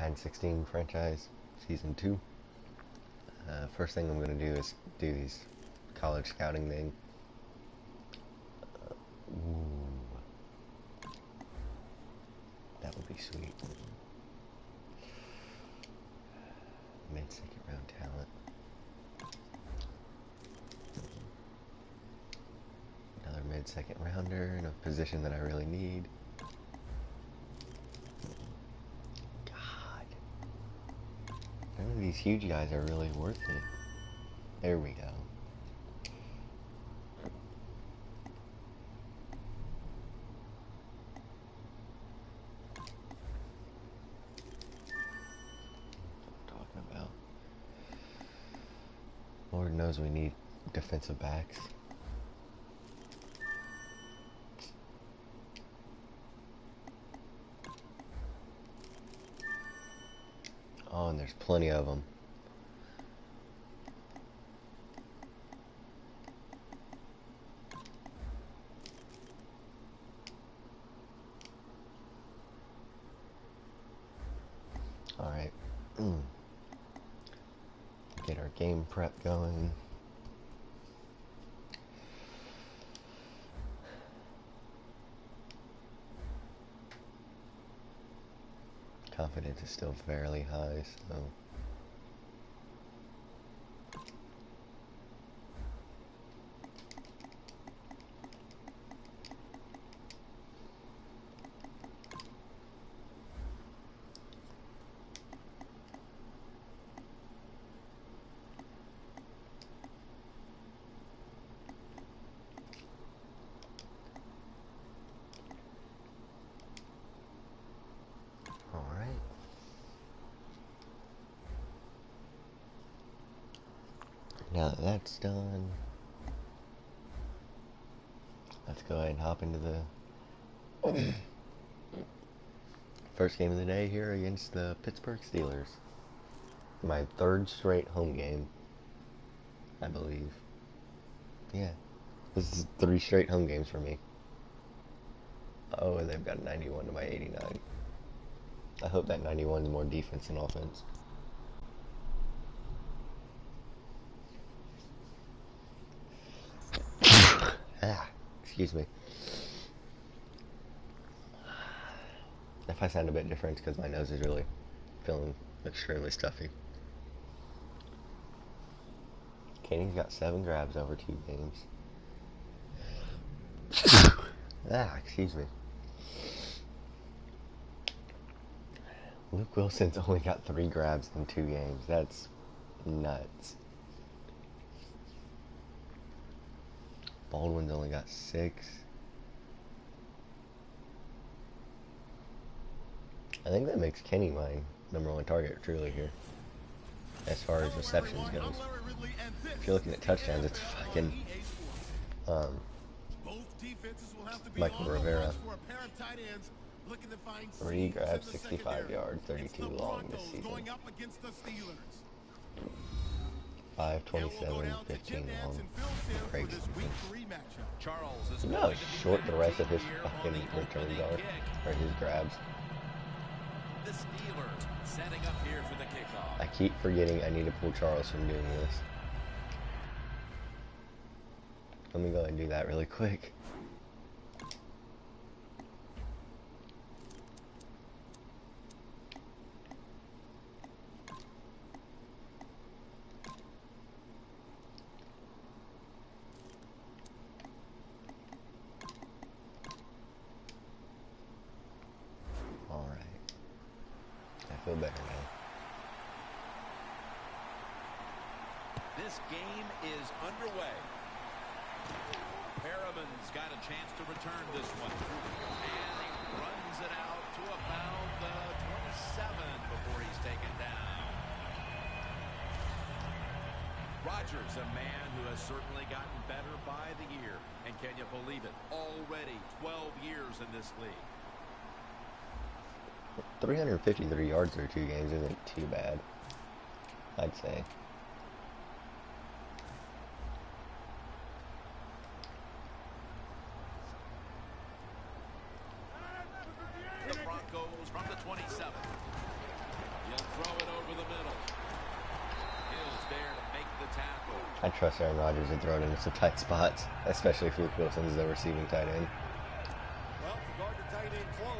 Madden 16 franchise season 2. First thing I'm going to do is do these college scouting thing. Ooh, that would be sweet. Mid-second round talent. Another mid-second rounder in a position that I really need. None of these huge guys are really worth it. There we go. That's what I'm talking about. Lord knows we need defensive backs. Oh, and there's plenty of them. Alright. Get our game prep going. Confidence is still fairly high, so now that that's done, let's go ahead and hop into the first game of the day here against the Pittsburgh Steelers. My third straight home game, I believe. Yeah, this is 3 straight home games for me. Oh, and they've got 91 to my 89. I hope that 91 is more defense than offense. Excuse me. If I sound a bit different, it's because my nose is really feeling extremely stuffy. Kenny's got 7 grabs over 2 games. Excuse me. Luke Wilson's only got 3 grabs in 2 games. That's nuts. Baldwin's only got 6. I think that makes Kenny my #1 target truly here, as far as receptions goes. If you're looking at touchdowns, it's fucking Michael Rivera. 3 grabs, 65 yards, 32 long this season. 527, 15 long. Crazy. You know how short the rest of his fucking returns are? Or his grabs? I keep forgetting I need to pull Charles from doing this. Let me go ahead and do that really quick. Feel better now. This game is underway. Perriman's got a chance to return this one. And he runs it out to about the 27 before he's taken down. Rodgers, a man who has certainly gotten better by the year. And can you believe it? Already 12 years in this league. 353 yards through 2 games isn't too bad, I'd say. The Broncos from the 27. I trust Aaron Rodgers to throw it into some tight spots, especially if Luke Wilson is the receiving tight end.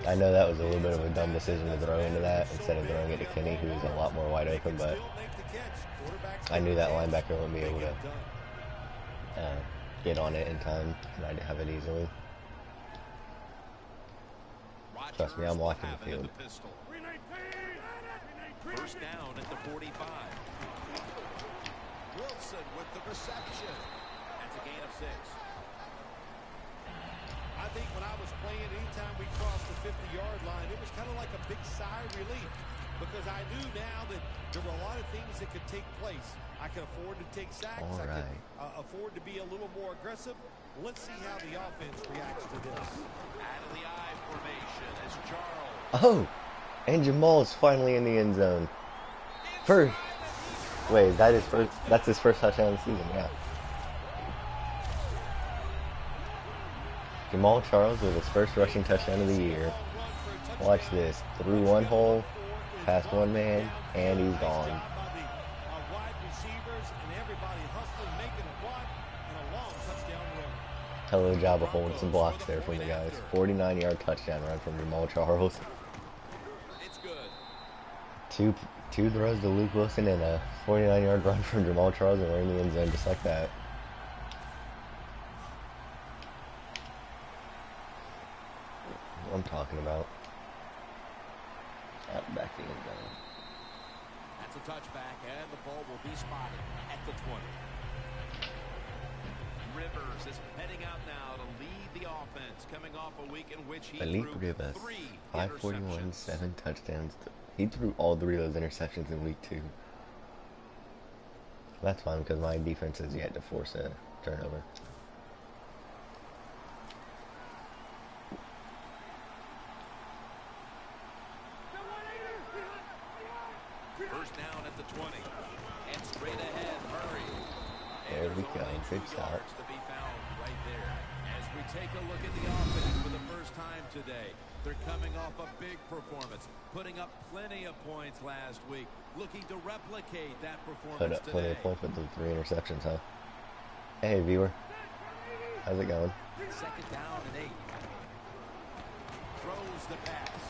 I know that was a little bit of a dumb decision to throw into that instead of throwing it to Kenny, who is a lot more wide open, but I knew that linebacker wouldn't be able to get on it in time, and I'd have it easily. Trust me, I'm watching the field. First down at the 45. Wilson with the reception. That's a gain of 6. I think when I was playing, anytime we crossed the 50-yard line, it was kind of like a big sigh of relief because I knew now that there were a lot of things that could take place. I could afford to take sacks. All right. I could afford to be a little more aggressive. Let's see how the offense reacts to this. Out of the I formation as Charles. Oh, and Jamal's finally in the end zone. First, wait, that's his first touchdown of the season, yeah. Jamal Charles with his first rushing touchdown of the year. Watch this. Through one hole, past one man, and he's gone. Hell of a job of holding some blocks there from the guys. 49-yard touchdown run from Jamal Charles. It's good. Two throws to Luke Wilson and a 49-yard run from Jamal Charles, and we're in the end zone just like that. What I'm talking about. Back the end zone. That's a touchback, and the ball will be spotted at the 20. Rivers is heading out now to lead the offense, coming off a week in which he Philippe threw Rivers, 3 541, interceptions. 7 touchdowns. He threw all 3 of those interceptions in week 2. That's fine because my defense has yet to force a turnover. First down at the 20, and straight ahead, Murray. There we go. Good start. To be found right there. As we take a look at the offense for the first time today, they're coming off a big performance, putting up plenty of points last week, looking to replicate that performance Put up plenty of points with the 3 interceptions, huh? Hey, viewer. How's it going? Second down and 8. Throws the pass.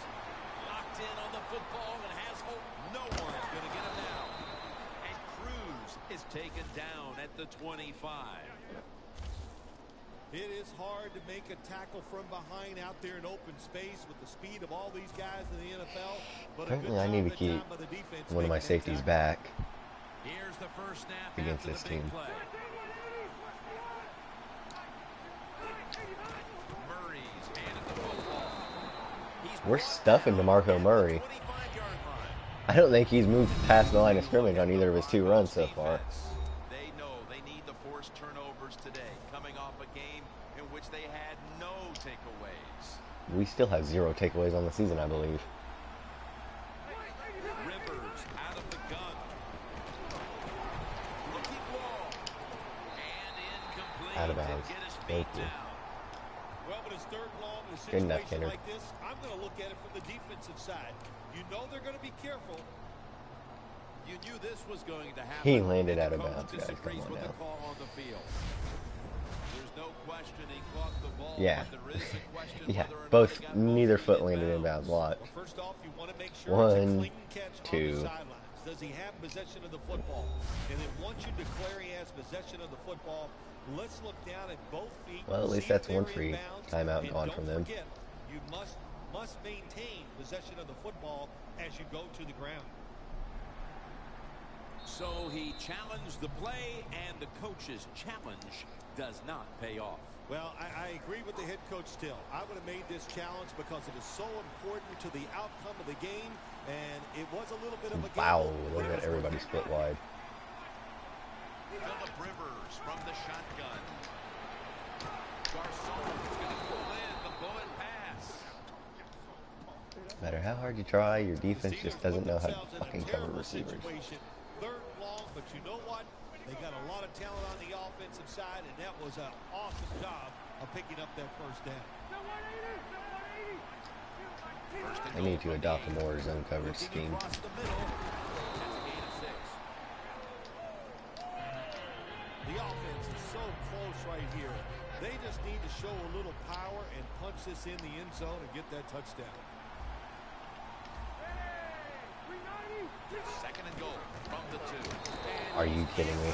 Locked in on the football and has hope. No one's going to get him now. And Cruz is taken down at the 25. It is hard to make a tackle from behind out there in open space with the speed of all these guys in the NFL. But apparently I need to keep one of my safeties back Here's the first snap against after this the big team. play. Murray's handed the football. We're stuffing DeMarco Murray. 25-yard line. I don't think he's moved past the line of scrimmage on either of his 2 runs so far. They know they need to force turnovers today, coming off a game in which they had no takeaways. We still have 0 takeaways on the season, I believe. Rivers out of the gun. Looking long. And incomplete. Out of bounds. To get his Thank feet you. down. Well, when it's third and long in a Good enough, situation Kenner. like this, I'm going to look at it from the defensive side. You know they're going to be careful. You knew this was going to happen. He landed and out of the coach bounds, guys. Come disagrees on with now. the call on the field. There's no question he caught the ball. Yeah. But there is a question Yeah, whether or not both, he got neither feet foot in landed in bounds. bounds. Watch. Well, first off, you want to make sure it's a 1, clean catch on 2. the sidelines. Does he have possession of the football? And then once you declare he has possession of the football, let's look down at both feet. Well, at least see if that's one they're free in bounds, timeout and gone don't from them. Forget, you must maintain possession of the football as you go to the ground. So he challenged the play, and the coach's challenge does not pay off. Well, I agree with the head coach still. I would have made this challenge because it is so important to the outcome of the game, and it was a little bit of a Wow, gamble, look but it at was everybody worth it. split wide. Philip Rivers from the shotgun. Garcon's going to pull in the bullet pass. No matter how hard you try, your defense Steelers just doesn't put know how to themselves in a fucking cover terrible receivers. situation. Third and long, but you know what? They got a lot of talent on the offensive side, and that was an awesome job of picking up that first down. I need to adopt a more zone coverage scheme. Across the middle. That's a gain of 6. The offense is so close right here. They just need to show a little power and punch this in the end zone and get that touchdown. Second and goal from the 2. Are you kidding me?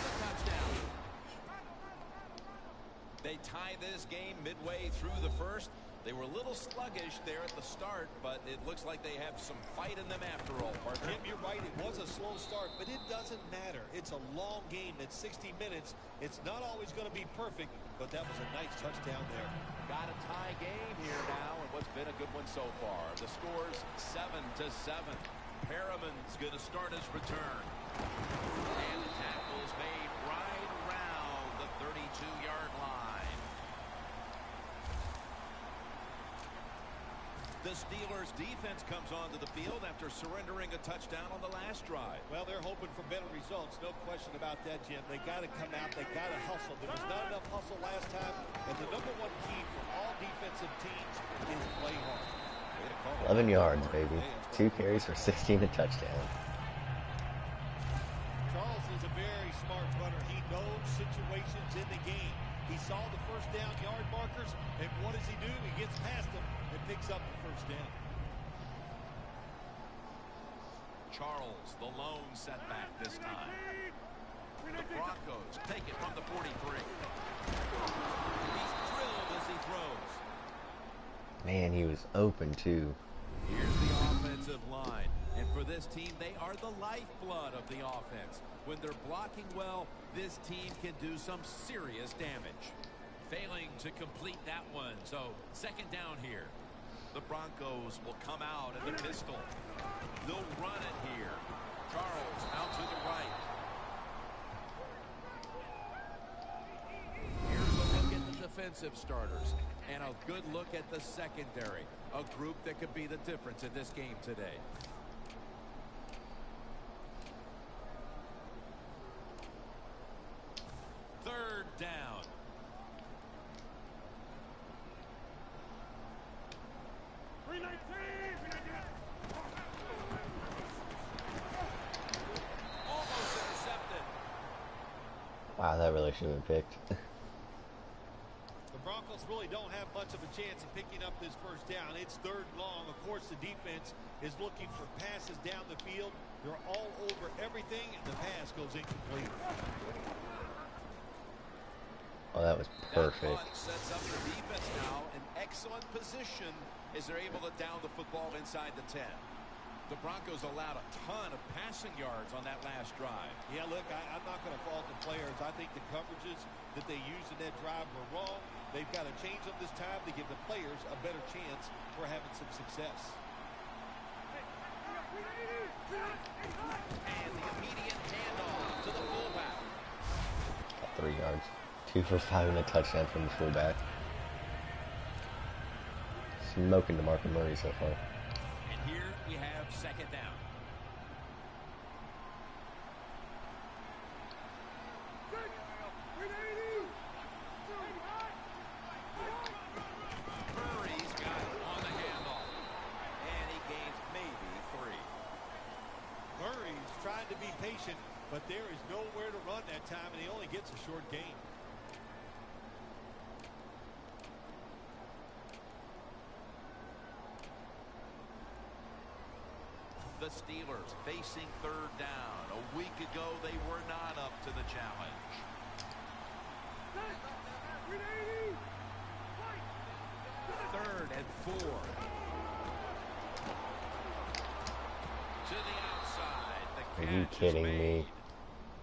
They tie this game midway through the first. They were a little sluggish there at the start, but it looks like they have some fight in them after all, partner. Jim, you're right. It was a slow start, but it doesn't matter. It's a long game. It's 60 minutes. It's not always going to be perfect, but that was a nice touchdown there. Got a tie game here now, and what's been a good one so far. The score's 7-7. Perriman's going to start his return. And the tackle is made right around the 32-yard line. The Steelers' defense comes onto the field after surrendering a touchdown on the last drive. Well, they're hoping for better results. No question about that, Jim. They got to come out. They got to hustle. There was not enough hustle last time. And the number one key for all defensive teams is play hard. 11 yards, baby. 2 carries for 16 a touchdown. Charles is a very smart runner. He knows situations in the game. He saw the first down yard markers, and what does he do? He gets past them and picks up the first down. Charles, the lone setback this time. The Broncos take it from the 43. He's drilled as he throws. Man, he was open too. Here's the offensive line. And for this team, they are the lifeblood of the offense. When they're blocking well, this team can do some serious damage. Failing to complete that one, so second down here. The Broncos will come out in the pistol. They'll run it here. Charles out to the right. Here's a look at the defensive starters and a good look at the secondary. A group that could be the difference in this game today. Third down. Almost intercepted. Wow, that really should have been picked. The Broncos really don't have much of a chance of picking up this first down. It's third and long. Of course, the defense is looking for passes down the field. They're all over everything, and the pass goes incomplete. Oh, that was perfect. That punt sets up the defense now in excellent position as they're able to down the football inside the 10. The Broncos allowed a ton of passing yards on that last drive. Yeah, look, I'm not going to fault the players. I think the coverages that they used in that drive were wrong. They've got to change them this time to give the players a better chance for having some success. And the immediate handoff to the fullback. 3 yards. 2 for 5 and a touchdown from the fullback. Smoking DeMarco Murray so far. And here we have second down. Murray's got it on the handoff. And he gains maybe 3. Murray's trying to be patient, but there is nowhere to run that time, and he only gets a short gain. The Steelers facing third down. A week ago, they were not up to the challenge. Third and 4. To the outside. The Are you catch is kidding made. me?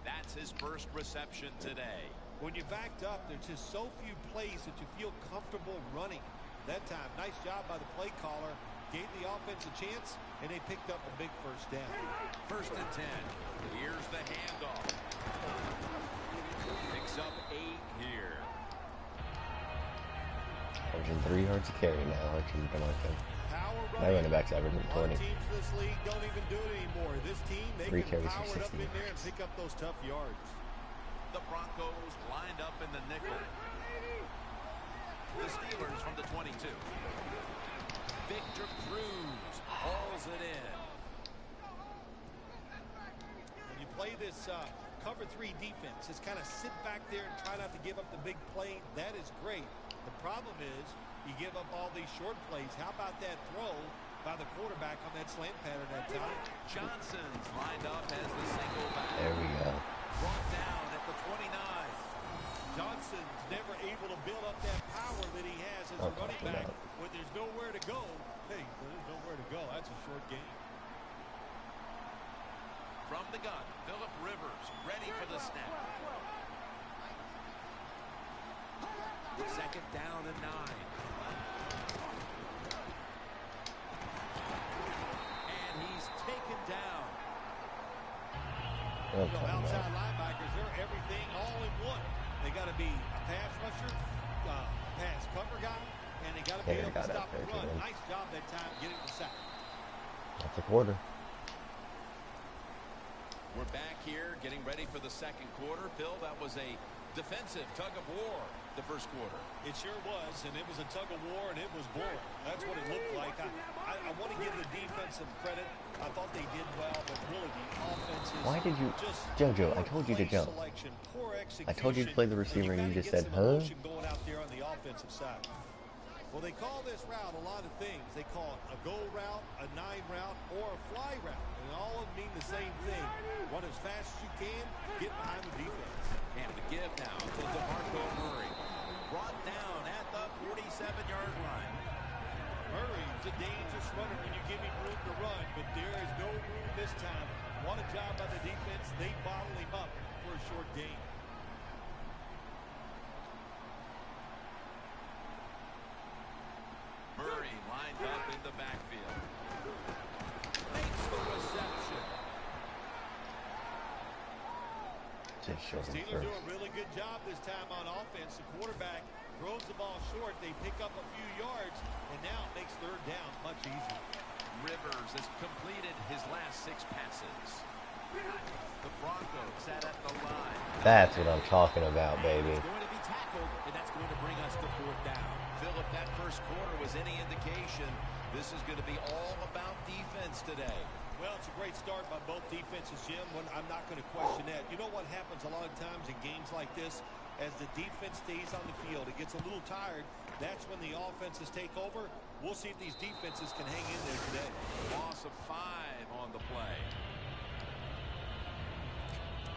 That's his first reception today. When you backed up, there's just so few plays that you feel comfortable running. That time, nice job by the play caller. Gave the offense a chance, and they picked up a big first down. First and 10. Here's the handoff. Picks up 8 here. Averaging 3 yards a carry now, Archie DeMarco. Power My running back's averaging A lot 20. of teams in this league don't even do it anymore. This team, they 3 can carries for power it up 60 in there and yards. pick up those tough yards. The Broncos lined up in the nickel. The Steelers from the 22. Victor Cruz hauls it in. When you play this cover 3 defense is kind of sit back there and try not to give up the big play. That is great. The problem is you give up all these short plays. How about that throw by the quarterback on that slant pattern that time? Johnson's lined up as the single back. There we go. Brought down at the 29. Johnson's never able to build up that power that he has as a running back. When there's nowhere to go, hey, there's nowhere to go. That's a short game. From the gun, Phillip Rivers ready for the snap. Second down and 9. And he's taken down. Outside linebackers, they're everything all in one. They got to be a pass rusher, pass cover guy, and they got to be able to stop the run. Nice job that time getting the sack. That's a quarter. We're back here getting ready for the second quarter. Phil, that was a defensive tug of war the first quarter. It sure was, and it was a tug of war, and it was boring. That's what it looked like. I want to give the defense some credit. I thought they did well, but really the offense is Why did you, Jojo? I told you to jump. I told you to play the receiver, and you just said, huh? Going out there on the offensive side. Well, they call this route a lot of things. They call it a go route, a 9 route, or a fly route. And all of them mean the same thing. Run as fast as you can, get behind the defense. And the give now to DeMarco Murray. Brought down at the 47-yard line. Murray's a dangerous runner when you give him room to run, but there is no room this time. What a job by the defense. They bottle him up for a short gain. Murray lined up in the backfield. Makes the reception. Just short Steelers do a really good job this time on offense. The quarterback throws the ball short. They pick up a few yards, and now it makes third down much easier. Rivers has completed his last 6 passes. The Broncos sat at the line. That's what I'm talking about, baby. It's going to be tackled, and that's going to bring us to fourth down. Phil, if that first quarter was any indication, this is going to be all about defense today. Well, it's a great start by both defenses, Jim. I'm not going to question that. You know what happens a lot of times in games like this? As the defense stays on the field, it gets a little tired. That's when the offenses take over. We'll see if these defenses can hang in there today. Loss of 5 on the play.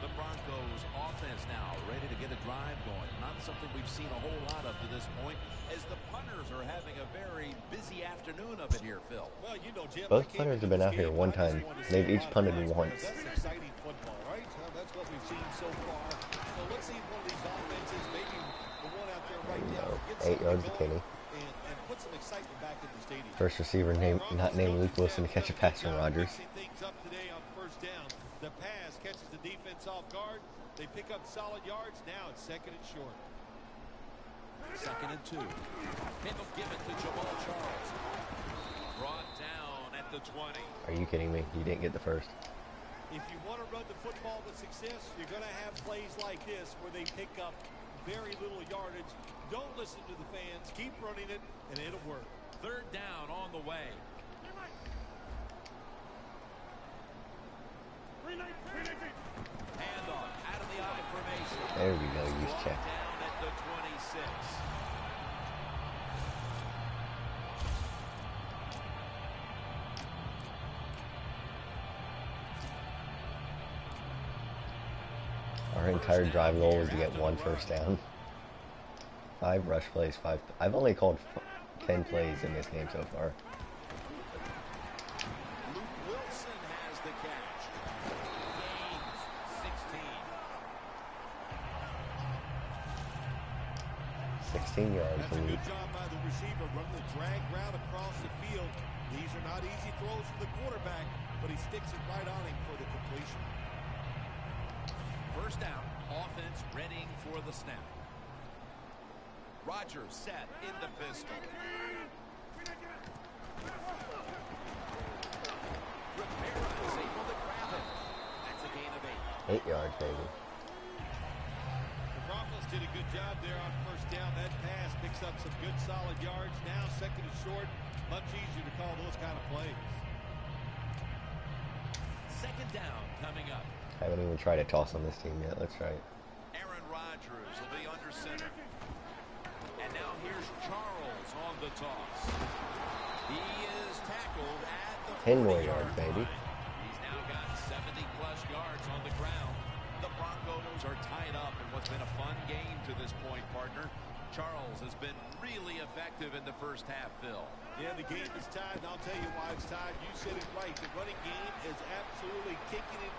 The Broncos offense now ready to get a drive going. Not something we've seen a whole lot of to this point, as the punters are having a very busy afternoon of it here, Phil. Well, you know, Jim, both punters have been out here one time. They've each punted once. That's exciting football, right? That's what we've seen so far. So let's see if one of these offenses, maybe the one out there right now, gets 8 yards to Kenny. And put some excitement back in the stadium. First receiver not named Luke Wilson to catch a pass from Rodgers. Things up today on first down. The pass catches the defense off guard. They pick up solid yards. Now it's second and short. Second and 2. And they'll give it to Jamal Charles. Brought down at the 20. Are you kidding me? You didn't get the first. If you want to run the football with success, you're going to have plays like this where they pick up very little yardage. Don't listen to the fans. Keep running it, and it'll work. Third down on the way. Handoff out of the I formation. There we go. Use check. Down at the 26. Our entire drive goal was to get 1 first down. 5 rush plays, 5. I've only called 10 plays in this game so far. Luke Wilson has the catch. Gains 16. 16 yards. That's a good job by the receiver, running the drag route across the field. These are not easy throws for the quarterback, but he sticks it right on him for the completion. First down, offense readying for the snap. Rodgers set in the pistol. Rivera is able to grab it. That's a gain of 8. 8 yards, baby. The Broncos did a good job there on first down. That pass picks up some good solid yards. Now second and short, much easier to call those kind of plays. Second down coming up. I haven't even tried a toss on this team yet. Let's try it. Aaron Rodgers will be under center. And now here's Charles on the toss. He is tackled at the 10 more 40-yard yards, baby. line. He's now got 70-plus yards on the ground. The Broncos are tied up in what's been a fun game to this point, partner. Charles has been really effective in the first half, Phil. Yeah, the game is tied, and I'll tell you why it's tied. You said it right. The running game is absolutely kicking it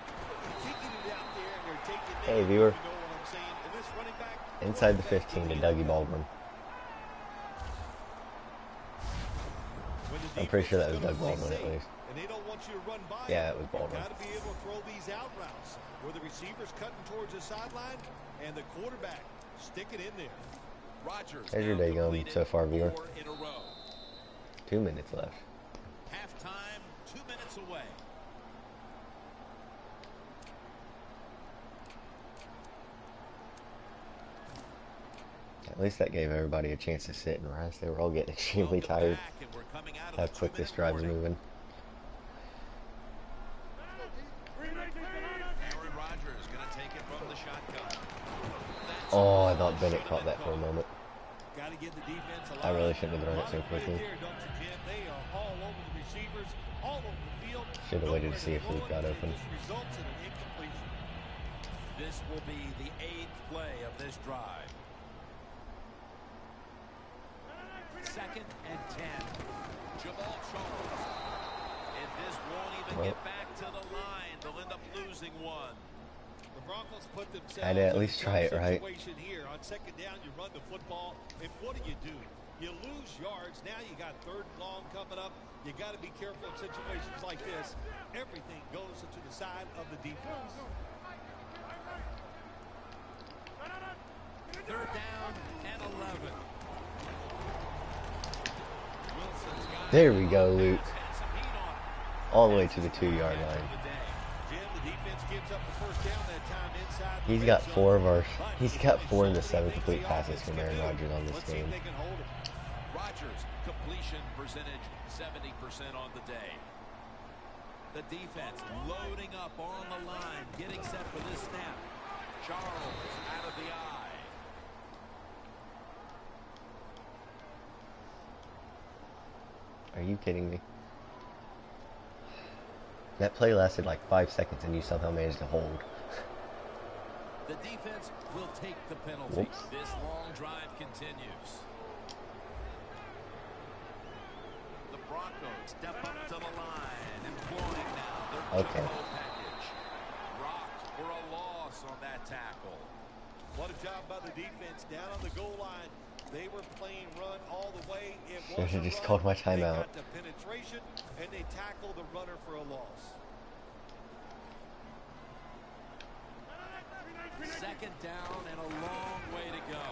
out there, and they're taking it. Hey, viewer. You know what I'm saying? And this running back Inside the 15 to Dougie Baldwin. I'm pretty sure that was Doug Baldwin at least. And they don't want you to run by. Yeah, it was Baldwin. Got to be able to throw these out routes where the receiver's cutting towards the sideline and the quarterback stick it in there. Rodgers. How's your day going so far, viewer? 4 in a row. 2 minutes left. Halftime, 2 minutes away. At least that gave everybody a chance to sit and rest. They were all getting extremely tired. How quick this drive is moving. Aaron Rodgers going to take it from the shotgun. Oh, I thought Bennett caught that for a moment. Got to get the defense I really shouldn't have thrown it so quickly. They are all over the receivers, all over the field. Should have waited to see if Luke got open. This results in an incompletion. This will be the 8th play of this drive. 2nd and 10. Jamal Charles. And this won't even get back to the line. They'll end up losing one. The Broncos put themselves I'd at least try it, right? Here. On 2nd down, you run the football, and what do? You lose yards. Now you got 3rd and long coming up. You got to be careful in situations like this. Everything goes to the side of the defense. 3rd down and 11. There we go, Luke. All the way to the 2-yard line. He's got 4 of the 7 complete passes from Aaron Rodgers on this game. Rodgers completion percentage 70% on the day. The defense loading up on the line, getting set for this snap. Charles out of the eye. Are you kidding me? That play lasted like 5 seconds and you somehow managed to hold. The defense will take the penalty. Whoops. This long drive continues. The Broncos step up to the line, employing now their jumbo package. Rocked for a loss on that tackle. What a job by the defense down on the goal line. They were playing run all the way. It Should have just called my timeout. They got the penetration, and they tackled the runner for a loss. 2nd down and a long way to go.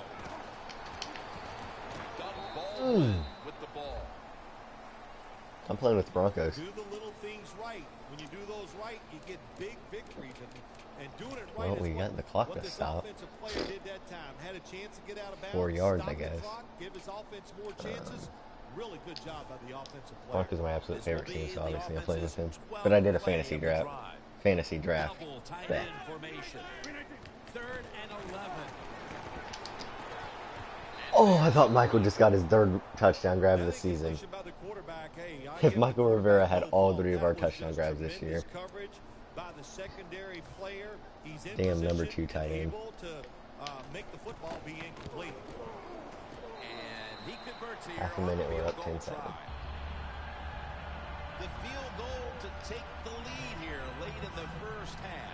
Doug Baldwin with the ball. I'm playing with the Broncos. Do the little things right. When you do those right, you get big victories. And doing it right Well, we got the clock to stop. Did that time. Had a chance to get out of bounds, 4 yards, stop I guess. Clock, give his offense more chances. Really good job by the offensive player. Broncos are my absolute favorite team, so obviously I'm playing with him. But I did a fantasy draft. Double tight end formation. 3rd and 11. Oh, I thought Michael just got his 3rd touchdown grab of the season. If Michael Rivera had all 3 of our touchdown grabs this year. Damn, number 2 tight end. Make the football be incomplete. And he converts here. Half a minute, we're up 10-7. The field goal to take the lead here late in the first half.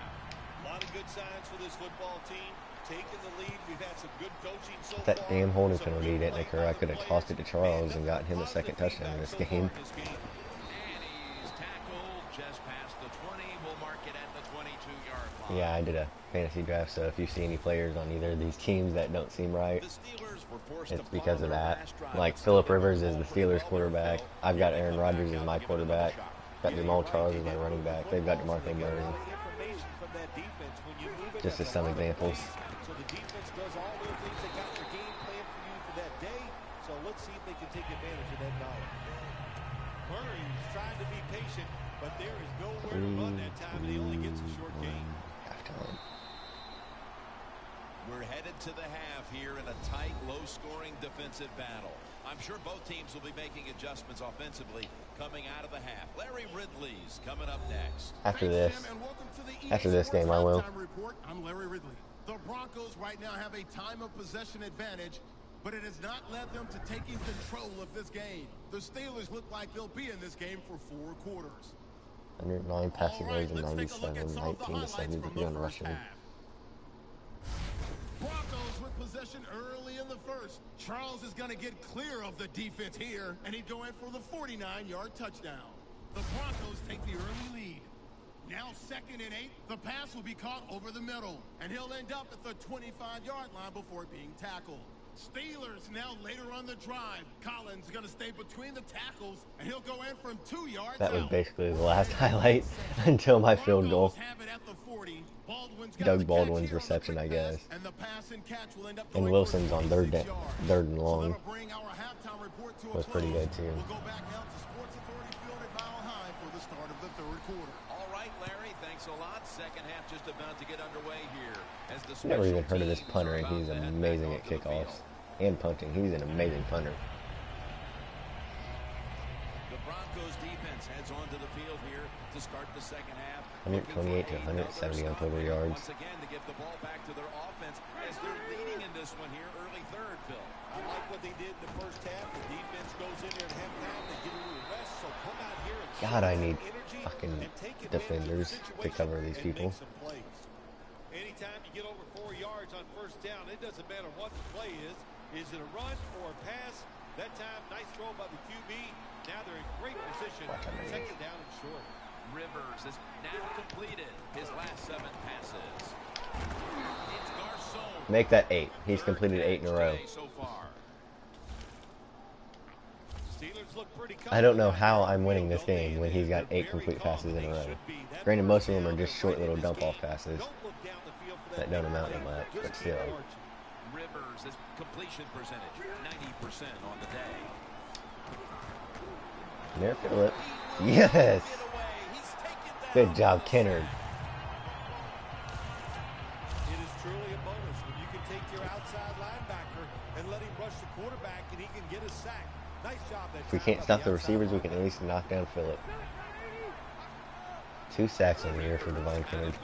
A lot of good signs for this football team. Taking the lead. We've had some good coaching so far. If that damn holding penalty didn't occur, I could have tossed it to Charles and got him a 2nd touchdown in this game. And he's tackled just past the 20. We'll mark it at the 22-yard line. Yeah, I did a fantasy draft, so if you see any players on either of these teams that don't seem right, it's because of that. Like, Phillip Rivers is the Steelers quarterback. I've got Aaron Rodgers as my quarterback. Got Jamal Charles as my running back. They've got DeMarco Murray. Just as some examples. So the defense does all their things. They got their game plan for you for that day. So let's see if they can take advantage of that knowledge. Murray's trying to be patient, but there is nowhere to run that time, and he only gets a short gain. We're headed to the half here in a tight, low-scoring defensive battle. I'm sure both teams will be making adjustments offensively coming out of the half. Larry Ridley's coming up next. After this game, I will. I'm Larry Ridley. The Broncos right now have a time of possession advantage, but it has not led them to taking control of this game. The Steelers look like they'll be in this game for 4 quarters. 109 passing yards and 97, 19 to 70 on rushing. Broncos with possession early in the first. Charles is going to get clear of the defense here, and he'd go in for the 49-yard touchdown. The Broncos take the early lead. Now 2nd and 8. The pass will be caught over the middle, and he'll end up at the 25-yard line before being tackled. Steelers now later on the drive. Collins is going to stay between the tackles, and he'll go in from 2 yards That was out. basically the last highlight until my field goal. Doug Baldwin's reception, I guess. And Wilson's on third and long was pretty good too. We'll go back out to Sports Authority Field at Mile High for the start of the 3rd quarter. All right, Larry, thanks a lot. Second half just about to get underway here. As the Never even heard of this punter, and he's amazing at kickoffs and punting. He's an amazing punter. The Broncos defense heads onto the field here to start the second half. 128 to 170 on total yards. Once again to give the ball back to their offense as they're leading in this one here, early third, Phil. I like what they did in the first half. The defense goes in there at halftime. They give a little rest, so come out here and God, I need energy fucking and take advantage of the defenders to situation cover these and people. make some plays. Anytime you get over 4 yards on first down, it doesn't matter what the play is. Is it a run or a pass? That time, nice throw by the QB. Now they're in great position. 2nd down and short. Rivers is now completed his last 7 passes. It's Garcon. Make that 8. He's completed 8 in a row. So far. Steelers look pretty I don't know how I'm winning this game when he's got 8 complete passes in a row. Granted, most of them are just short little dump-off passes that don't amount to much, but still. Rivers, his completion percentage, 90% on the day. Near Phillip. Yes! Good job, Kennard. It is truly a bonus when you can take your outside linebacker and let him rush the quarterback and he can get a sack. Nice job that If we can't stop the receivers, we can at least knock down Phillip. 2 sacks on the year for Divine Kennard.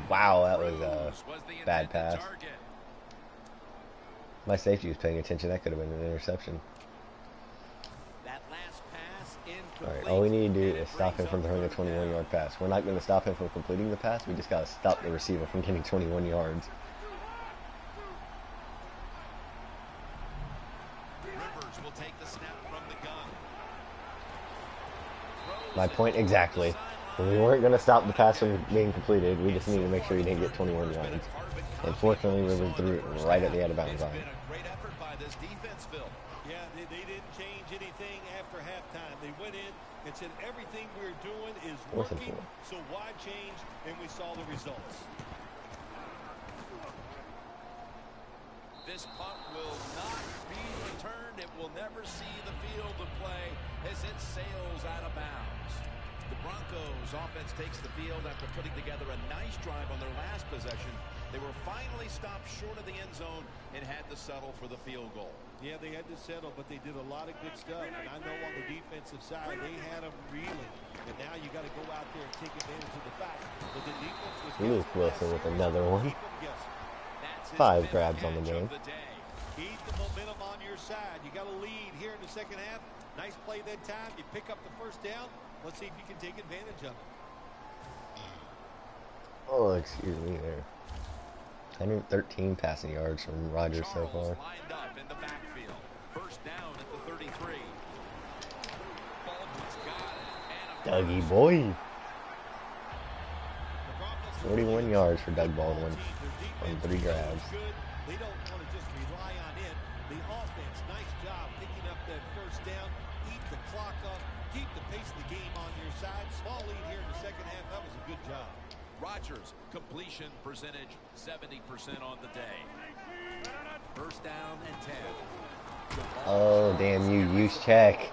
Wow, that was a bad pass. My safety was paying attention. That could have been an interception. Alright, all we need to do is stop him from throwing a 21-yard pass. We're not going to stop him from completing the pass. We just got to stop the receiver from getting 21 yards. Rivers will take the snap from the gun. My point exactly. We weren't going to stop the pass from being completed. We just needed to make sure he didn't get 21 yards. Unfortunately, Rivers threw it right at the out-of-bounds line. It's been a great effort by this defense, Phil. Yeah, they didn't change anything after halftime. They went in and said everything we're doing is working, so why change? And we saw the results. This punt will not be returned. It will never see the field of play as it sails out of bounds. The Broncos offense takes the field after putting together a nice drive on their last possession. They were finally stopped short of the end zone and had to settle for the field goal. Yeah, they had to settle, but they did a lot of good stuff. And I know on the defensive side, they had them reeling. And now you got to go out there and take advantage of the fact that the defense was Luke Wilson with another one. That's 5 grabs on the game. Keep the momentum on your side. You got a lead here in the second half. Nice play that time. You pick up the first down. Let's see if you can take advantage of it. Oh, excuse me there. 113 passing yards from Rodgers so far. Lined up in the backfield. First down at the 33. Baldwin's got it. Dougie boy. 41 yards for Doug Baldwin on 3 grabs. They don't want to just rely on it. The offense, nice job picking up that first down. Eat the clock up. Keep the pace of the game on your side. Small lead here in the second half. That was a good job. Rodgers, completion percentage 70% on the day. First down and 10. Oh, damn you, use check.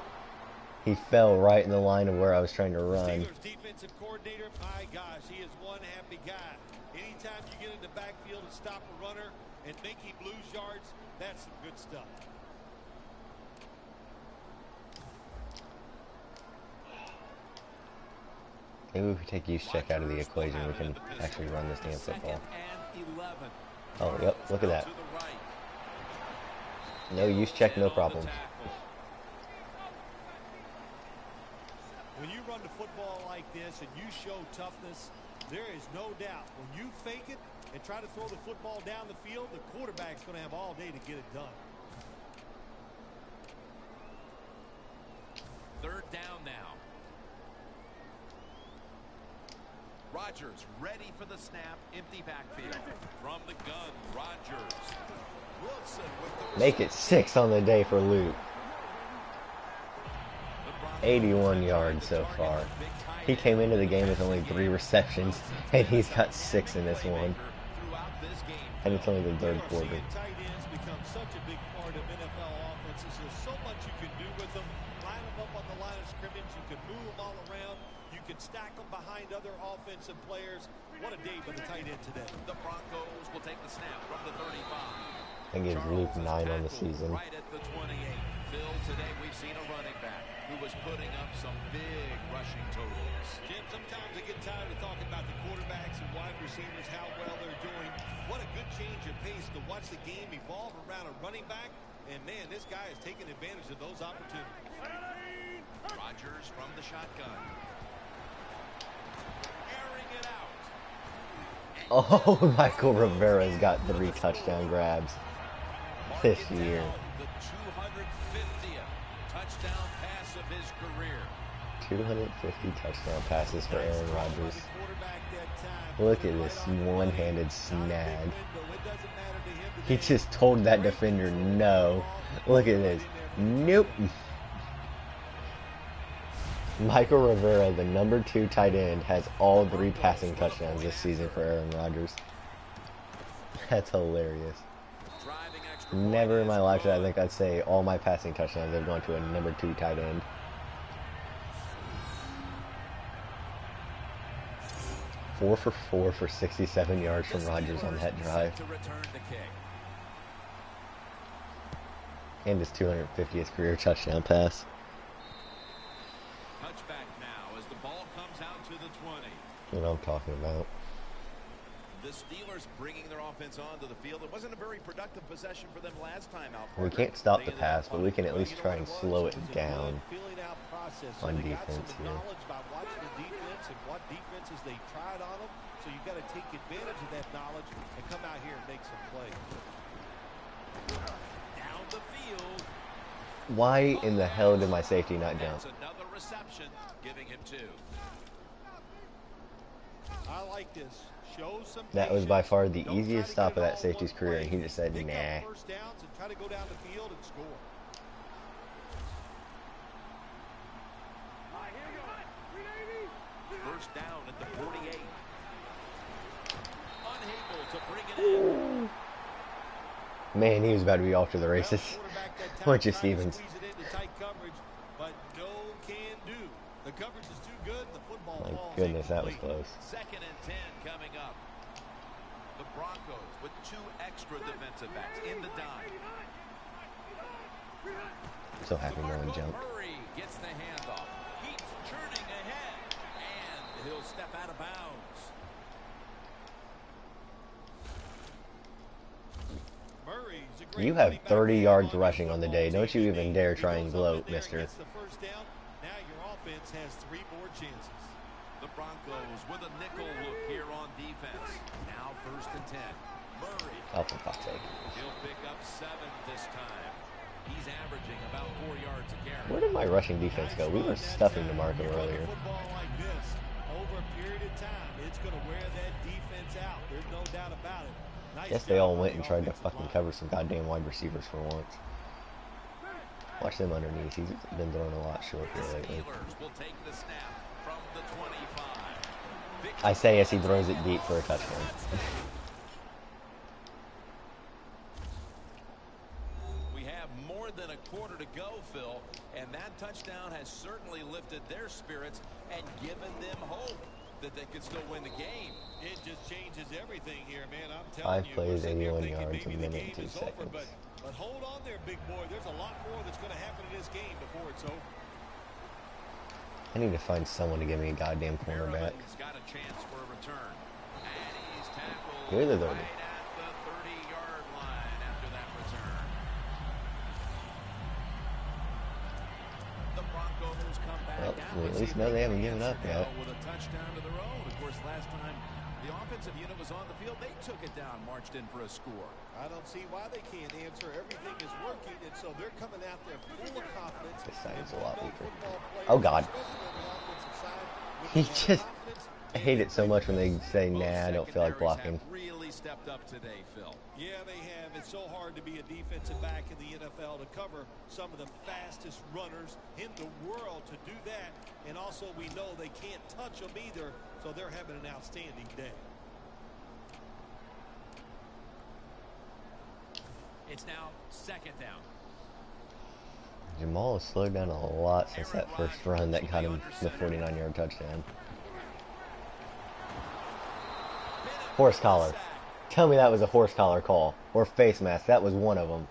He fell right in the line of where I was trying to run. Steelers defensive coordinator, my gosh, he is one happy guy. Anytime you get in the backfield and stop a runner and make him lose yards, that's some good stuff. Maybe if we take use check out of the equation, we can actually run this damn football. Oh, yep, look at that. No use check, no problem. When you run the football like this and you show toughness, there is no doubt when you fake it and try to throw the football down the field, the quarterback's going to have all day to get it done. Third down now. Rodgers ready for the snap. Empty backfield. From the gun, Rodgers. Wilson with the Make it 6 on the day for Luke. 81 yards so far. He came into the game with only 3 receptions, and he's got 6 in this one. And it's only the third quarter. Tight ends become such a big part of NFL offenses. There's so much you can do with them. Line them up on the line of scrimmage. You can move them all around. You can stack them behind other offensive players. What a day for the tight end today. The Broncos will take the snap from the 35. I think it's Luke 9 on the season. Right at the 28. Phil, today we've seen a running back who was putting up some big rushing totals. Jim, sometimes I get tired of talking about the quarterbacks and wide receivers, how well they're doing. What a good change of pace to watch the game evolve around a running back. And, man, this guy is taking advantage of those opportunities. Rodgers from the shotgun. Airing it out. Oh, Michael Rivera's got 3 touchdown grabs this year. The 250th touchdown pass of his career. 250 touchdown passes for Aaron Rodgers. Look at this one-handed snag. He just told that defender no. Look at this. Nope. Michael Rivera, the number 2 tight end, has all 3 passing touchdowns this season for Aaron Rodgers. That's hilarious. Never in my life did I think I'd say all my passing touchdowns have gone to a number 2 tight end. Four for 4 for 67 yards from Rodgers on that drive. And his 250th career touchdown pass. Touchback now as the ball comes out to the 20. You know what I'm talking about. The Steelers bringing their offense onto the field. It wasn't a very productive possession for them last time out. We can't stop the pass, but we can at least try and slow it down on defense here. By watching the defense and what defenses they tried on them, so you've got to take advantage of that knowledge and come out here and make some plays. Down the field. Why in the hell did my safety not jump? That's another reception, giving him 2. I like this. Show some That was by far the Don't easiest try to stop get of it that all safety's one career, play. and he just said, Pick up nah. first downs and try to go down the field and score. First down at the 48. Unable to bring it in. Man, he was about to be off to the races. Bunch of Stevens. But no can do. The coverage is too good. The football My falls goodness, that was incomplete. close. 2nd and 10 coming up. The Broncos with 2 extra defensive backs in the dime. So happy no one jumped. Murray gets the handoff. Keeps churning ahead. And he'll step out of bounds. Murray's a great You have running back. 30 yards rushing on the day. Don't you even dare try and gloat, There mister. gets the first down. Now your offense has 3 more chances. The Broncos with a nickel look here on defense. Now 1st and 10. Murray. Oh, for fuck's sake. He'll pick up 7 this time. He's averaging about 4 yards a carry. Where did my rushing defense go? We were stuffing DeMarco earlier. Football like this, over a period of time, it's going to wear that defense out. There's no doubt about it. Nice Guess they all job went on and the tried to offensive fucking line. cover some goddamn wide receivers for once. Watch them underneath. He's been throwing a lot short here lately. Steelers will take the snap from the 25. I say as he throws it deep for a touchdown. We have more than a quarter to go, Phil, and that touchdown has certainly giving them hope that they could still win the game. It just changes everything here, man. I'm telling 5 you, plays, we're sitting here 81 thinking yards, a maybe the minute game and 2 is over, seconds. but hold on there, big boy. There's a lot more that's going to happen in this game before it's over. I need to find someone to give me a goddamn cornerback. He's got a chance for a return. And he's tackled You're the 30. right at the 30-yard line after that return. The Broncos come back Well, out. we at least know they haven't given up yet. With a touchdown to their own. Of course, last time the offensive unit was on the field, they took it down, marched in for a score. I don't see why they can't answer. Everything is working, and so they're coming out there full of confidence. This side is a lot weaker. Players, Oh, God. especially on the offensive side, when He they have just... confidence, I hate it so much when they say, nah, I don't feel like Both blocking. secondaries have really stepped up today, Phil. Yeah, they have. It's so hard to be a defensive back in the NFL to cover some of the fastest runners in the world to do that. And also we know they can't touch them either, so they're having an outstanding day. It's now second down. Jamal has slowed down a lot since that first run that got him the 49-yard touchdown. Horse collar. Tell me that was a horse collar call. Or face mask. That was one of them.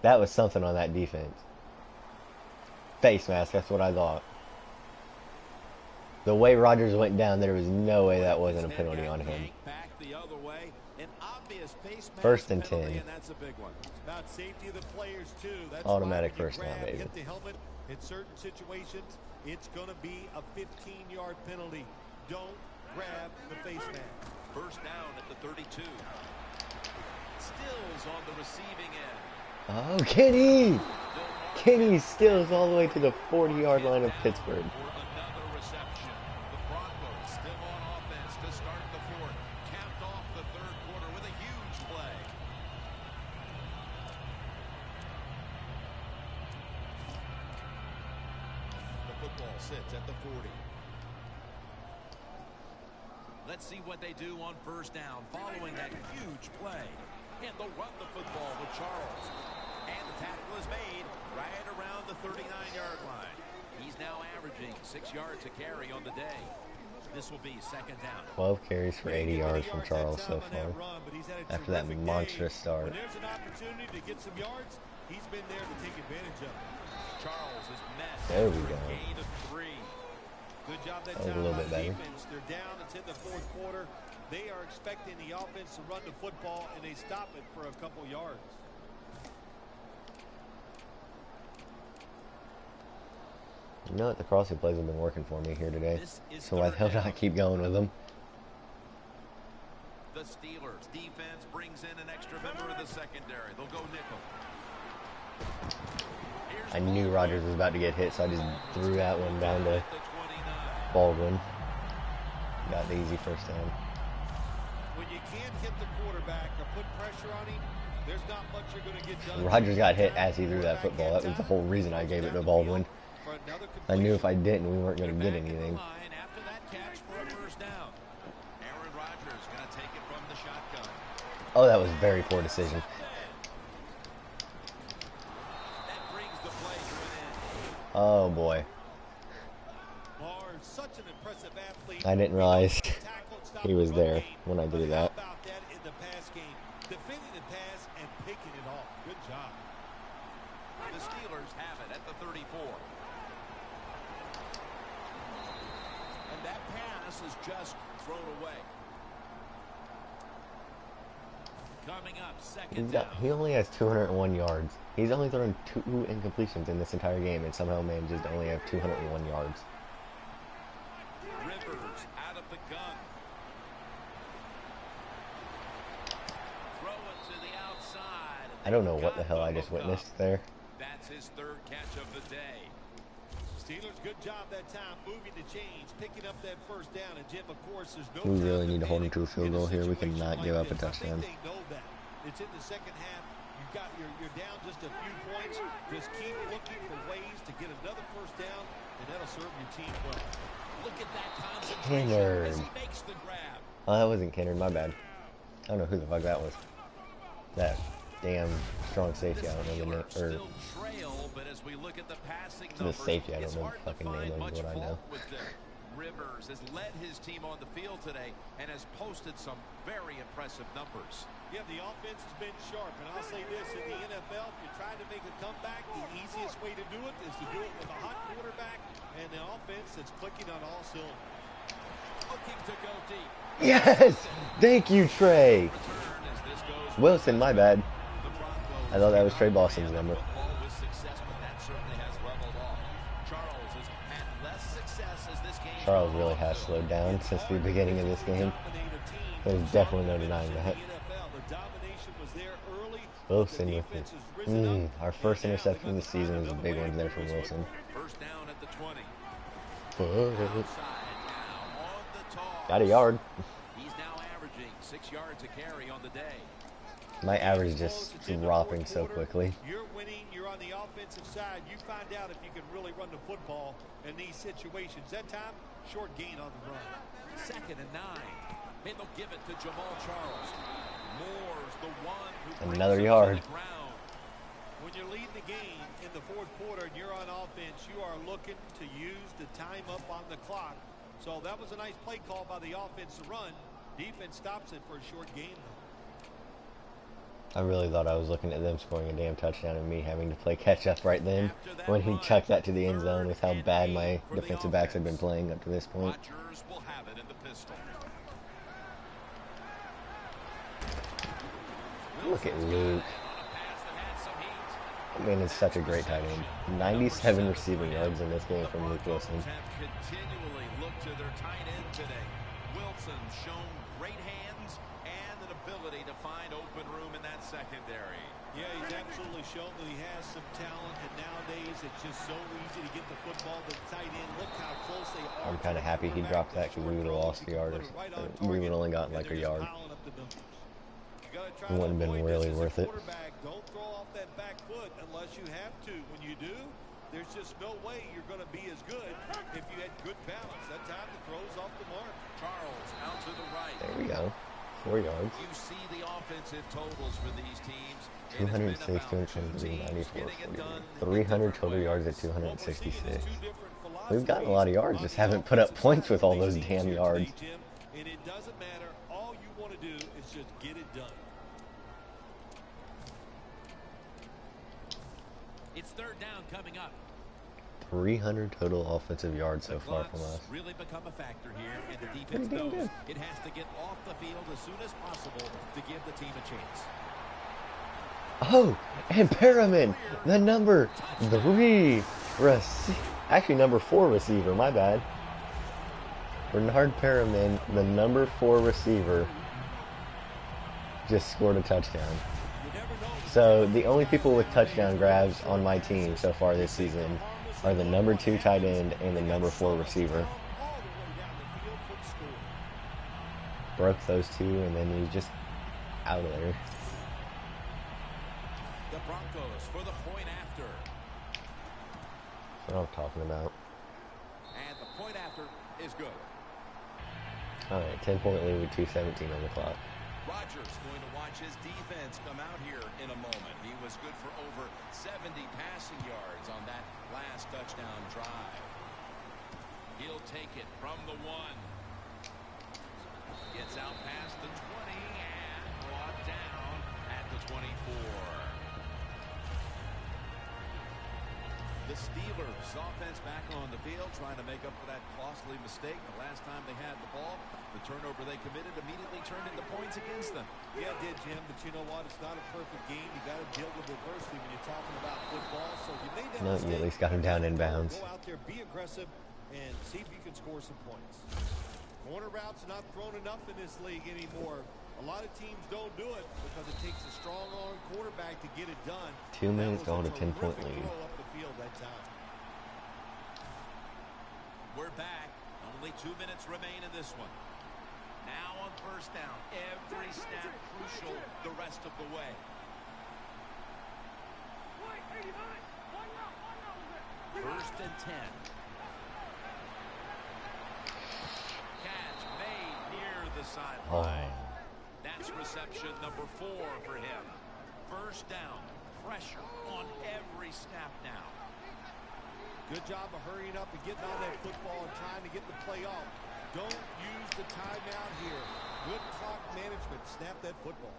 That was something on that defense. Face mask, that's what I thought. The way Rodgers went down, there was no way that wasn't a penalty on him. Back the other way. An obvious face mask First and penalty, 10. and that's a big one. It's about safety of the players too. That's Automatic why when you first down, grab, baby. hit the helmet in certain situations, it's going to be a 15-yard penalty. Don't grab the face mask. First down at the 32. Stills on the receiving end. Oh, Kenny! Kenny Stills all the way to the 40-yard line of Pittsburgh. For another reception. The Broncos still on offense to start the fourth. Capped off the third quarter with a huge play. The football sits at the 40. Let's see what they do on first down following that huge play. And they'll run the football with Charles. And the tackle is made right around the 39-yard line. He's now averaging 6 yards a carry on the day. This will be second down. 12 carries for 80 yards from Charles so far. After that monstrous start. When there's an opportunity to get some yards, he's been there to take advantage of it. Charles is met. There we for go. a gain of 3. Good job that That was a time little by bit the better. defense. They're down. It's in the fourth quarter. They are expecting the offense to run the football, and they stop it for a couple yards. You know what? The crossing plays have been working for me here today. This is So why the hell third down. not keep going with them? The Steelers defense brings in an extra member of the secondary. They'll go nickel. Here's I knew Rodgers was about to get hit, so I just threw that one down to Baldwin. Got the easy first down. When you can't hit the quarterback or put pressure on him, there's not much you're going to get done. Rodgers got hit as he threw that football. That was the whole reason I gave it to Baldwin. I knew if I didn't, we weren't going to get anything. After that catch for a first down. Aaron Rodgers going to take it from the shotgun. Oh, that was a very poor decision. That brings the play to an end. Oh, boy. Barnes, such an impressive athlete. I didn't realize Tackled, stopped he was the run there game. when I But did how that. about that in the pass game? Defending the pass and picking it off. Good job. The Steelers have it at the 34. And that pass is just thrown away. Coming up, second down. He only has 201 yards. He's only thrown 2 incompletions in this entire game, and somehow manages to only have 201 yards. Rivers out of the gun. Throw it to the outside. I don't know what the hell I just witnessed there. That's his third catch of the day. Steelers, good job that time moving the chains, picking up that first down. And Jim, of course, there's no We time really need to hold him panic to a field in goal here. We situation cannot like give up a this. I touchdown. think they know that. It's in the second half. You're down just a few points. Just keep looking for ways to get another first down, and that'll serve your team well. Look at that concentration Kennard. as he makes the grab. Oh, that wasn't Kennard. My bad. I don't know who the fuck that was. That damn strong safety. I don't know the name. Steelers still trail But as we look at the passing The numbers, safety, I don't it's know hard the to fucking name find of much what I know. fault with them. Rivers has led his team on the field today and has posted some very impressive numbers. Yeah, the offense has been sharp, and I'll say this, in the NFL, if you're trying to make a comeback, the easiest way to do it is to do it with a hot quarterback and an offense that's clicking on all cylinders. Looking to go deep. Yes! Thank you, Trey. Return as this goes Wilson, my bad. the Broncos. I thought that was Trey cannot Boston's run the number. football with success, but that certainly has leveled off. Charles has had less success as this game. Charles really has slowed down since the beginning of this game. There's definitely no denying that. Wilson with it. Our first interception of the season was a big one there from Wilson. First down at the 20. But Outside now on the toss. got a yard. He's now averaging 6 yards a carry on the day. My average is just dropping so quickly. You're winning. You're on the offensive side. You find out if you can really run the football in these situations. That time, short gain on the run. 2nd and 9. And they'll give it to Jamal Charles. Moore's the one who brings Another him yard. to the ground. When you're leading the game in the fourth quarter and you're on offense, you are looking to use the time up on the clock. So that was a nice play call by the offense to run. Defense stops it for a short gain. I really thought I was looking at them scoring a damn touchdown and me having to play catch up right then when he chucked that to the end zone with how bad my defensive backs had been playing up to this point. Rodgers will have it in the pistol. Look at Luke. On a pass that had some heat. I mean, it's such a great tight end. 97 receiving yards in this game from Luke Wilson. Have continually looked to their tight end today. Wilson shown great hands and an ability to find open room in that secondary. Yeah, he's absolutely shown that he has some talent, and nowadays it's just so easy to get the football to the tight end. Look how close they are. I'm kind of happy he dropped that because we would have lost the yard. We would have only gotten like a yard. It wouldn't have been really worth it. Don't throw off that back foot unless you have to. When you do, there's just no way you're going to be as good if you had good balance. That time the throw's off the mark. Charles out to the right. There we go. 4 yards. You see the offensive totals for these teams. 206, 223, 94, 300 total yards at 266. We've gotten a lot of yards, just haven't put up points with all those damn yards. And it doesn't matter. All you want to do is just get it done. It's 3rd down coming up. 300 total offensive yards so far from us. Really become a factor here, and the defense knows it has to get off the field as soon as possible to give the team a chance. Oh, and Perriman, the number 3 actually number 4 receiver, my bad. Bernard Perriman, the number 4 receiver, just scored a touchdown. So the only people with touchdown grabs on my team so far this season are the number 2 tight end and the number 4 receiver. Broke those two and then he was just out of there. The Broncos for the point after. That's what I'm talking about. And the point after is good. Alright, 10-point lead with 2:17 on the clock. Rodgers going to watch his defense come out here in a moment. He was good for over 70 passing yards on that last touchdown drive. He'll take it from the 1. Gets out past the 20 and brought down at the 24. The Steelers offense back on the field trying to make up for that costly mistake the last time they had the ball. The turnover they committed immediately turned into points against them. Yeah, it did, Jim, but you know what? It's not a perfect game. You got to deal with adversity when you're talking about football. So you made that No, mistake. you at least got him down in bounds. Go out there, be aggressive, and see if you can score some points. Corner routes not thrown enough in this league anymore. A lot of teams don't do it because it takes a strong arm quarterback to get it done. 2 minutes going to 10-point lead. Throw up the field that time. We're back. Only 2 minutes remain in this one. Now on first down. Every snap crucial the rest of the way. First and 10. Catch made near the sideline. Oh. That's reception number 4 for him. First down. pressure on every snap now. Good job of hurrying up and getting on that football and trying to get the play off. Don't use the timeout here. Good clock management. Snap that football.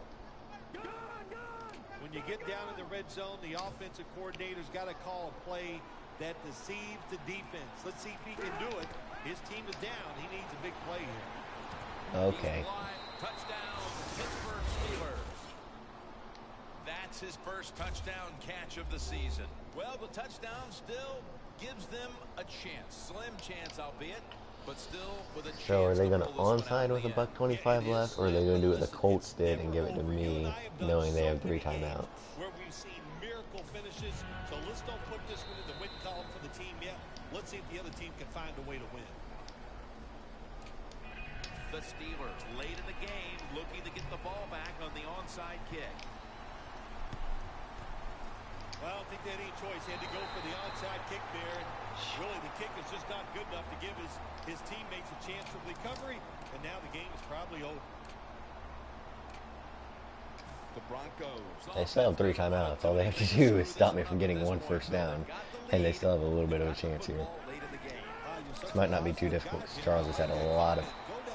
When you get down in the red zone, the offensive coordinator's got to call a play that deceives the defense. Let's see if he can do it. His team is down. He needs a big play here. Okay. Touchdown, Pittsburgh Steelers. That's his first touchdown catch of the season. Well, the touchdown still gives them a chance. Slim chance, albeit, but still with a chance. So are they going to onside with a $1:25 left, or are they going to do what the Colts did and give it to me, knowing they have 3 timeouts? Where we've seen miracle finishes, so let's don't put this one in the win column for the team yet. Let's see if the other team can find a way to win. The Steelers late in the game looking to get the ball back on the onside kick. Well, I don't think they had any choice. He had to go for the onside kick there. And really, the kick is just not good enough to give his teammates a chance of recovery. And now the game is probably over. The Broncos. They still have 3 timeouts. All they have to do is stop me from getting 1 first down, and they still have a little bit of a chance here. This might not be too difficult because Charles has had a lot of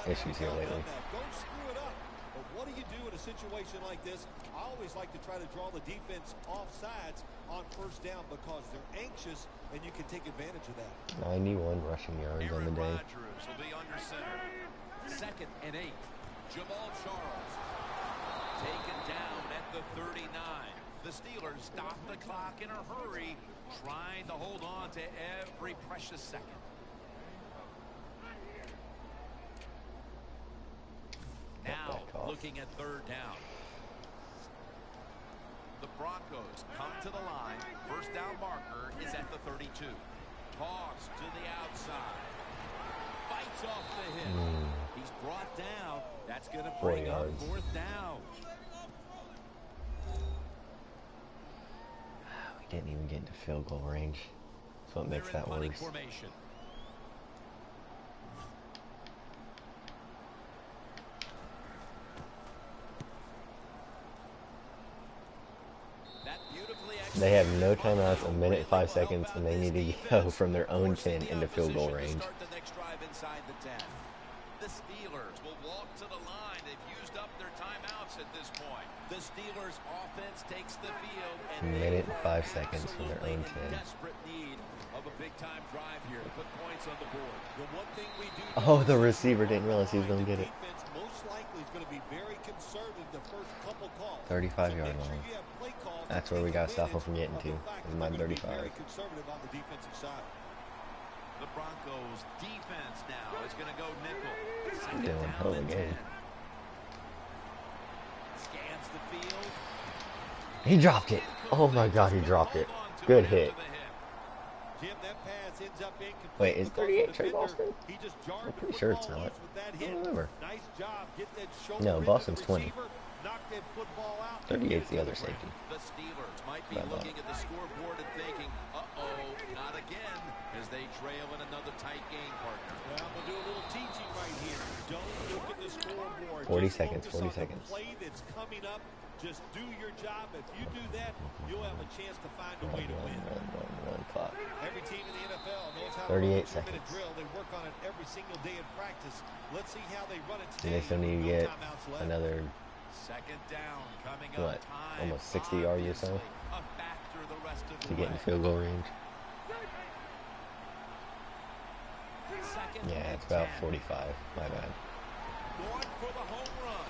issues here lately. Don't screw it up. But what do you do in a situation like this? I always like to try to draw the defense off sides on first down because they're anxious and you can take advantage of that. 91 rushing yards on the day. Rodgers will be under center. 2nd and 8. Jamal Charles taken down at the 39. The Steelers stop the clock in a hurry, trying to hold on to every precious second. Now, looking at 3rd down. The Broncos come to the line. First down marker is at the 32. Toss to the outside. Fights off the hit. He's brought down. That's going to bring up 4th down. We didn't even get into field goal range. That's what makes that worse. Formation. They have no timeouts, 1 minute 5 seconds, and they need to go from their own 10 into field goal range. The Steelers will walk to the line. They've used up their timeouts at this point. The Steelers offense takes the field, and minute 5 seconds from their own 10. Desperate need of a big-time drive here to put points on the board. The one thing we do. Oh, the receiver didn't realize he was going to get it. Most likely is going to be very conservative the first couple calls. 35-yard line. That's where we got to stop him from getting to. Is my 35. Very conservative on the defensive side. The Broncos defense now is going to go nickel. Doing a hell of a game. Scans the field. He dropped it. Oh my God, he dropped it. Good hit. Jim, that pass ends up incomplete. Wait, is 38 Trey Boston? He just jarred I'm pretty sure it's not. I don't remember. Nice job. Get that shoulder No, Boston's 20. Knock that football out. 38's the other safety. The Steelers might be looking at the scoreboard and thinking, uh-oh, not again, as they trail in another tight game, partner. Well, I'm going to do a little teaching right here. Don't look at the scoreboard. 40 just seconds, 40 focus on the seconds. play that's coming up. Just do your job. If you do that, you'll have a chance to find a way to win. Run clock. Every team in the NFL knows how 38 to run a seconds. drill. They work on it every single day in practice. Let's see how they run it And today. they still need to get another, 2nd down coming what, up. Time almost 60 yards or so a factor the rest of to the get in way. field goal range. 2nd Yeah, it's and about 10. 45. My bad. Going for the home run.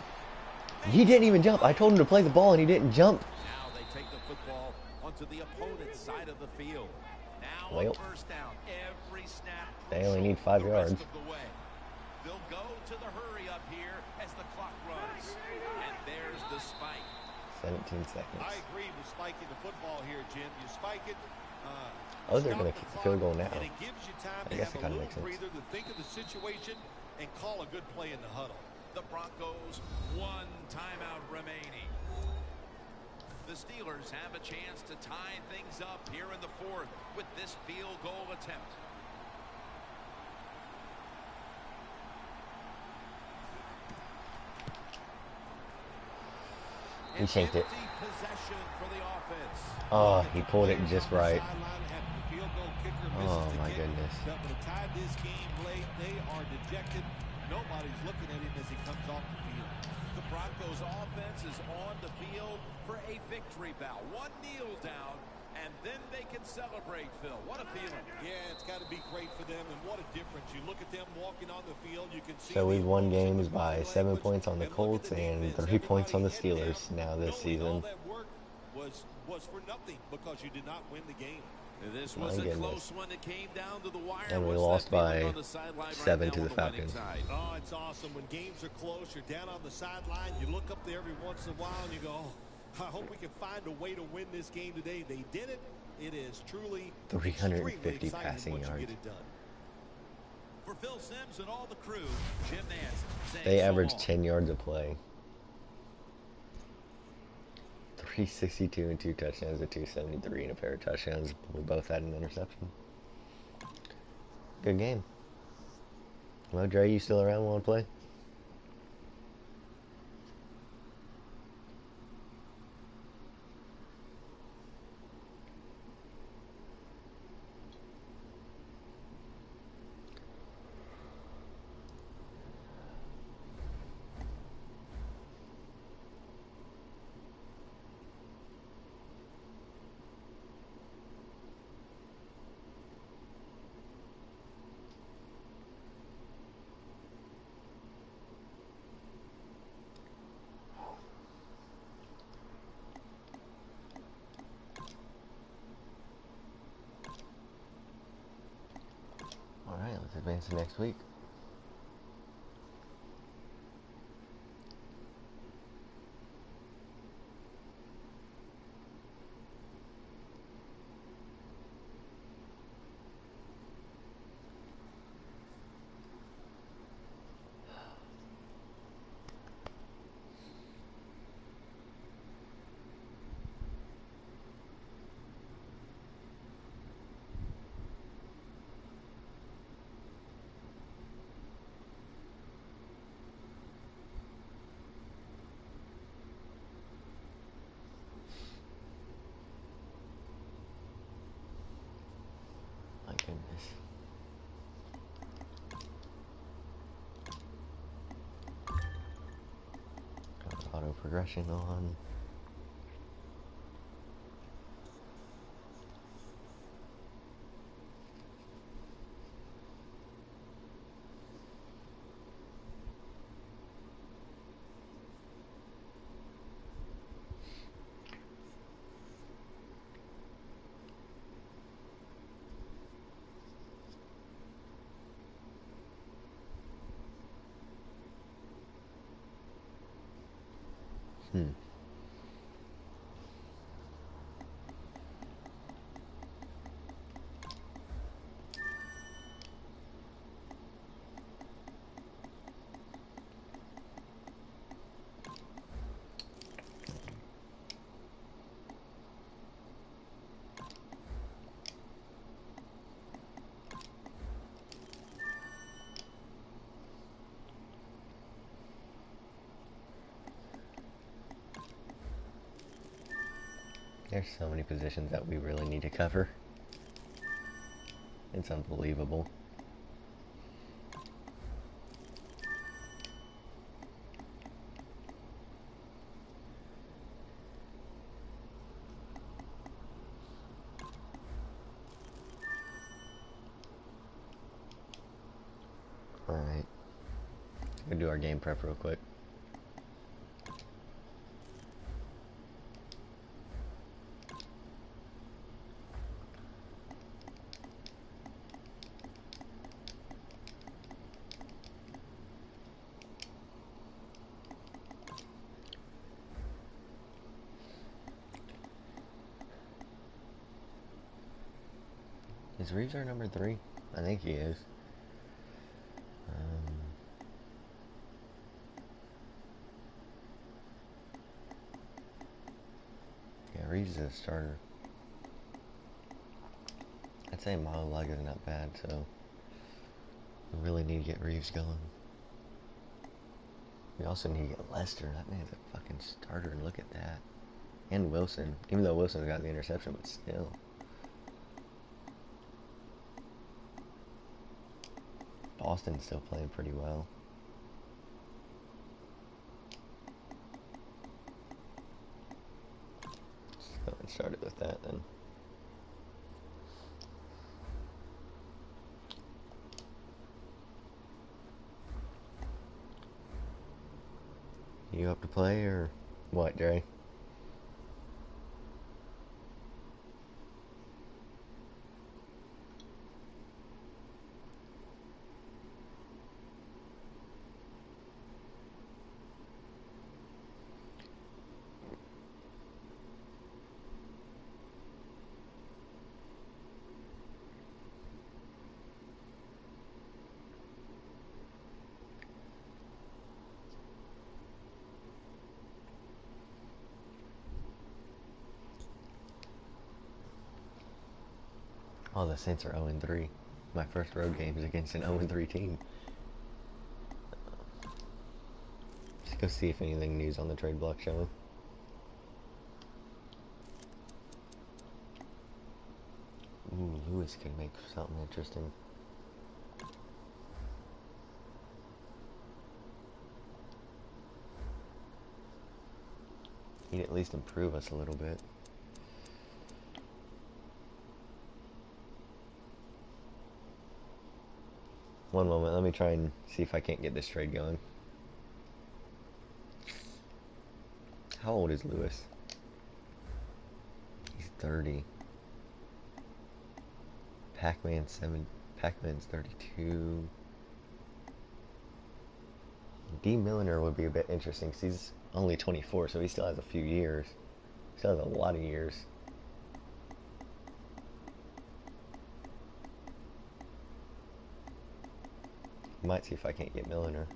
He didn't even jump. I told him to play the ball and he didn't jump. Now they take the football onto the opponent's side of the field. Now Well, a first down. Every snap. they only need crucial 5 the rest yards. of the way. They'll go to the hurry up here as the clock runs. And there's the spike. 17 seconds. I agree with spiking the football here, Jim. You spike it. Oh, they're stop going to the kick the clock, field goal now. And it gives you time I to guess have it a kinda little makes sense. breather to think of the situation and call a good play in the huddle. The Broncos, 1 timeout remaining. The Steelers have a chance to tie things up here in the 4th with this field goal attempt. He shanked it. Empty possession for the offense. Oh, he pulled it Players just on the right. sideline after the field goal kicker misses Oh the my kick goodness. that would have tied this game late. They are dejected. Nobody's looking at him as he comes off the field. The Broncos offense is on the field for a victory bow. One kneel down, and then they can celebrate, Phil. What a feeling. Yeah, it's got to be great for them, and what a difference. You look at them walking on the field, you can see So we've the won emotion, games the by body 7 language, points on the and look at Colts the and defense. 3 points on the Everybody head Steelers down, now this knowing all season. that work was for nothing because you did not win the game. This My was a goodness. close one that came down to the wire. And we What's lost that feeling by on the sideline 7 right to now the on the winning Falcons. side? Oh, it's awesome. When games are close, you're down on the sideline, you look up there every once in a while and you go, oh, I hope we can find a way to win this game today. They did it. It is truly 350 extremely exciting passing once you yards. get it done. For Phil Simms and all the crew, Jim Nance saying They so averaged long. 10 yards a play. 362 and 2 touchdowns to 273 and a pair of touchdowns. We both had an interception. Good game. Well, Dre, you still around? Want to play? Alright, let's advance to next week. My goodness. Got auto progression on. There's so many positions that we really need to cover. It's unbelievable. Alright. Gonna do our game prep real quick. Is Reeves our number 3? I think he is. Yeah, Reeves is a starter. I'd say Monologue is not bad, so we really need to get Reeves going. We also need to get Lester. That man's a fucking starter, and look at that. And Wilson. Even though Wilson got the interception, but still. Boston's still playing pretty well. Let's go and start it with that then. You up to play or what, Dre? Oh, the Saints are 0-3. My first road game is against an 0-3 team. Let's go see if anything new's on the trade block showing. Ooh, Lewis could make something interesting. He'd at least improve us a little bit. One moment, let me try and see if I can't get this trade going. How old is Lewis? He's 30. Pac-Man's 32. D. Milliner would be a bit interesting because he's only 24, so he still has a few years. He still has a lot of years. Might see if I can't get Milliner.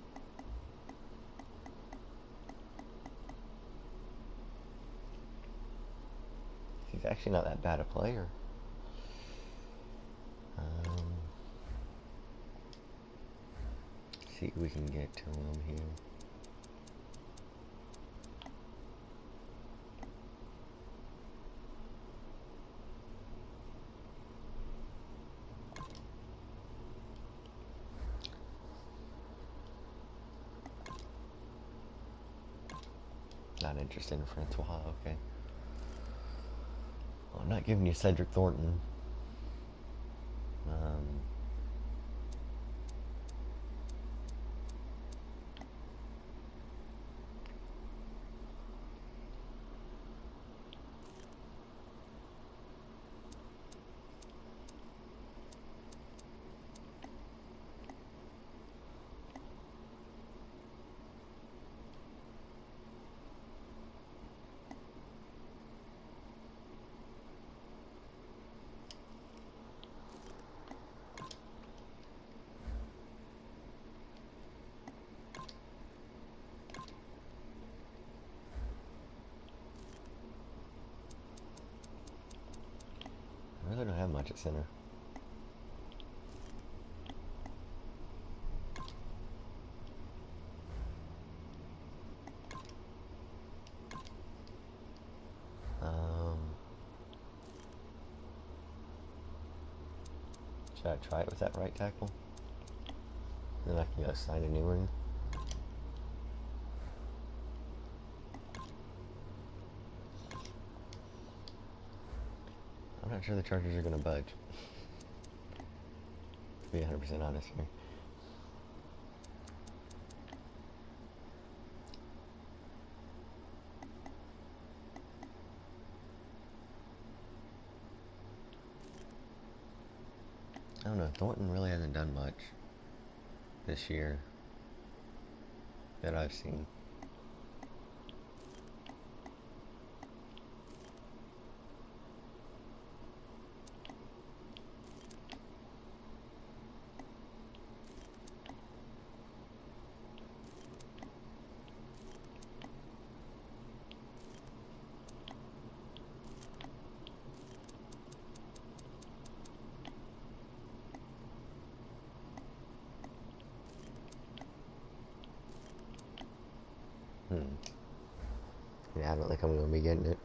He's actually not that bad a player. See if we can get to him here. Not interested in Francois, okay. Well, I'm not giving you Cedric Thornton. I really don't have much at center. Should I try it with that right tackle? Then I can go sign a new one. I'm not sure the Chargers are going to budge. To be 100% honest here. I don't know, Thornton really hasn't done much this year that I've seen. Yeah, I don't think I'm going to be getting it.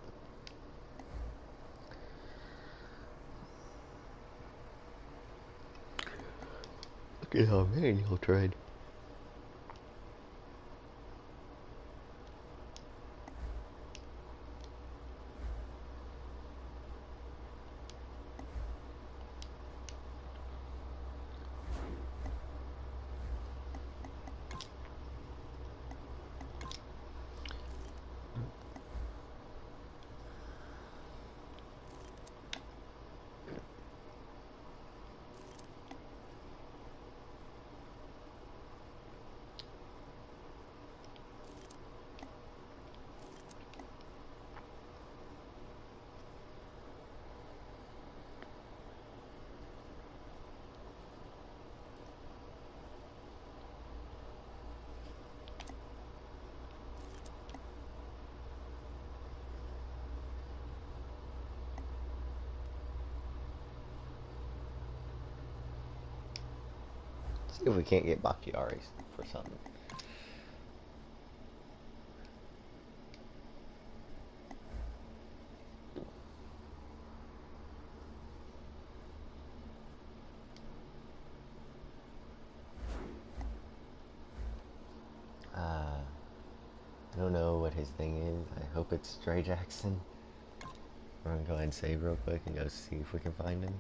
Look at how many he'll trade. See if we can't get Bakhtiari's for something. I don't know what his thing is. I hope it's Stray Jackson. We're gonna go ahead and save real quick and go see if we can find him.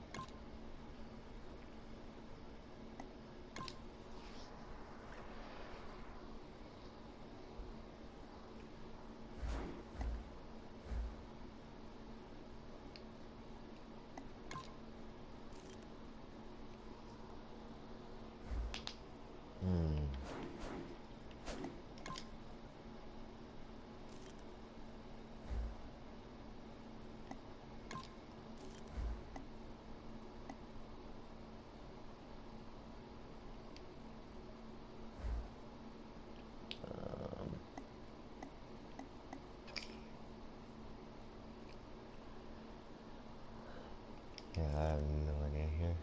Yeah, I have no idea here.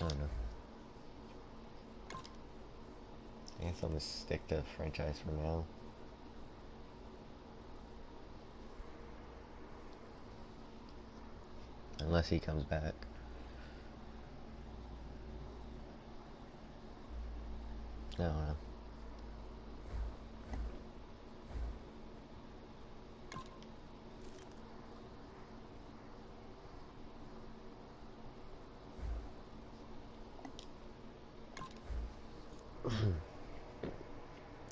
I don't know. I guess I'm gonna stick to franchise for now. Unless he comes back. I don't know.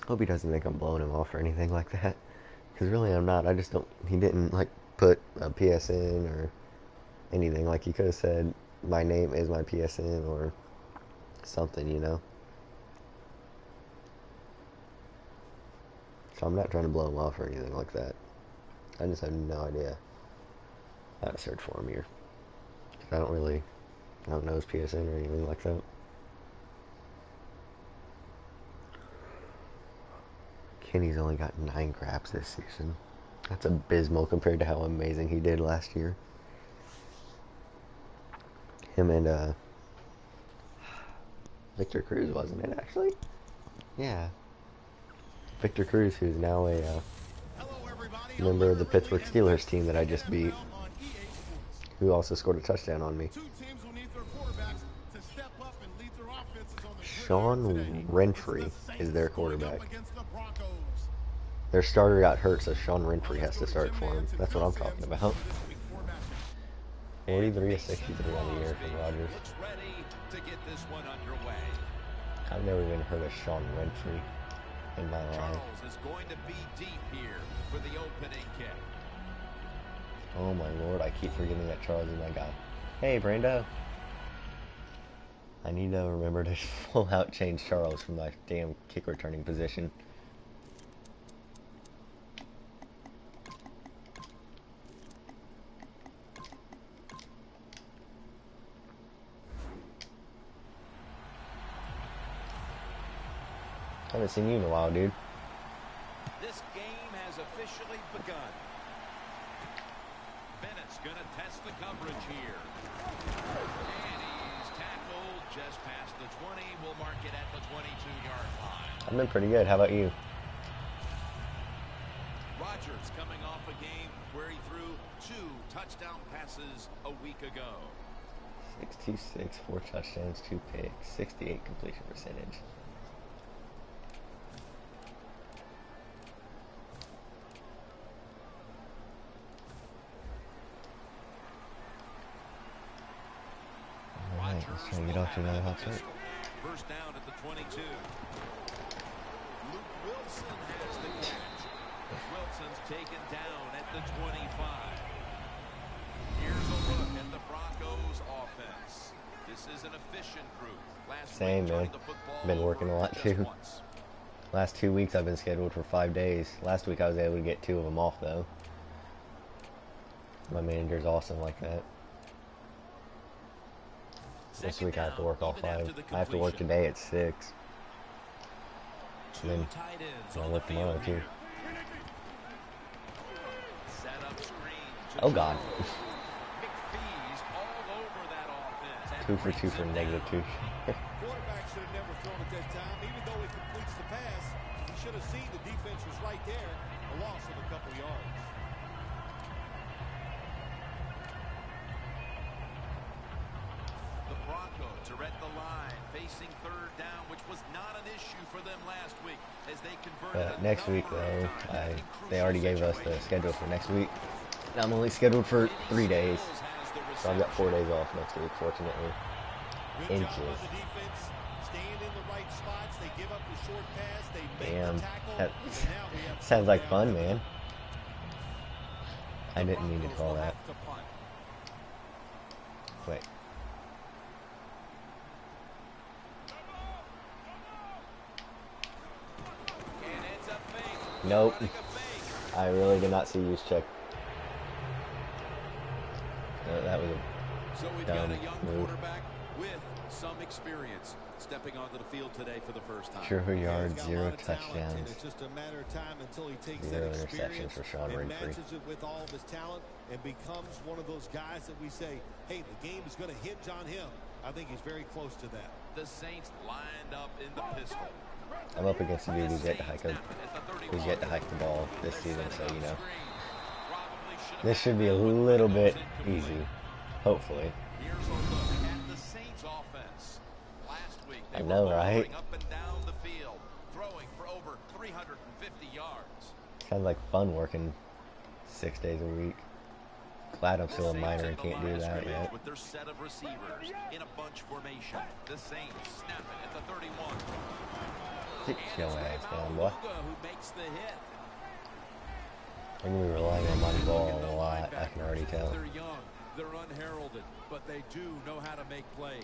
Hope he doesn't think I'm blowing him off or anything like that. Because really I'm not. I just don't. He didn't like put a PSN or anything. Like he could have said, my name is my PSN or something, you know? So I'm not trying to blow him off or anything like that. I just have no idea how to search for him here. I don't know his PSN or anything like that. Kenny's only got 9 craps this season. That's abysmal compared to how amazing he did last year. Him and Victor Cruz, wasn't it actually? Yeah. Victor Cruz, who's now a member of the Pittsburgh Steelers team that I just beat, who also scored a touchdown on me. Sean Renfrey is their quarterback. Their starter got hurt, so Sean Renfrey has to start for him. That's what I'm talking about. 43 of 63 on the year for Rodgers. I've never even heard of Sean Renfrey in my life. Charles is going to be deep here for the opening kick. Oh my lord, I keep forgetting that Charles is my guy. Hey, Brando. I need to remember to full out change Charles from my damn kick returning position. Haven't seen you in a while, dude. This game has officially begun. Bennett's going to test the coverage here. And he's tackled just past the 20. We'll mark it at the 22-yard line. I've been pretty good. How about you? Rodgers coming off a game where he threw 2 touchdown passes a week ago. 626, 4 touchdowns, 2 picks, 68 completion percentage. Alright, let's try and get off to another hot start. First down at the 22. Luke Wilson has the catch. Wilson's taken down at the 25. Here's a look at the Broncos offense. This is an efficient group. Same, man. Been working a lot too. Last 2 weeks I've been scheduled for 5 days. Last week I was able to get 2 of them off though. My manager's awesome like that. This week I have to work all 5. I have to work today at 6. And then I work tomorrow too. Oh God. 2 for 2 for -2. Quarterback should have never thrown at that time. Even though he completes the pass, he should have seen the defense was right there. A loss of a couple yards. The Broncos are at the line, facing third down, which was not an issue for them last week as they converted. Next week though, they already gave us the schedule for next week. I'm only scheduled for 3 days, so I've got 4 days off next week, fortunately. Inches. Damn, that sounds like fun, man. I didn't mean to call that. Wait. Nope. I really did not see use check. That was a dumb move. With some experience stepping onto the field today for the first time. 0 yards, 0 touchdowns. It's just a matter of time until he takes 0 that interceptions experience for Sean and Ridgely. matches it with all of his talent and becomes one of those guys that we say, hey, the game is going to hinge on him. I think he's very close to that. The Saints lined up in the pistol. I'm up against a dude who's yet to hike the ball this season, so you know. This should be a little bit easy, hopefully. Here's a look at the Saints offense. Last week I know, right? Up and down the field, throwing for over 350 yards. Sounds like fun working 6 days a week. Glad I'm still a minor and can't do that yet. With their set of receivers in a bunch formation. The Saints snap it at the 31. Sit your ass down, boy. Who makes the hit. I'm going to be relying on my ball a lot, I can already tell. They're young, they're unheralded, but they do know how to make plays.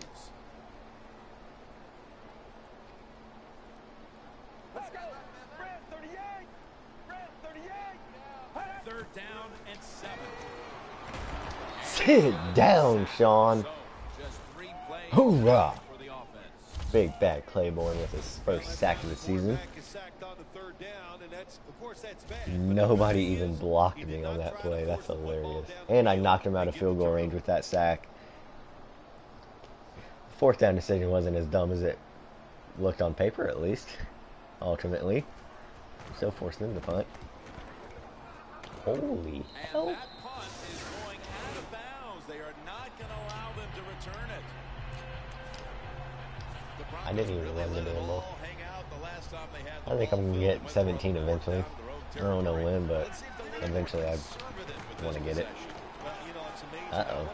Let's go. Red 38. Red 38. Third down and 7. Sit down, Sean. So, just 3 plays Hoorah! for the offense. Big bad Claiborne with his first sack of the season. Nobody even blocked me on that play. That's hilarious. And I knocked him out of field goal range with that sack. 4th down decision wasn't as dumb as it looked on paper, at least. Ultimately. Still forced them to punt. Holy hell. And that punt is going out of bounds. They are not going to allow them to return it. I didn't even run the ball. I think I'm going to get 17 eventually. I don't know when, but eventually I want to get it. Uh-oh.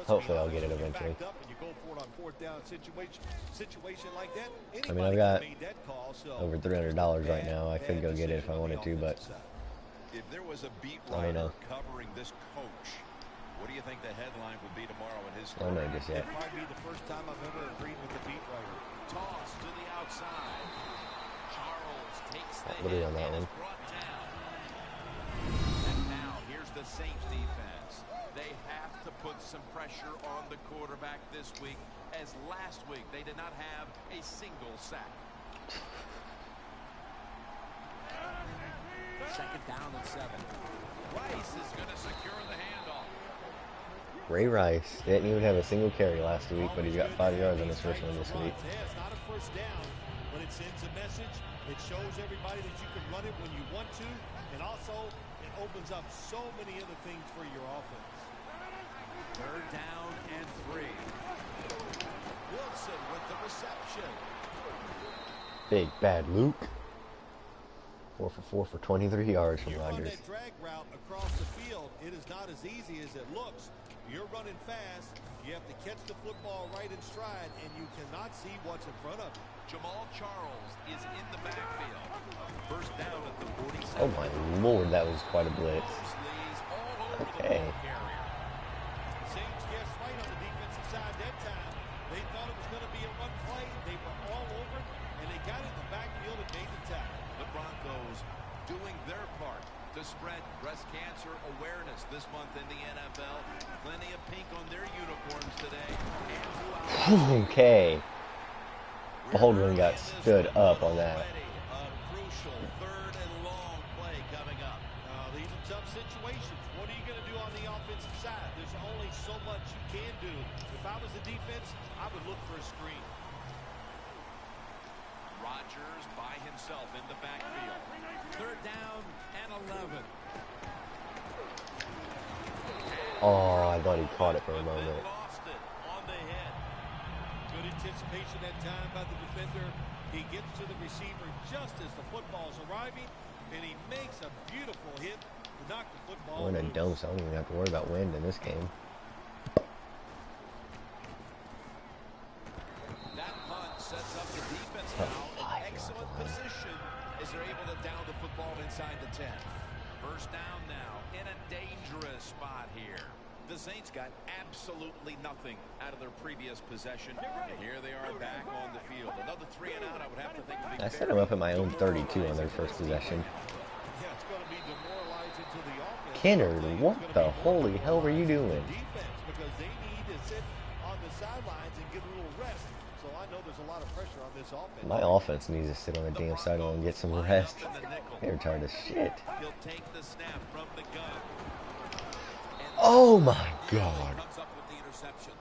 Hopefully I'll get it eventually. I mean, I've got over $300 right now. I could go get it if I wanted to, but if there was a beat I don't know. covering this coach, what do you think the headline would be tomorrow in his I don't know just yet. It might be the first time I've ever agreed with the beat writer. Toss to the outside. Charles takes the What are we on that one? brought down. And now here's the Saints defense. They have to put some pressure on the quarterback this week, as last week they did not have a single sack. Second down and 7. Rice is going to secure the handoff. Ray Rice didn't even have a single carry last week, but he's got 5 yards on his first one this week. Yeah, it's not a first down, but it sends a message. It shows everybody that you can run it when you want to, and also it opens up so many other things for your offense. Third down and 3. Wilson with the reception. Big bad Luke. 4 for 4 for 23 yards from You run Rodgers. that drag route across the field, it is not as easy as it looks. You're running fast. You have to catch the football right in stride, and you cannot see what's in front of you. Jamal Charles is in the backfield. First down at the 47. Oh my lord, that was quite a blitz. Mosley's all over Okay. the ball carrier. Saints guessed right on the defensive side that time. They thought it was going to be a run play. They were all over it, and they got in the backfield and made the tackle. The Broncos doing their part to spread breast cancer awareness this month in the NFL. Plenty of pink on their uniforms today and throughout. Okay. Baldwin got stood up on that. A crucial third and long play coming up. These are tough situations. What are you going to do on the offensive side? There's only so much you can do. If I was the defense, I would look for a screen. Rodgers by himself in the backfield. Third down and 11. Oh, I thought he caught it for a But moment. then lost it on the hit. Good anticipation that time by the defender. He gets to the receiver just as the football's arriving, and he makes a beautiful hit to knock the football We're in a loose. dome, so I don't even have to worry about wind in this game. That punt sets up the defense Oh, now. An excellent position as they're able to down the football inside the 10. First down now in a dangerous spot here. The Saints got absolutely nothing out of their previous possession. And here they are back on the field. Another 3 and out, I would have to think would be I set him up at my own 32 on their first possession. Yeah, it's going to be demoralizing to the offense. Kennard, what the holy hell were you doing? Defense, because they need to sit on the sidelines and get a little rest. So I know there's a lot of pressure on this offense. My offense needs to sit on the damn sideline and get some rest. They're tired of shit. He'll take the snap from the gun. Oh my god. Comes up with the interception.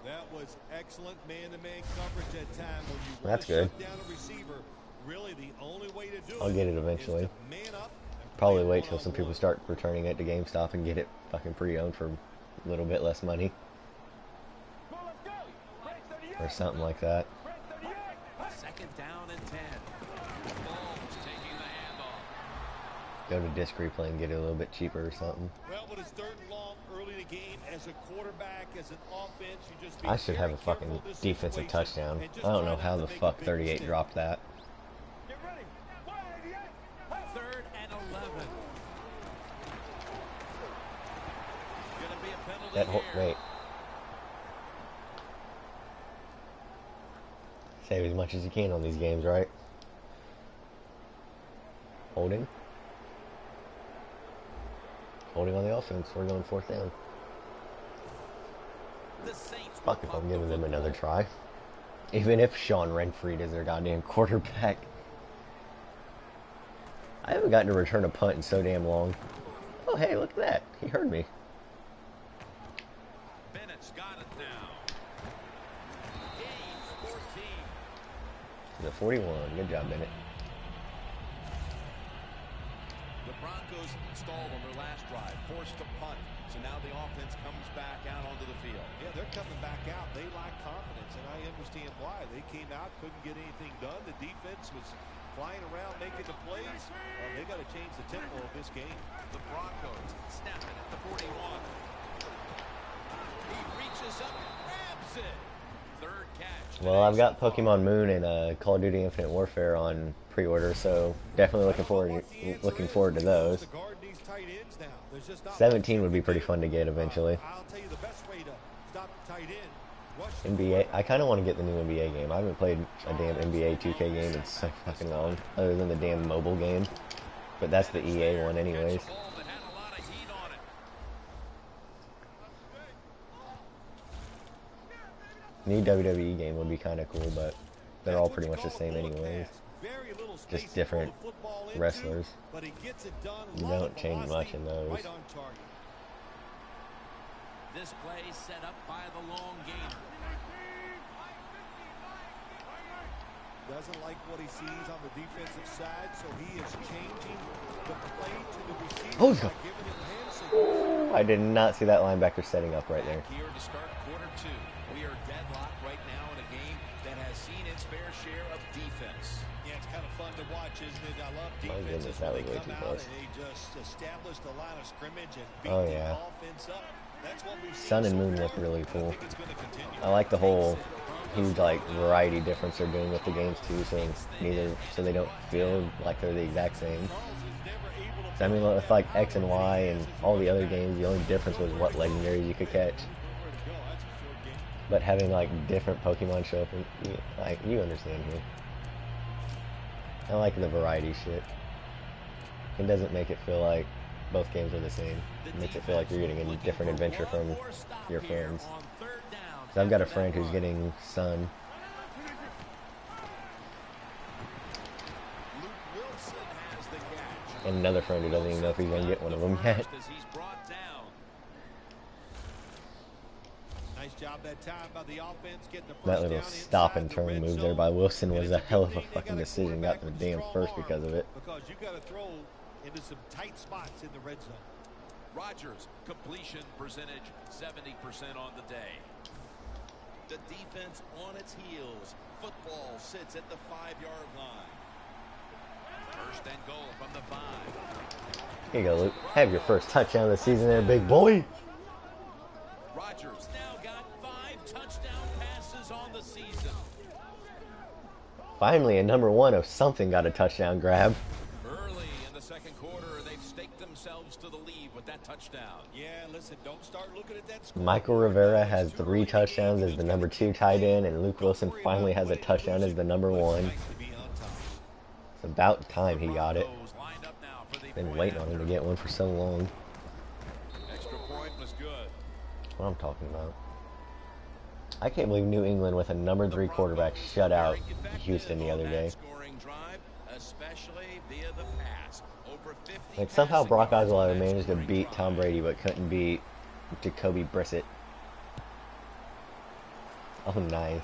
That was excellent man-to-man coverage that time. When you want That's to good. shut down a receiver, really the only way to do I'll get it is eventually. to man up and Probably play wait till some people one-on-one. start returning it to GameStop and get it fucking pre-owned for a little bit less money. Go, let's go. Red 38. Or something like that. Red 38. Second down and 10. Mahomes taking the handoff. Go to disc replay and get it a little bit cheaper or something. Well, when it's third and long early in the game, as a quarterback, as an offense, you just be I should have very a fucking careful of this defensive situation touchdown. and just I don't try know not how to the make a fuck big 38 mistake. dropped that. Get ready. 188. Third and 11. Gonna be a penalty That whole, here. wait. Save as much as you can on these games, right? Holding. Holding on the offense. We're going fourth down. The Saints will Fuck if pump I'm the giving them football. another try. Even if Sean Renfried is their goddamn quarterback. I haven't gotten to return a punt in so damn long. Oh, hey, look at that. He heard me. Bennett's got it now. Gains 14. The 41. Good job, Bennett. The Broncos stalled on their last drive, forced to punt. So now the offense comes back out onto the field. Yeah, they're coming back out. They lack confidence, and I understand why. They came out, couldn't get anything done. The defense was flying around, making the plays. They got to change the tempo of this game. The Broncos snapping at the 41. He reaches up and grabs it. Third catch. Well, I've got today so far. Pokemon Moon and Call of Duty Infinite Warfare on pre-order, so definitely looking forward to those. To guard these tight ends now. There's just not 17 would be pretty fun to get eventually. I'll tell you the best way to stop the tight end. Rush the NBA, I kind of want to get the new NBA game. I haven't played a damn NBA 2K game in so fucking long, other than the damn mobile game. But that's the EA one anyways. Catch a ball that had a lot of heat on it. New WWE game would be kind of cool, but they're all pretty much the same anyways. Very little Just space to different pull the football wrestlers. but he gets it done. You don't change much in those. Right on target. This play set up by the long gainer. Doesn't like what he sees on the defensive side, so he is changing the play to the receiver Oh, by giving him hand signals. I did not see that linebacker setting up right there. Back here to start quarter two. We are deadlocked right now in a game that has seen its fair share of defense. Yeah, it's kind of fun to watch, isn't it? I love My defenses goodness, that when was they way come too out close. and they just establish the line of scrimmage and beat Oh, the yeah. offense up. That's what we've seen Sun and so Moon far, look really and I cool. think it's going to continue. I like the whole huge like variety difference they're doing with the games too, so they don't feel like they're the exact same. So, I mean, with like X and Y and all the other games, the only difference was what legendaries you could catch. But having like different Pokemon show up, and like you understand me. I like the variety shit. It doesn't make it feel like both games are the same. It makes it feel like you're getting a different adventure from your friends. So I've got a friend who's getting Sun. And another friend who doesn't even know if he's going to get one of them yet. Nice job that time by the offense getting the first That little down stop inside and the turn red move there zone. by Wilson And was it's a hell good of a thing they fucking got a decision. Got quarterback the with a damn strong first arm, because of it. Because you got to throw into some tight spots in the red zone. Rodgers, completion percentage 70% on the day. The defense on its heels. Football sits at the 5-yard line. First and goal from the 5. Here you go, Luke. Have your first touchdown of the season there, big boy. Rodgers now got 5 touchdown passes on the season. Finally, a number one of something got a touchdown grab. Early in the second quarter, they've staked themselves to the lead with that touchdown. Yeah, listen, don't start looking at that score. Michael Rivera has 3 touchdowns as the number 2 tight end, and Luke Wilson finally has a touchdown as the number 1. It's about time he got it. Been waiting on him to get one for so long. Extra point was good. That's what I'm talking about. I can't believe New England with a number 3 quarterback shut out Houston the other day. Like somehow Brock Osweiler managed to beat Tom Brady but couldn't beat Jacoby Brissett. Oh, nice.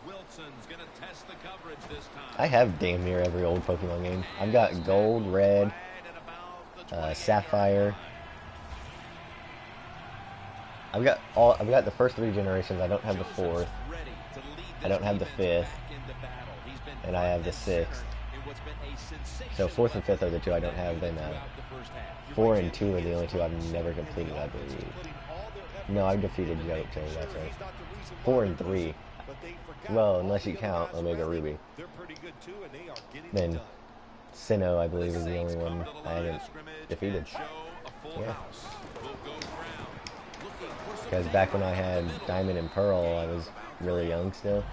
Wilson's gonna test the coverage this time. I have damn near every old Pokemon game. I've got Gold, Red, Sapphire. I've got the first 3 generations. I don't have the 4th. I don't have the 5th. And I have the 6th. So 4th and 5th are the 2 I don't have. Then 4 and 2 are the only 2 I've never completed, I believe. No, I've defeated Johto, that's right. 4 and 3. Well, unless you count Omega Ruby. Then Sinnoh, I believe, is the only one I haven't defeated. Yeah. Because back when I had Diamond and Pearl, I was really young still.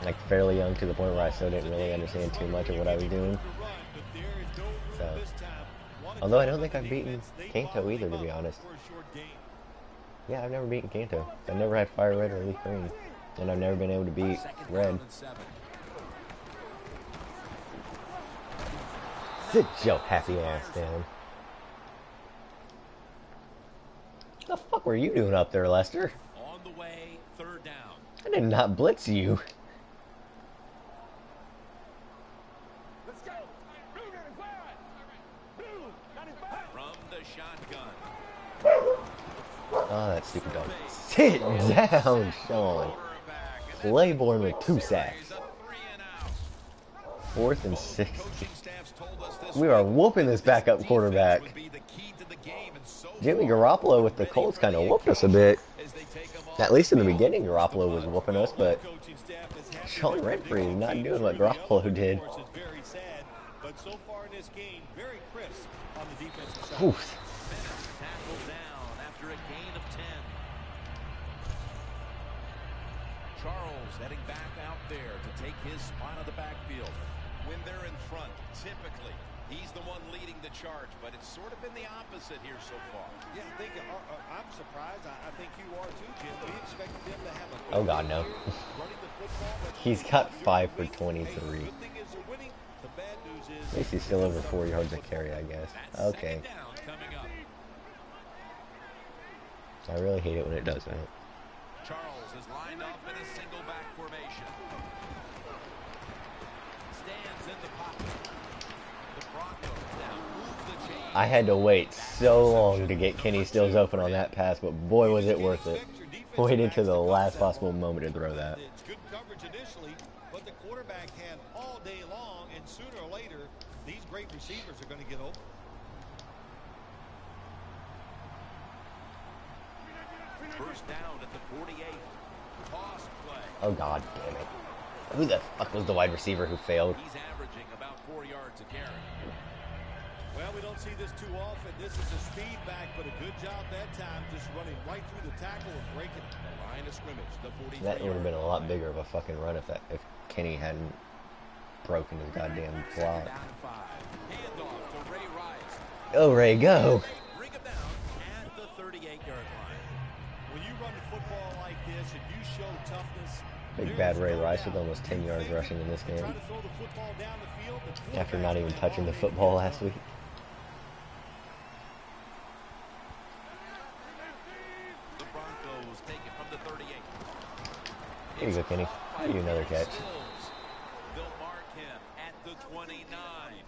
Like fairly young to the point where I still didn't really understand too much of what I was doing. So, although I don't think I've beaten Kanto either, to be honest. Yeah, I've never beaten Kanto. I've never had Fire Red or Leaf Green. And I've never been able to beat Red. Sit your happy ass down. What the fuck were you doing up there, Lester? On the way, 3rd down. I did not blitz you. Let's go. Blue got his back. Blue got his back. From the shotgun. Oh, that stupid dog. Sit down, Sean. Claiborne with 2 sacks. 4th and 6. We are whooping this backup quarterback. Jimmy Garoppolo with the Colts kind of whooped us a bit. At least in the beginning, Garoppolo was whooping us, but Sean Redfree is not doing what Garoppolo did. But so far in this game, very crisp on the defensive side. Oof. Tackled down after a gain of 10. Charles heading back out there to take his spot on the backfield. When they're in front, typically, he's the one leading the charge, but it's sort of been the opposite here so far. Yeah, I think I'm surprised. I think you are too, Jim. We expected them to have a Oh, God, no. running the football, but He's got 5 for 23. good thing is they're winning. The bad news is At least he's still over 4 yards a carry, I guess. That's Okay. second down coming up. I really hate it when it does that. Charles is lined up in a single back formation. Stands in the pocket. The Broncos now move the chain. I had to wait so long to get Kenny Stills open on that pass, but boy was it worth it. Waited to the last possible moment to throw that. It's good coverage initially, but the quarterback had all day long, and sooner or later, these great receivers are going to get open. First down at the 48. Toss play. Oh god damn it. Who the fuck was the wide receiver who failed? He's averaging about 4 yards a carry. Well, we don't see this too often. This is a speed back, but a good job that time just running right through the tackle and breaking it. The line of scrimmage, the 43. That would have been a lot bigger of a fucking run if Kenny hadn't broken his goddamn block. Down 5. Handoff to Ray Rice. Go Ray, go! Bring him down at the 38-yard line. When you run the football like this and you show toughness, Big bad Ray Rice with almost 10 yards rushing in this try game. to throw the football down the field, the After not even quarterback touching the already football moved last week. The Broncos take it from the 38. Here you go, Kenny. Give you another catch. They'll mark him at the 29.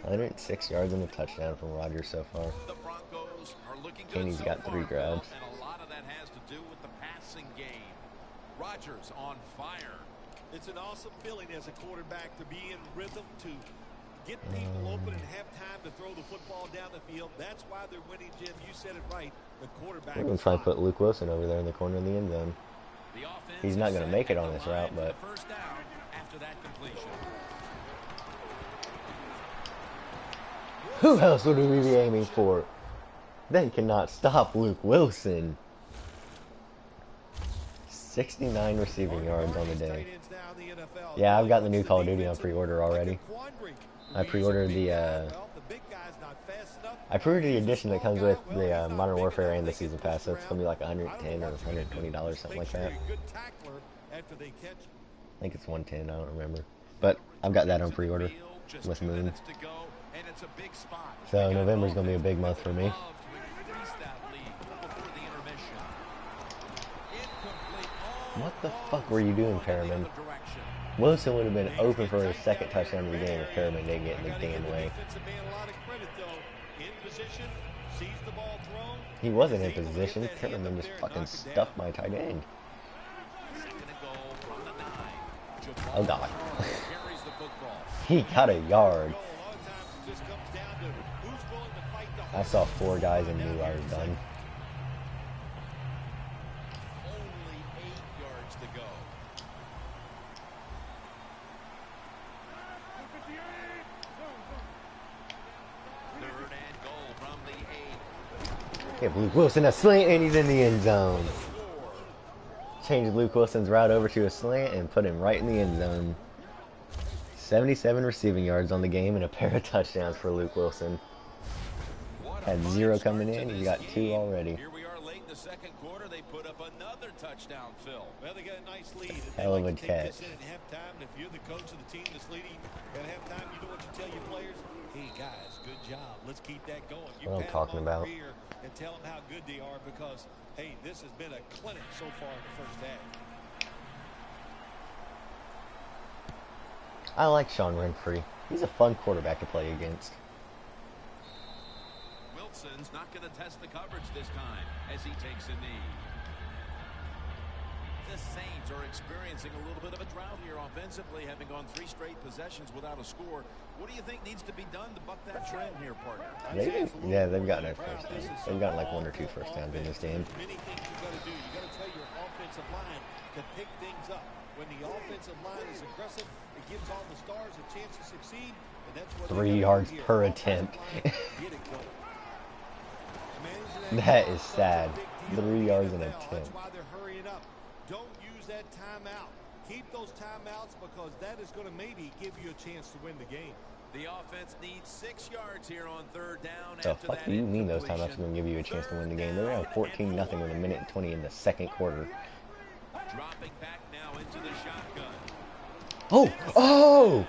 106 yards and a touchdown from Rodgers so far. The Broncos are looking good Kenny's so got far, 3 grabs. and a lot of that has to do with the passing game. Rodgers on fire. It's an awesome feeling as a quarterback to be in rhythm, to get people open and have time to throw the football down the field. That's why they're winning, Jim. You said it right. The quarterback. We're going to try and put Luke Wilson over there in the corner of the end zone. The offense He's not is going to set make it at on the this line route, for but the first down after that completion. who else would we be aiming for? They cannot stop Luke Wilson. 69 receiving yards on the day. Yeah, I've got the new Call of Duty on pre-order already. I pre-ordered the edition that comes with the Modern Warfare and the Season Pass, so it's going to be like $110 or $120, something like that. I think it's 110, I don't remember. But I've got that on pre-order with Moon. So November's going to be a big month for me. What the fuck were you doing, Perriman? Wilson would have been open for his second touchdown of the game if Perriman didn't get in the damn way. He wasn't in position. Perriman just fucking stuffed my tight end. Oh god. He got a yard. I saw 4 guys and knew I was done. Only 8 yards to go. Third and goal from the 8. Give Luke Wilson a slant and he's in the end zone. Changed Luke Wilson's route over to a slant and put him right in the end zone. 77 receiving yards on the game and a pair of touchdowns for Luke Wilson. Had 0 coming in, he got 2 already. Here we are late in the second quarter. They put up another touchdown, Phil. Well, they got a nice lead. Hell of a Take catch. this in at halftime, and if you're the coach of the team that's leading at halftime, you know what you tell your players? Hey, guys, good job. Let's keep that going. You What I'm pat talking them on about. the rear and tell them how good they are because, hey, this has been a clinic so far in the first half. I like Sean Renfree. He's a fun quarterback to play against. Wilson's not going to test the coverage this time as he takes a knee. The Saints are experiencing a little bit of a drought here offensively, having gone 3 straight possessions without a score. What do you think needs to be done to buck that trend here, partner? Yeah, they've gotten a first down. They've gotten like 1 or 2 first downs in this game. Many things you got to do. You got to tell your offensive line to pick things up. When the offensive line is aggressive, it gives all the stars a chance to succeed, and that's what 3 yards per attempt. That is sad. 3 yards an attempt. That's why they're hurrying up. Don't use that timeout. Keep those timeouts because that is going to maybe give you a chance to win the game. The offense needs 6 yards here on third down. The fuck do you mean those timeouts are going to give you a chance to win the game? They're down 14-0 with 1:20 in the second quarter. Dropping back now into the shotgun. Oh! Oh!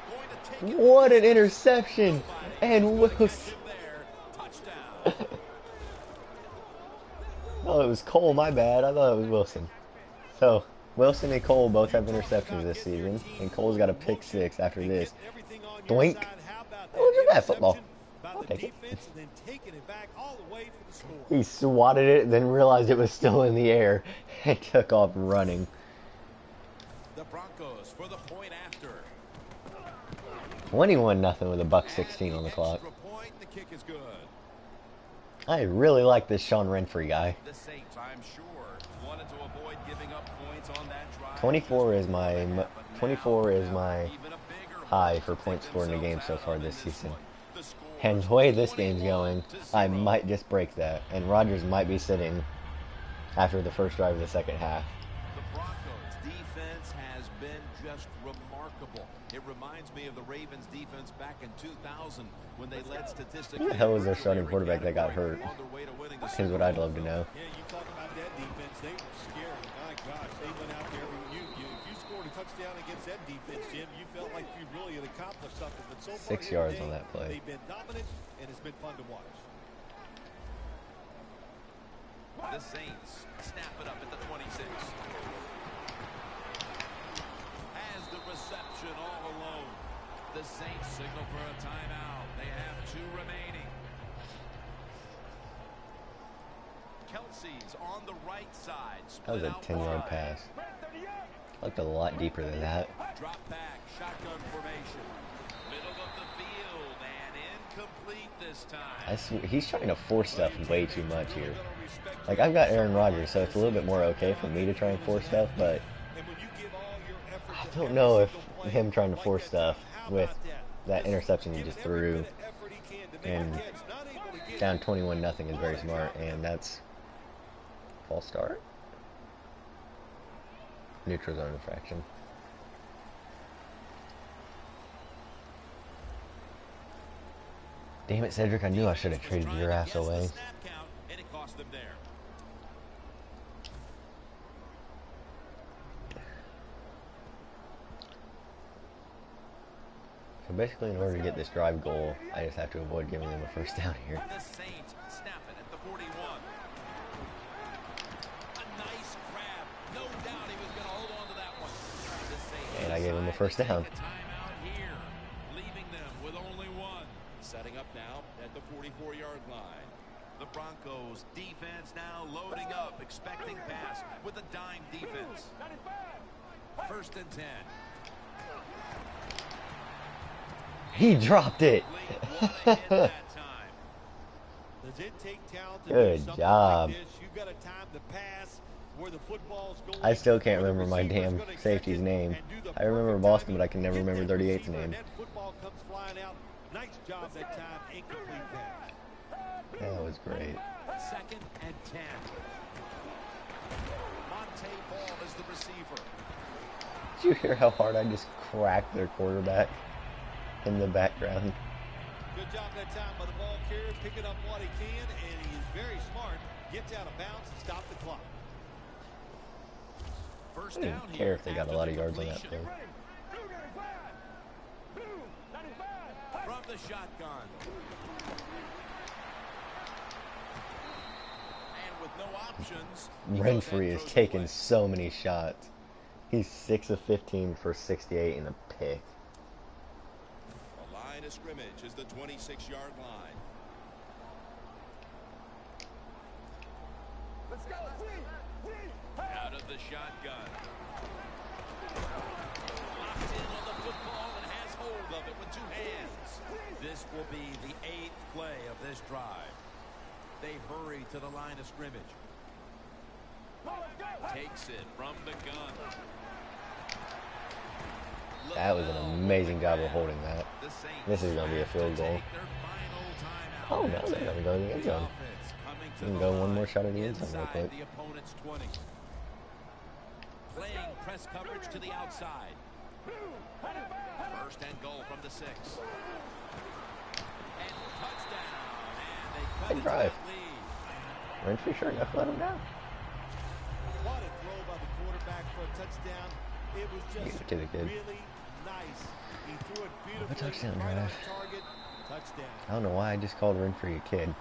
Going to What an interception! And Wilson. Oh, it was Cole, my bad. I thought it was Wilson. So, Wilson and Cole both have interceptions this season, and Cole's got a pick six after this. Doink! Oh, look at that football. I'll take it. He swatted it, then realized it was still in the air, and took off running. The Broncos for the point after. 21-0 with a $1.16 on the clock. Point, the kick is good. I really like this Sean Renfree guy. The Saints, I'm sure, wanted to avoid giving up points on that drive. 24 is my high for points scored in a game so far this season. And the way this game's going, I might just break that. And Rodgers might be sitting after the first drive of the second half. The Broncos' defense has been just remarkable. It reminds me of the Ravens' defense back in 2000 when they led statistically. Who the hell was their starting quarterback that got hurt? That's what I'd love to know. Yeah, you talk about that defense. They were scary. My gosh, they went out there. If you scored a touchdown against that defense, Jim, you felt like you really had accomplished something. But so far 6 yards on that play. They've been dominant, and it's been fun to watch. The Saints snap it up at the 26. Has the reception all alone. The Saints signal for a timeout. They have 2 remaining. Kelsey's on the right side. That was a 10-yard pass. Looked a lot deeper than that. Drop back, shotgun formation. Middle of the field and incomplete this time. I swear, he's trying to force stuff way too much here. Like, I've got Aaron Rodgers, so it's a little bit more okay for me to try and force stuff, but I don't know if him trying to force stuff with that interception he just threw and down 21-0 is very smart, and that's false start. Neutral zone infraction. Damn it, Cedric, I knew I should have traded your ass away. And it cost them there. So basically, in order to get this drive goal, I just have to avoid giving them a first down here. The Saints snap it at the 41. A nice grab. No doubt he was going to hold on to that one. And I gave him a first down. Timeout here, leaving them with only 1. Setting up now at the 44-yard line. The Broncos defense now loading up, expecting pass with a dime defense. 1st and 10. He dropped it. Does it take talent to Good do something job. like this? You've got a time to pass where the football's going. I still can't remember my damn safety's name. I remember Boston, but I can never remember 38's name. That football comes flying out. Nice job that time. Incomplete pass. That was great. 2nd and 10. Monte Ball is the receiver. Did you hear how hard I just cracked their quarterback in the background? Good job that time by the ball carrier, picking up what he can, and he is very smart. Gets out of bounds and stops the clock. First I down didn't care here if they got a after lot the of yards on that completion. play. From the shotgun. And with no options, Renfree is taking so many shots. He's 6 of 15 for 68 in a pick. The line of scrimmage is the 26-yard line. Let's go. Out of the shotgun. Locked in on the football and has hold of it with 2 hands. This will be the 8th play of this drive. They hurry to the line of scrimmage. Takes it from the gun. That was an amazing job of holding that. This is going to be a field goal. Oh, no, they're going to go to the end zone. You can go one more shot at the end zone real quick. The opponent's 20. Playing press coverage to the outside. 1st and goal from the 6. And touchdown. And they cut Good it to drive. that lead. Renfree sure enough let him down. What a throw by the quarterback for a touchdown. It was Give just it to the kid. really nice. He threw it A beautifully, touchdown right on drive. target. Touchdown. I don't know why I just called Renfrey a kid.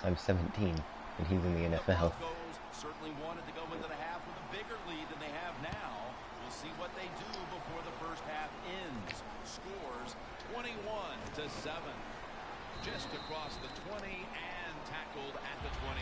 I'm 17, and he's in the The NFL. Broncos certainly wanted to go into the half with a bigger lead than they have now. We'll see what they do before the first half ends. Scores 21-7. Just across the 20 and tackled at the 21.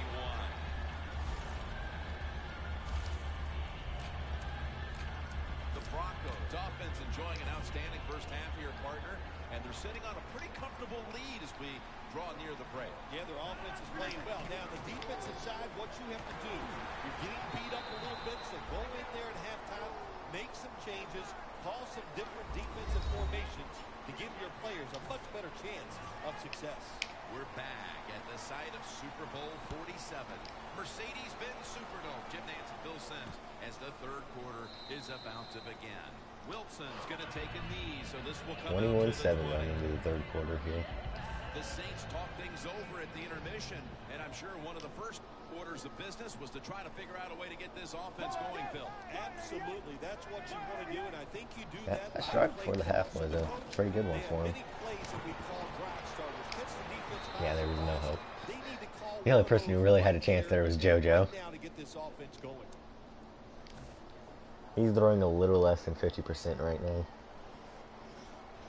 The Broncos offense enjoying an outstanding first half here, partner, and they're sitting on a pretty comfortable lead as we draw near the break. Yeah, their offense is playing well. Now, the defensive side, what you have to do, you're getting beat up a little bit, so go in there at halftime, make some changes, call some different defensive formations to give your players a much better chance of success. We're back at the site of Super Bowl 47. Mercedes-Benz Superdome. Jim Nance and Bill Sims as the third quarter is about to begin. Wilson's going to take a knee, so this will come 21-7 running into the third quarter here. The Saints talk things over at the intermission, and I'm sure one of the first orders of business was to try to figure out a way to get this offense going, Phil. Absolutely. That's what you want to do, and I think you do That that. strike before the half was a pretty good one for him. Yeah, there was no hope. The only person who really had a chance there was JoJo. He's throwing a little less than 50% right now.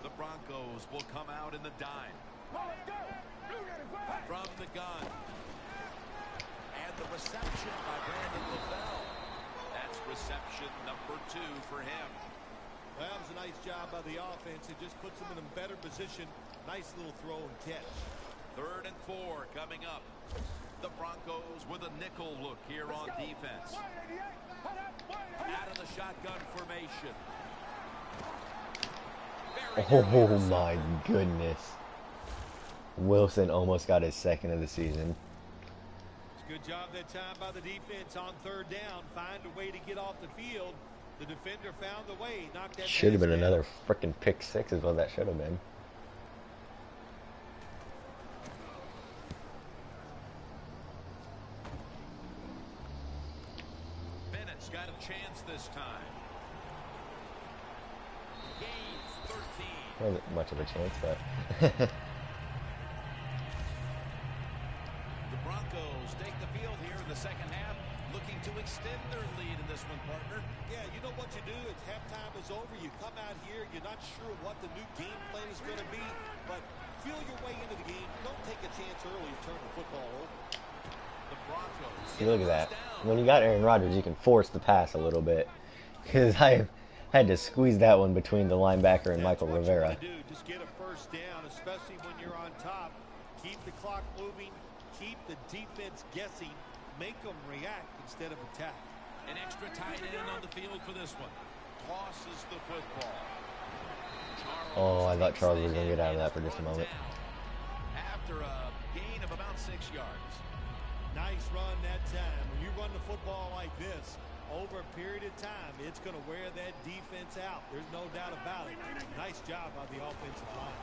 The Broncos will come out in the dime. From the gun. And the reception by Brandon LaFell. That's reception number 2 for him. Well, that was a nice job by the offense. It just puts them in a better position. Nice little throw and catch. 3rd and 4 coming up. The Broncos with a nickel look here on defense. Out of the shotgun formation. Oh my goodness. Wilson almost got his second of the season. Good job that time by the defense on 3rd down. Find a way to get off the field. The defender found the way. Knocked that Should have been down. another freaking pick 6 is what that should have been. Bennett's got a chance this time. Gains 13. Wasn't much of a chance, but The Broncos take the field here in the second half, looking to extend their lead in this one, partner. Yeah, you know what you do? It's halftime is over. You come out here. You're not sure what the new game plan is going to be, but feel your way into the game. Don't take a chance early to turn the football over. The Broncos. see, look at that. When you got Aaron Rodgers, you can force the pass a little bit. Because I had to squeeze that one between the linebacker and Michael Rivera. That's what you want to do. Just get a first down, especially when you're on top. Keep the clock moving. Keep the defense guessing. Make them react instead of attack. An extra tight end on the field for this one. Tosses the football. Oh, I thought Charles was going to get out of that for just a moment. After a gain of about 6 yards. Nice run that time. When you run the football like this, over a period of time, it's going to wear that defense out. There's no doubt about it. Nice job by the offensive line.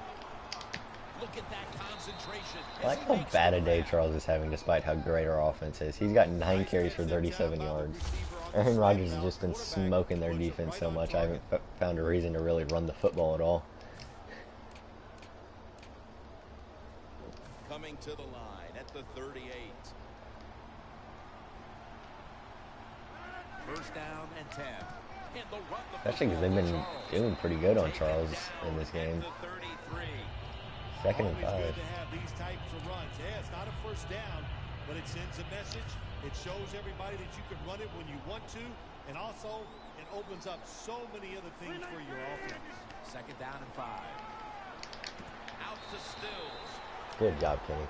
Look at that concentration. I like how bad a day Charles is having despite how great our offense is. He's got 9 carries for 37 yards. Aaron Rodgers has just been smoking their defense so much I haven't found a reason to really run the football at all. Coming to the line at the 38. First down and 10. And the run the Especially because they've been doing pretty good on Charles in this game. 2nd and 5. Always good to have these types of runs. Yeah, it's not a first down, but it sends a message. It shows everybody that you can run it when you want to, and also it opens up so many other things for your offense. 2nd down and 5. Out to Stills. Good job, Kenny.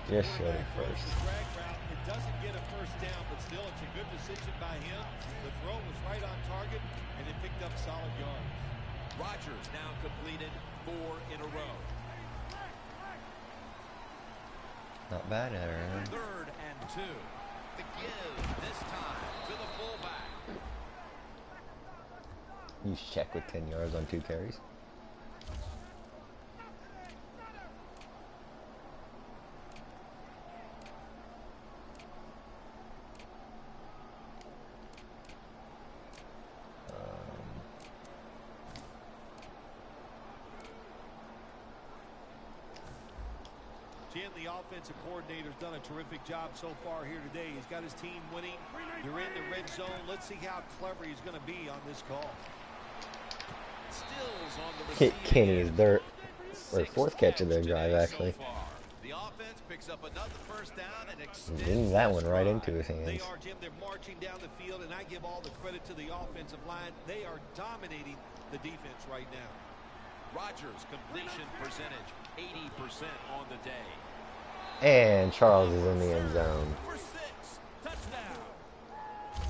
Just showed it first. It doesn't get a first down, but still it's a good decision by him. The throw was right on target, and it picked up solid yards. Rodgers now completed 4 in a row. Not bad, Aaron. 3rd and 2. The give this time to the fullback. You check with 10 yards on 2 carries. Jim, the offensive coordinator's done a terrific job so far here today. He's got his team winning. They're in the red zone. Let's see how clever he's going to be on this call. Stills on the Hit receiving Kenny's end. dirt. Or fourth catch of their drive, actually. The offense picks up another first down and Getting that one right into his hands. They are, Jim. They're marching down the field, and I give all the credit to the offensive line. They are dominating the defense right now. Rodgers' completion percentage, 80% on the day. And Charles is in the end zone. For 6, touchdown.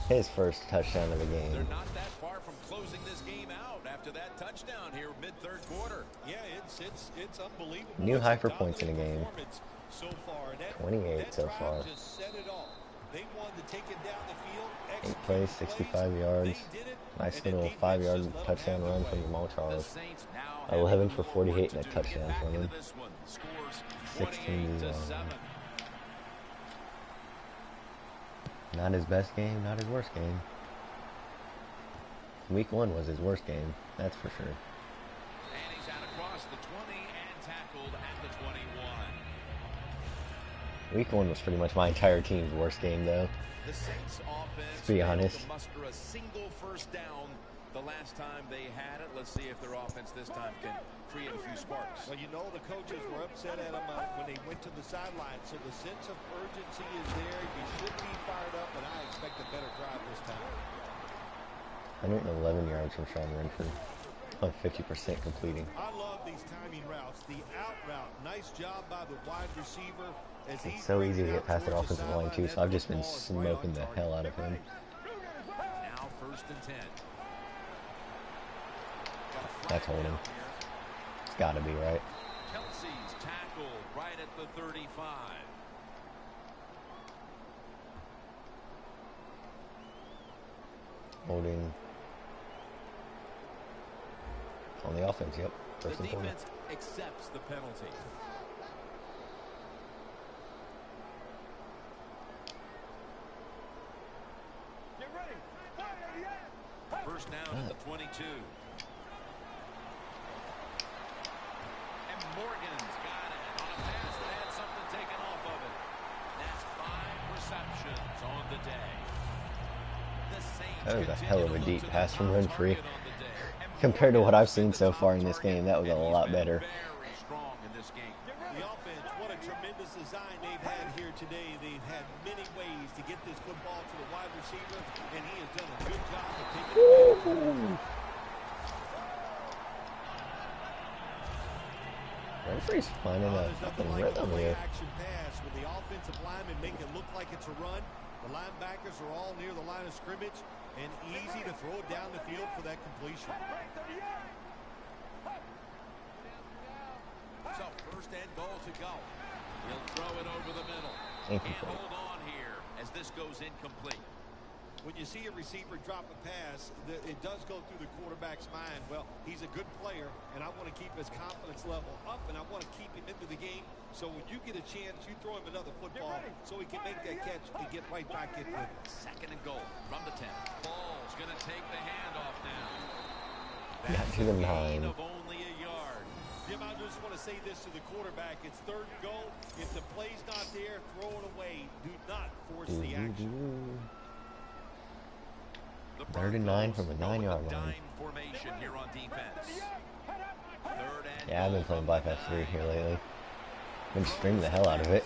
His first touchdown of the They're game. not that far from closing this game out after that touchdown here mid-third quarter. Yeah, it's unbelievable. New It's high a for points in the dominant game. performance so far. 28 so drive far. Just set it off. They wanted to take it down the field. 8 plays, 65 yards. They did it, Nice and the little defense 5-yard just let them touchdown have run their from way. Jamal The Charles. Saints now have 11 a for little 48 work and a to do. touchdown Get for back him. into this one. Scores 16 to 28-7. Not his best game, not his worst game. Week 1 was his worst game, that's for sure. And he's out across the 20 and tackled at the 21. Week 1 was pretty much my entire team's worst game, though. The Saints offense Let's be failed honest. to muster a single first down the last time they had it. Let's see if their offense this time can create a few sparks. Well, you know, the coaches were upset at him when they went to the sideline, so the sense of urgency is there. You should be fired up, and I expect a better drive this time. 111 yards from Sean Renfrew on 50% completing. I love these timing routes. The out route, nice job by the wide receiver. As It's so easy to get past that offensive line, too, so I've just been smoking the hell out of him. Now first and 10. That's holding. It's gotta be, right? Kelsey's tackle right at the 35. Holding on the offense, yep. The First and 20. defense accepts the penalty. Get ready. First down at the 22. And Morgan's got it on a pass that had something taken off of it. That's 5 receptions on the day. The Saints That was a continue hell of to a look deep to the pass from top Renfrew. target on the day. And Compared to what I've Morgan's seen been so the far top in this target, game, that was a and he's lot been better. Very strong in this game. The offense, what a tremendous design they've had here today. They've had many ways to get this football to the wide receiver, and he has done a good job of taking it. Renfrew's finding a There's fucking nothing like a rhythm here. play-action pass when the offensive linemen make it look like it's a run. The linebackers are all near the line of scrimmage, and easy to throw it down the field for that completion. So first and goal to go. He'll throw it over the middle. Incomplete. Can't hold on here as this goes incomplete. When you see a receiver drop a pass, it does go through the quarterback's mind. Well, he's a good player, and I want to keep his confidence level up, and I want to keep him into the game. So when you get a chance, you throw him another football so he can make that catch and get right back in with it. Second and goal from the 10. Ball's going to take the handoff now. Got to the 9. Of only a yard. Jim, I just want to say this to the quarterback. It's third and goal. If the play's not there, throw it away. Do not force the action. 39 from the 9-yard line. Dime formation here on defense. Third and Yeah, I've been goal playing from Black the Ops 3 9. here lately. Been streaming the hell out of it.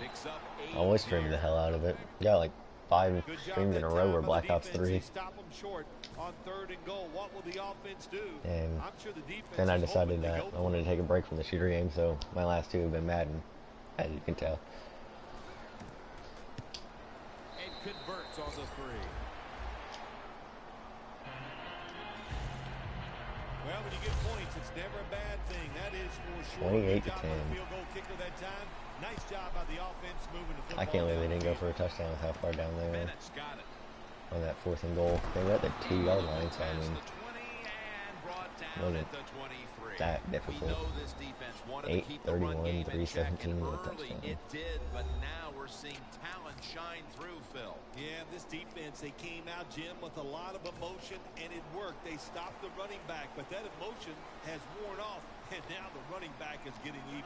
Picks up 8 Always streaming the here. hell out of it. Got like 5 Good job streams in a that row time were by Black the Ops defense. 3. They stop them short on third and goal. What will the offense do? And I'm sure the defense then I is decided hoping they that go I wanted to take a break from the shooter game, so my last 2 have been Madden, as you can tell. And converts on the 3. Well, when you get points, it's never a bad thing. That is for sure. 28 Good to job by 10. the field goal kicker that time. Nice job by the offense moving the football. I can't believe they down didn't the go for field. a touchdown with how far down they were Bennett's got it. on that 4th and goal. They were at the 2-yard line, so I Past mean, the 20 and brought down down at the 23. that We difficult. know this defense wanted to keep the run 8:31, game in check, and 3:17 with a early touchdown. it did, but now we're seeing talent shine through, Phil. Yeah, this defense, they came out, Jim, with a lot of emotion, and it worked. They stopped the running back, but that emotion has worn off, and now the running back is getting even.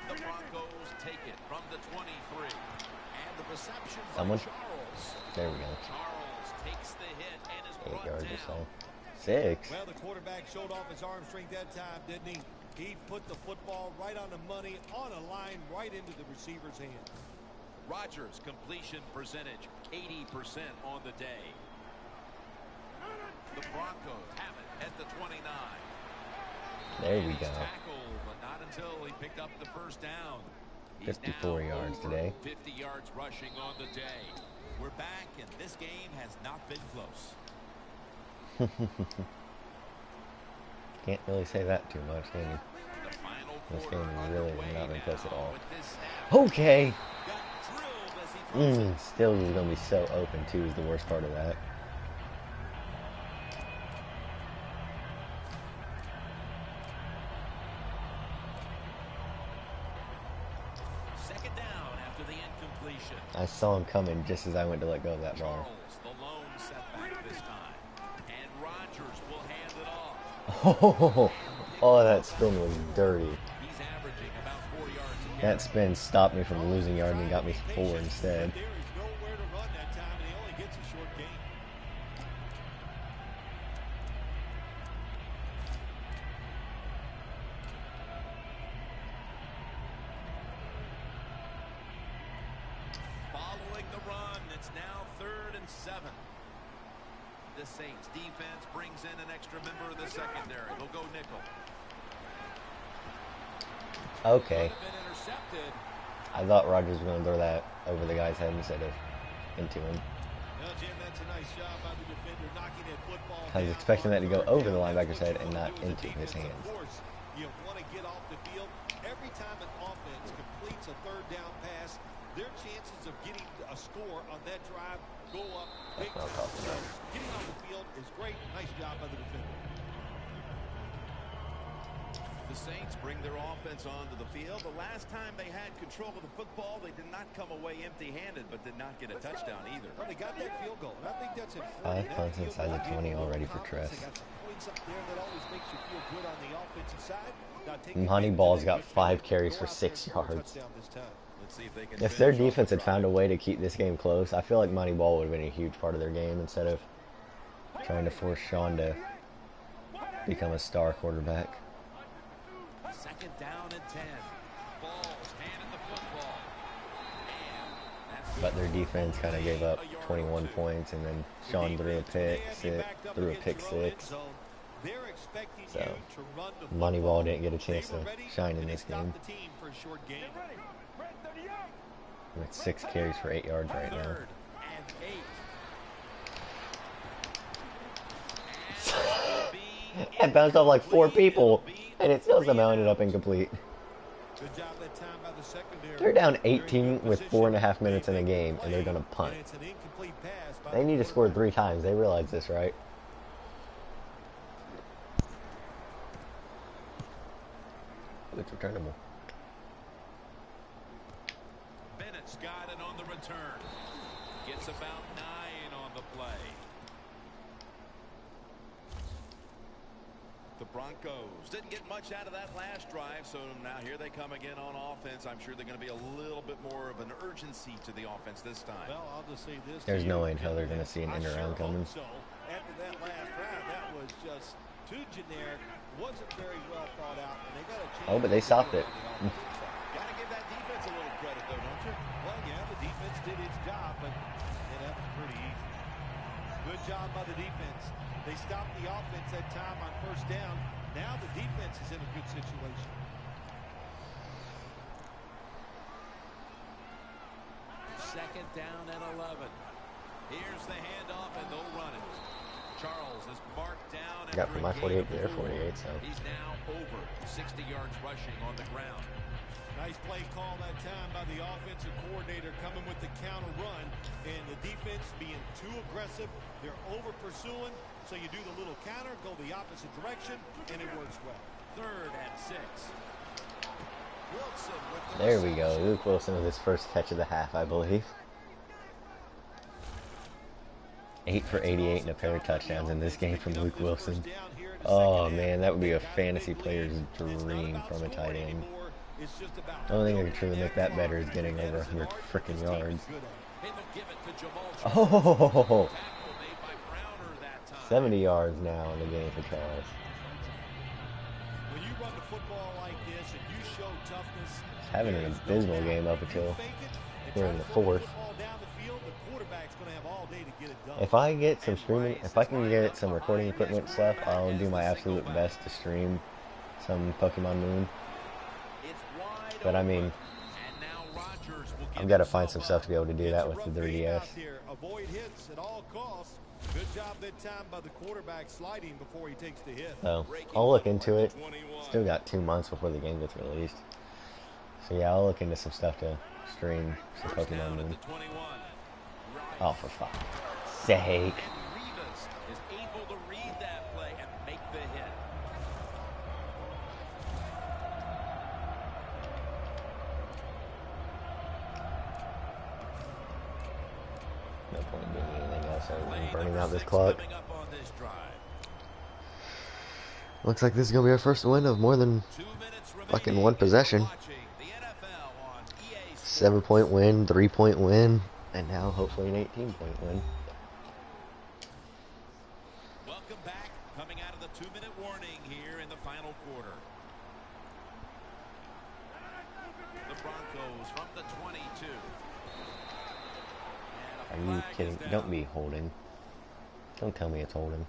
The Broncos take it from the 23. And the reception Someone? by Charles. There we go. Charles takes the hit and is 8 brought yards down. or so. 6. Well, the quarterback showed off his arm strength that time, didn't he? He put the football right on the money, on a line, right into the receiver's hand. Rodgers' completion percentage, 80% on the day. The Broncos have it at the 29. There we He's go. tackled, but not until he picked up the first down. He's 54 now yards over today. 50 yards rushing on the day. We're back, and this game has not been close. Can't really say that too much, can you? The final This quarter game really underway has not been close at now all. with this snap. Okay. Got drilled as he throws it. Still is going to be so open, too, is the worst part of that. Second down after the incompletion. I saw him coming just as I went to let go of that ball. Charles, the lone setback this time. And Rodgers will hand it off. Oh, that spin was dirty. He's averaging about 4 yards a carry. That spin stopped me from losing yard and got me 4 instead. There is nowhere to run that time, and he only gets a short gain. Following the run, it's now 3rd and 7. The Saints defense brings in an extra member of the secondary. They'll go nickel. Okay. Could have been intercepted. I thought Rodgers was going to throw that over the guy's head instead of into him. Well, Jim, that's a nice job by the defender knocking that football I was down expecting on that to go third over the down. linebacker's That's head and what not you wanna into do as a his defense. hands. Of course, you want to get off the field. Every time an offense completes a third down pass, their chances of getting a score on that drive go up big That's time. what I'm talking So about. getting off the field is great. Nice job by the defender. The Saints bring their offense onto the field. The last time they had control of the football, they did not come away empty-handed, but did not get a touchdown either. Well, they got that field goal, and I think that's important. 5 punts inside the 20 already for Tress. They got some points up there that always makes you feel good on the offensive side. Now, take Moneyball's advantage of got that 5 carries go for out there 6 and score a yards. touchdown this time. Let's see if they can If their finish off defense the had found a drive. way to keep this game close, I feel like Moneyball would have been a huge part of their game instead of trying to force Sean to become a star quarterback. Second down and 10. Balls handing the football. And that's good. But their defense kind of gave up 21 points, and then Sean threw a pick six. They're expecting So, you to run the Moneyball football. didn't get a chance They were to ready, shine in and they this game. stopped the team for a short game. With 6 carries for 8 yards right now. 3rd and 8. It bounced off like 4 people, and it still somehow ended up incomplete. Good job that time by the secondary. They're down They're in 18 good with position. 4.5 minutes in the They game, make and they're play, going to punt. and it's an incomplete pass by They the need to score quarterback. 3 times. They realize this, right? It's returnable. Bennett's got it on the return. Gets about 9 on the play. The Broncos didn't get much out of that last drive, so now here they come again on offense. I'm sure they're going to be a little bit more of an urgency to the offense this time. Well, I'll just say this. There's to no you, way in hell they're going to see an I end sure around coming. hope so. After that last drive, that was just too generic. Wasn't very well thought out, and they got a chance. Oh, but they stopped it. Got to give that defense a little credit, though, don't you? Well, yeah, the defense did its job, but that was pretty easy. Good job by the defense. They stopped the offense that time on first down. Now the defense is in a good situation. Second down and 11. Here's the handoff, and they'll run it. Charles is marked down. Got after from a my gain 48 of to their 4. 48, so. He's now over 60 yards rushing on the ground. Nice play call that time by the offensive coordinator coming with the counter run, and the defense being too aggressive. They're over pursuing, So you do the little counter, go the opposite direction, and it works well. 3rd and 6. Wilson with the There we go. reception. Luke Wilson with his first catch of the half, I believe. 8 for 88 and a pair of touchdowns in this game from Luke Wilson. Oh man, that would be a fantasy player's dream from a tight end. The only thing that could truly make that better is getting over 100 freaking yards. Oh, 70 yards now in the game for Charles. When you run the football like this and you show toughness, He's having an abysmal game up until we're in the 4th. If I get some streaming, if I can get some recording equipment stuff, I'll do my absolute best to stream some Pokemon Moon. But I mean, I've got to find some stuff to be able to do that with the 3DS. Avoid hits at all costs. Good job that time by the quarterback sliding before he takes the hit. So I'll look into it. Still got 2 months before the game gets released. So yeah, I'll look into some stuff to stream some Pokemon Moon. Oh, for fuck's sake. Rivas is able to read that play and make the hit. No point in doing anything else other than burning out this clock. Coming up on this drive. Looks like this is going to be our first win of more than 2 minutes remaining. fucking one possession. Watching the NFL on EA Sports. 7-point win, 3-point win, and now hopefully an 18-point win. Welcome back. Coming out of the 2-minute warning here in the final quarter. The Broncos from the 22. Are you kidding? Don't be holding. Don't tell me it's holding.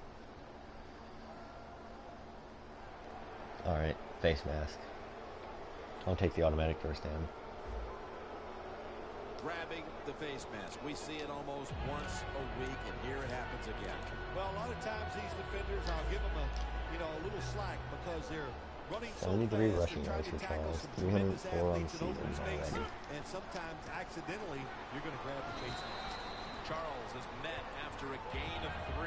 Alright, face mask. I'll take the automatic first down. Grabbing the face mask. We see it almost once a week, and here it happens again. Well, a lot of times these defenders, I'll give them a little slack because they're running so 73 fast rushing and trying yards to for tackle Charles. some tremendous 304 on the athletes in season open space, already. and sometimes accidentally you're going to grab the face mask. Charles is met after a gain of 3.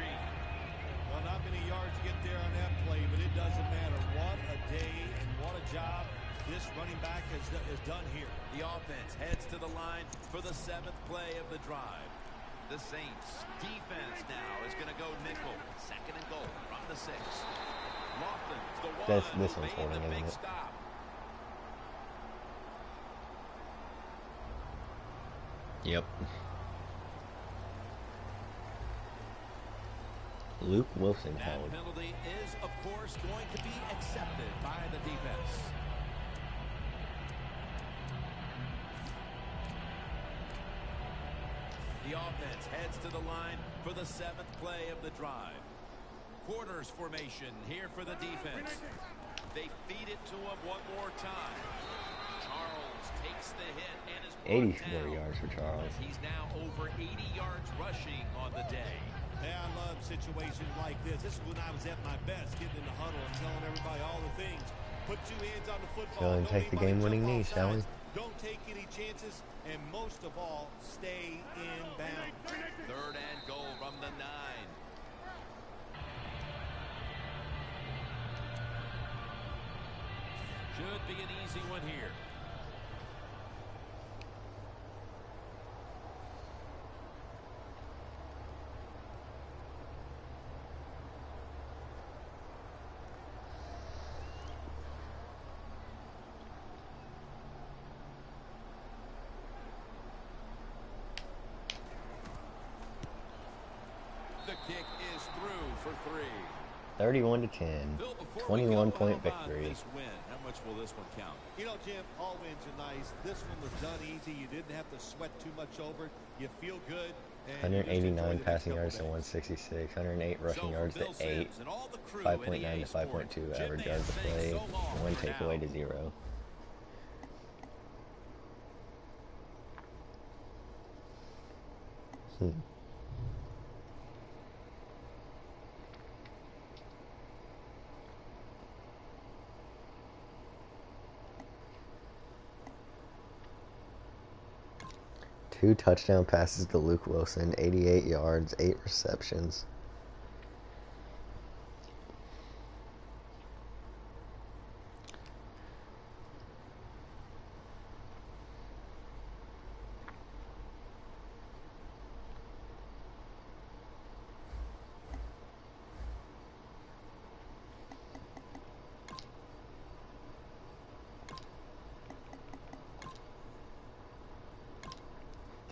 Well, not many yards to get there on that play, but it doesn't matter. What a day and what a job this running back has done here. The offense heads to the line for the 7th play of the drive. The Saints defense now is going to go nickel. 2nd and goal from the 6. Lofton's the one This who one's made holding, the isn't big it? stop. Yep. Luke Wilson That held. penalty is, of course, going to be accepted by the defense. The offense heads to the line for the 7th play of the drive. Quarters formation here for the defense. They feed it to him one more time. Charles takes the hit and is brought 84 down. yards for Charles. He's now over 80 yards rushing on the day. Yeah, I love situations like this. This is when I was at my best, getting in the huddle and telling everybody all the things. Put 2 hands on the football. Go and Don't take the anybody game-winning jump knee, off shall we? sides. Don't take any chances, and most of all, stay in bounds. 3rd and goal from the 9. Should be an easy one here. The kick is through for 3. 31 to 10. Phil, before we go, 21-point how about victory. this win? How much will this one count? You know, Jim, all wins are nice. This one was done easy. You didn't have to sweat too much over it. You feel good. And you just enjoy 189 the next passing couple yards to days. 166. 108 rushing So yards for to Bill 8. Sims and all the crew 5.9 at EA to 5.2 Sports, average Jim, yards to thanks play. so long 1 for takeaway now. to 0. Two touchdown passes to Luke Wilson, 88 yards, 8 receptions.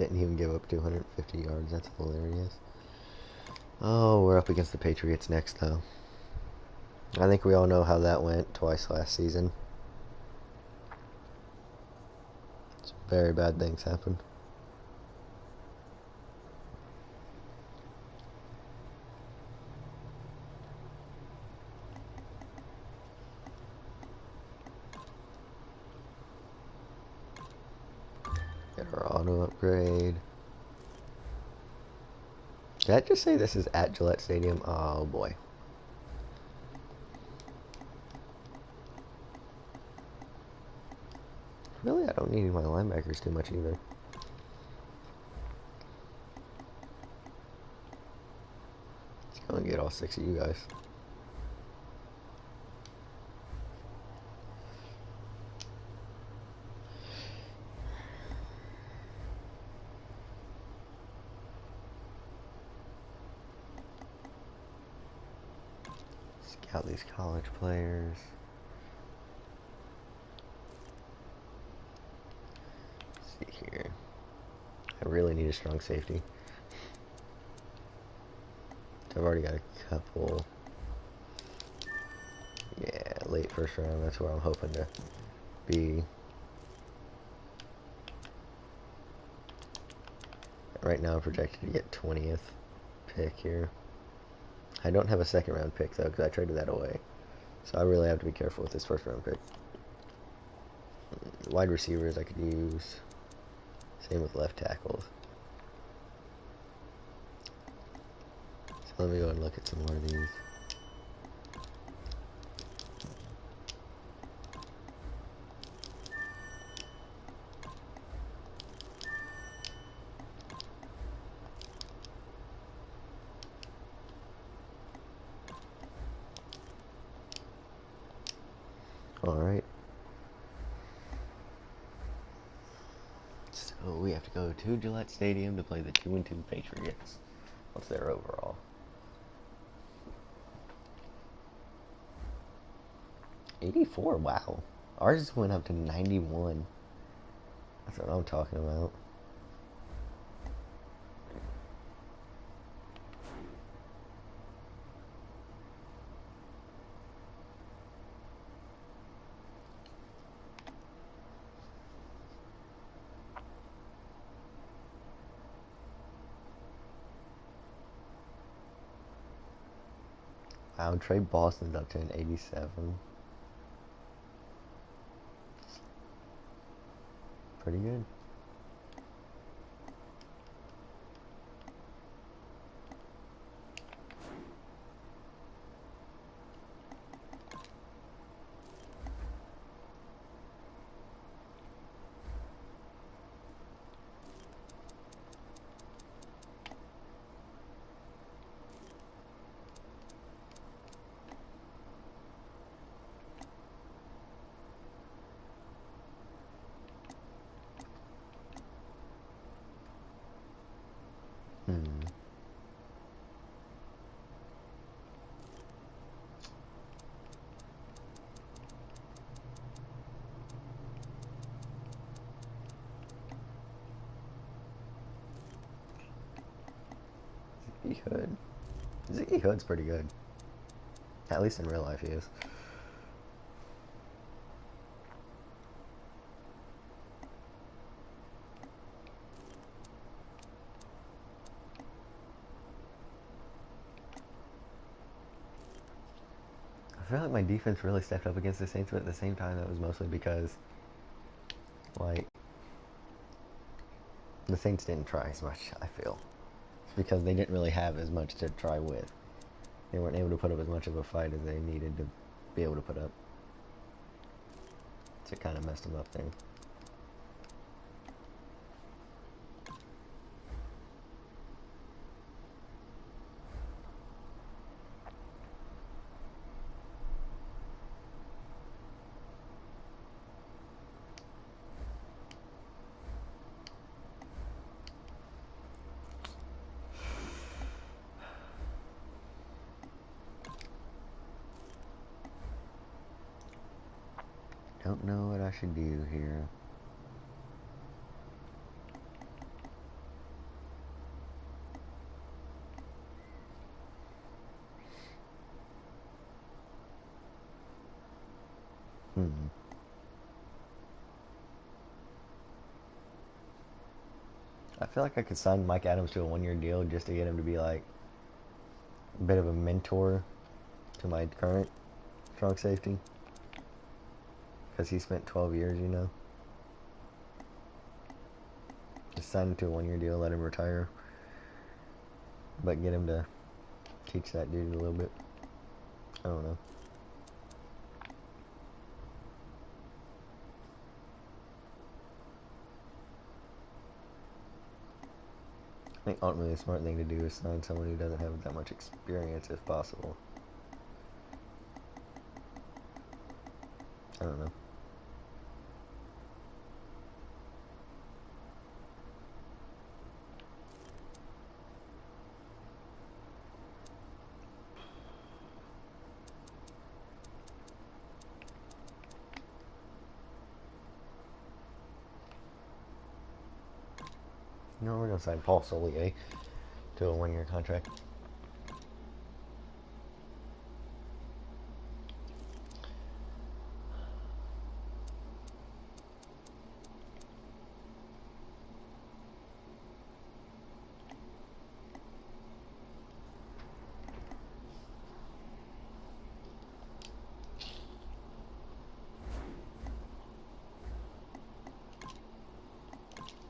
Didn't even give up 250 yards. That's hilarious. Oh, we're up against the Patriots next, though. I think we all know how that went twice last season. Some very bad things happened. Get our auto upgrade. Did I just say this is at Gillette Stadium? Oh boy. Really, I don't need my linebackers too much either. Let's go and get all 6 of you guys. Scout these college players. Let's see here. I really need a strong safety. So I've already got a couple. Yeah, late first round. That's where I'm hoping to be. Right now I'm projected to get 20th pick here. I don't have a second round pick though because I traded that away. So I really have to be careful with this first round pick. Wide receivers I could use. Same with left tackles. So let me go and look at some more of these. Alright. So we have to go to Gillette Stadium to play the 2-2 Patriots. What's their overall? 84, wow. Ours went up to 91. That's what I'm talking about. Wow, Trey Boston's up to an 87. Pretty good. Ziggy Hood. Ziggy Hood's pretty good. At least in real life he is. I feel like my defense really stepped up against the Saints, but at the same time that was mostly because, like, the Saints didn't try as much, I feel. It's because they didn't really have as much to try with. They weren't able to put up as much of a fight as they needed to be able to put up. So it kind of messed them up there. Don't know what I should do here. Hmm. I feel like I could sign Mike Adams to a 1-year deal just to get him to be like a bit of a mentor to my current strong safety. Because he spent 12 years, you know. Just sign him to a 1-year deal, let him retire. But get him to teach that dude a little bit. I don't know. I think ultimately the smart thing to do is sign someone who doesn't have that much experience if possible. I don't know. No, we're gonna sign Paul Solier to a 1-year contract.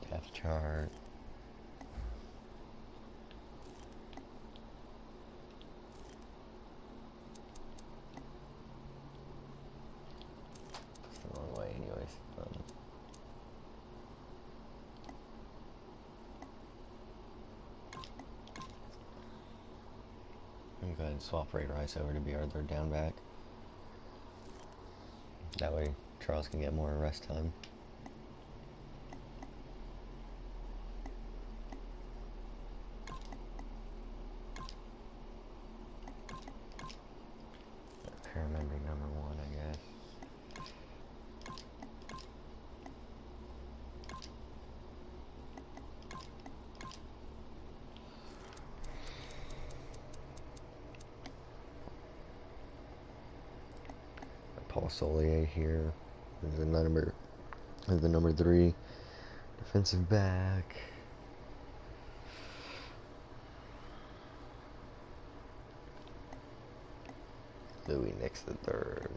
Depth chart. It's the wrong way, anyways. I'm gonna go ahead and swap Ray Rice over to be our third down back. That way Charles can get more rest time. Remembering number 1, I guess. Paul Solier here is the number 3 defensive back. Louis Nix the third.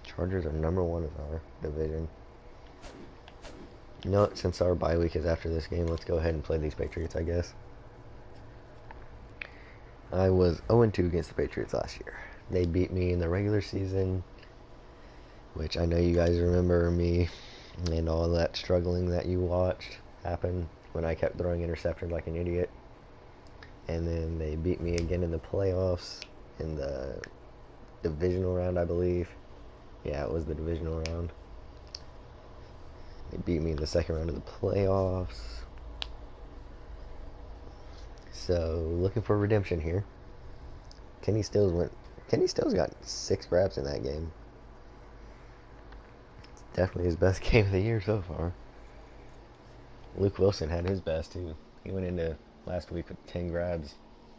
Chargers are number 1 in our division. You know what, since our bye week is after this game, let's go ahead and play these Patriots, I guess. I was 0-2 against the Patriots last year. They beat me in the regular season, which I know you guys remember me and all that struggling that you watched happen when I kept throwing interceptions like an idiot. And then they beat me again in the playoffs in the divisional round, I believe. Yeah, it was the divisional round. They beat me in the second round of the playoffs. So, looking for redemption here. Kenny Stills got 6 grabs in that game. It's definitely his best game of the year so far. Luke Wilson had his best too. He went into last week with 10 grabs,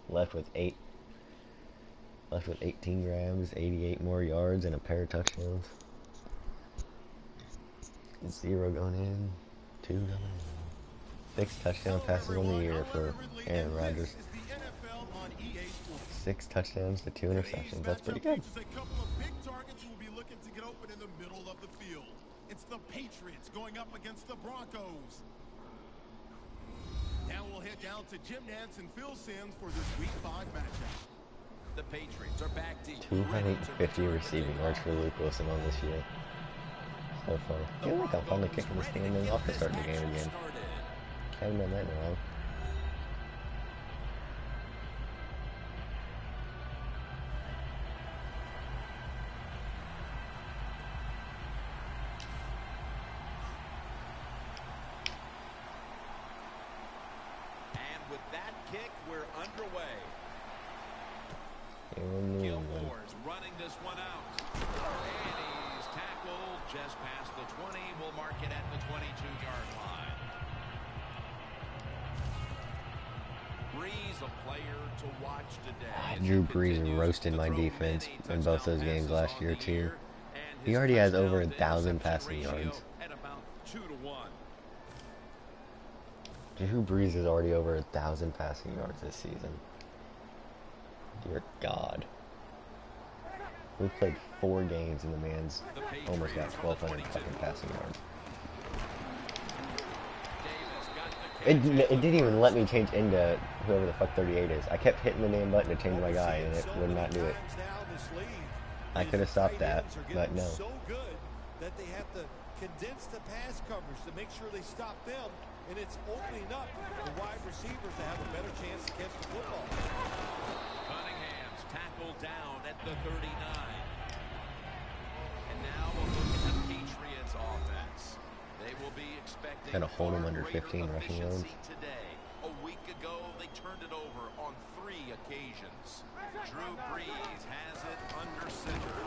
left with 18 grabs, 88 more yards, and a pair of touchdowns. 0 going in, 2 going in. 6 touchdown passes on the year for Aaron Rodgers. 6 touchdowns to 2 interceptions. That's pretty good. A couple of big targets who will be looking to get open in the middle of the field. It's the Patriots going up against the Broncos. Now we'll head down to Jim Nantz and Phil Simms for this Week 5 matchup. The Patriots are back deep. 250 receiving yards for Luke Wilson on this year. So far. I feel like I'm finally kicking this game and off to start the game again. Haven't done that in a while. And with that kick, we're underway. Gilmore's Gilmore's running this one out. And he's tackled just past the 20. We'll mark it at the 22-yard line. Breeze, a player to watch today. Drew Brees roasted my defense in both those games last year too. He already has over 1,000 passing yards. At about 2-to-1. Drew Brees is already over 1,000 passing yards this season. Dear God. We've played 4 games and the man's almost got 1,200 fucking passing yards. It didn't even let me change into whoever the fuck 38 is. I kept hitting the damn button to change my guy and it would not do it. I could have stopped that, but no. So good that they have to condense the pass coverage to make sure they stop them, and it's opening up the wide receivers to have a better chance to catch the football. Cunningham's tackled down at the 39. And now we'll look at the Patriots offense. They will be expecting Gotta hold him under 15 rushing yards. Today. A week ago, they turned it over on 3 occasions. Drew Brees has it under center.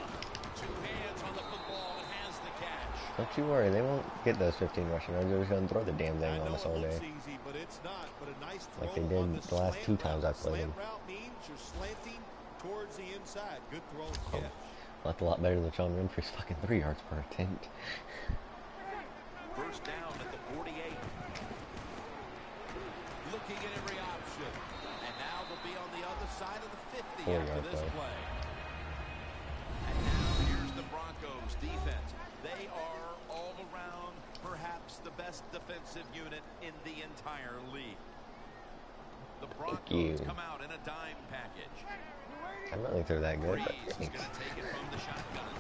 2 hands on the football and has the catch. Don't you worry, they won't get those 15 rushing yards. They're just gonna throw the damn thing on us all day. Easy, but it's not. But a nice Like they did the last 2 times I played them. Route means you're slanting towards the inside. Good throw and catch. That's a lot better than Sean Winfrey's fucking 3 yards per attempt. First down at the 48. Looking at every option. And now they'll be on the other side of the 50 after this play. And now here's the Broncos defense. They are all around perhaps the best defensive unit in the entire league. The Broncos come out in a dime package. I don't think they're that good, but Brees is going to take it from the shotgun.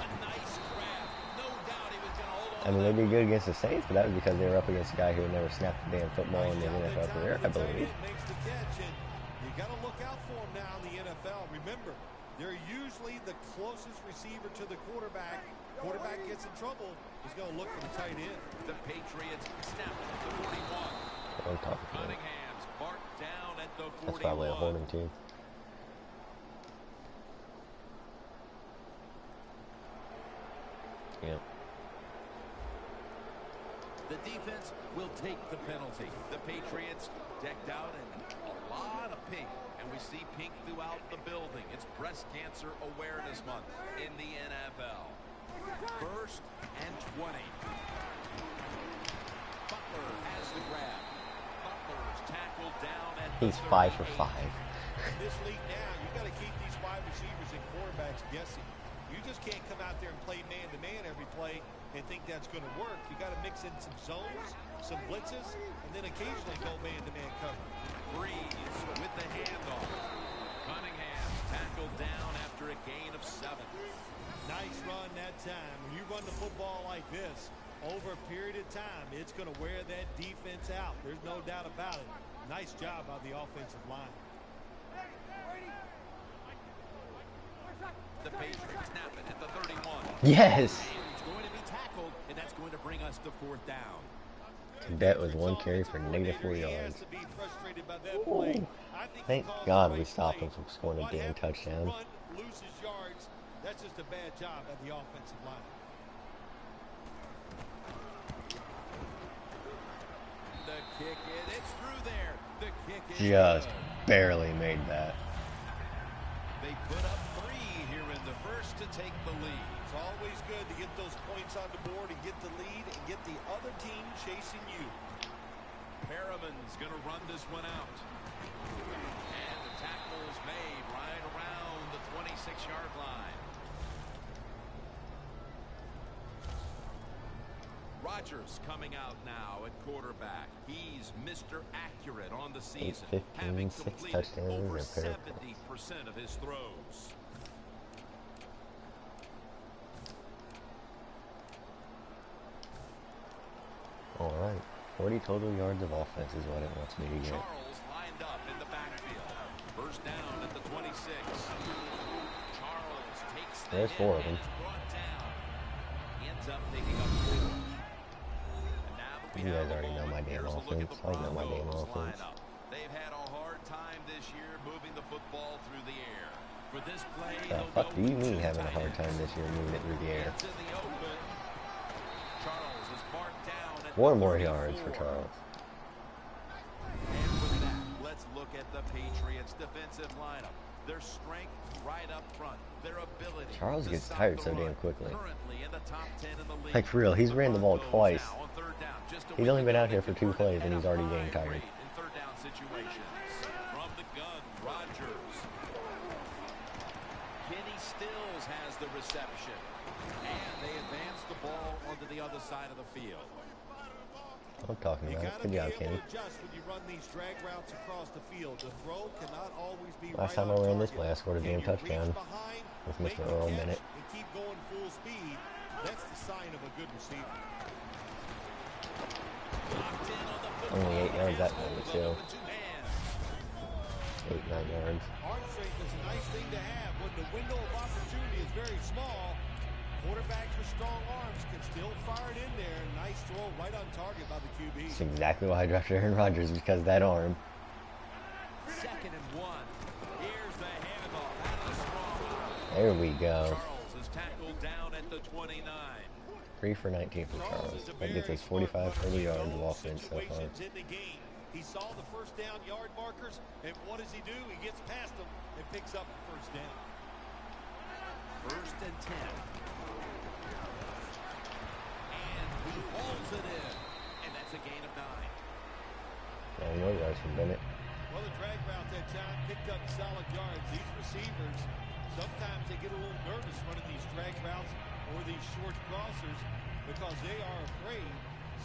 A nice grab. No doubt he was going to hold on. I mean, they did good against the Saints, but that was because they were up against a guy who had never snapped the damn football in the NFL career, I believe. Makes the catch, and you got to look out for him now in the NFL. Remember, they're usually the closest receiver to the quarterback. Quarterback gets in trouble, he's going to look for the tight end. The Patriots snap at the 41. Cunningham's marked down at the 41. That's probably a holding team. Yep. The defense will take the penalty. The Patriots decked out in a lot of pink, and we see pink throughout the building. It's Breast Cancer Awareness Month in the NFL. First and 20. Butler has the grab. Butler's tackled down at the 38. He's 5 for 5. In this league now, you got to keep these wide receivers and quarterbacks guessing. You just can't come out there and play man-to-man every play and think that's going to work. You got to mix in some zones, some blitzes, and then occasionally go man-to-man cover. Brees with the handoff. Cunningham tackled down after a gain of 7. Nice run that time. When you run the football like this, over a period of time, it's going to wear that defense out. There's no doubt about it. Nice job by the offensive line. The Patriots snap it at the 31. Yes! And he's going to be tackled, and that's going to bring us to 4th down. That was 1 carry for -4 yards. Ooh. Thank God we stopped him from scoring a damn touchdown. Loses yards. That's just a bad job by the offensive line. The kick in, it's through there. The kick is Just good. barely made that. They put up 3 here in the first to take the lead. It's always good to get those points on the board and get the lead and get the other team chasing you. Perriman's going to run this one out. And the tackle is made right around the 26-yard line. Rodgers coming out now at quarterback. He's Mr. Accurate on the season, 15, having 6 completed touchdowns, over and a pair 70% of his throws. All right, 40 total yards of offense is what it wants me to get. Charles lined up in the backfield. First down at the 26. Charles takes the There's 4 of them. brought down. He ends up picking up 4. And now that we You guys have the already know ball, my damn here's a look at offense. the I know my damn Broncos offense. lineup. They've had a hard time this year moving the football through the air. For this play, The they'll fuck go do you with mean two having a tight hard time ends. this year moving it through the air? Hands in the open. Charles is marked down at 4 the more 34. yards for Charles. And with that, let's look at the Patriots' defensive lineup. Their strength right up front. Their ability Charles to gets stop tired the so run. damn quickly. Currently in the top 10 in the league. Like, for real, he's ran the ball Broncos twice. now on third down. Just a He's week only been ago, out here they for 2 converted plays and at he's a already high getting tired. rate in third down situations. From the gun, Rodgers. Kenny Stills has the reception. And they advance the ball onto the other side of the field. I'm talking You about got it. to Good be job, able Kenny. to adjust when you run these drag routes across the field. The throw cannot always be Last right time I on ran this target. play, I scored a Can damn you touchdown reach behind, with make Mr. the Earl catch, Bennett. and keep going full speed? That's the sign of a good receiver. Locked in on the football. Only 8 yards that Has time, but hold of still. it with 2 hands. 8, 9 yards. Arm strength is a nice thing to have. When the window of opportunity is very small, quarterbacks with strong arms can still fire it in there. Nice throw right on target by the QB. That's exactly why I drafted Aaron Rodgers, because of that arm. 2nd and 1. Here's the handoff out of the strong arm. There we go. Charles is tackled down at the 29. 3 for 19 for Charles. That gets us 45 total yards of offense so far. In the game. He saw the first down yard markers, and what does he do? He gets past them and picks up the first down. 1st and 10. And he hauls it in. And that's a gain of 9. 9 more yards from Bennett. Well, the drag route that time picked up solid yards. These receivers, sometimes they get a little nervous running these drag routes or these short crossers because they are afraid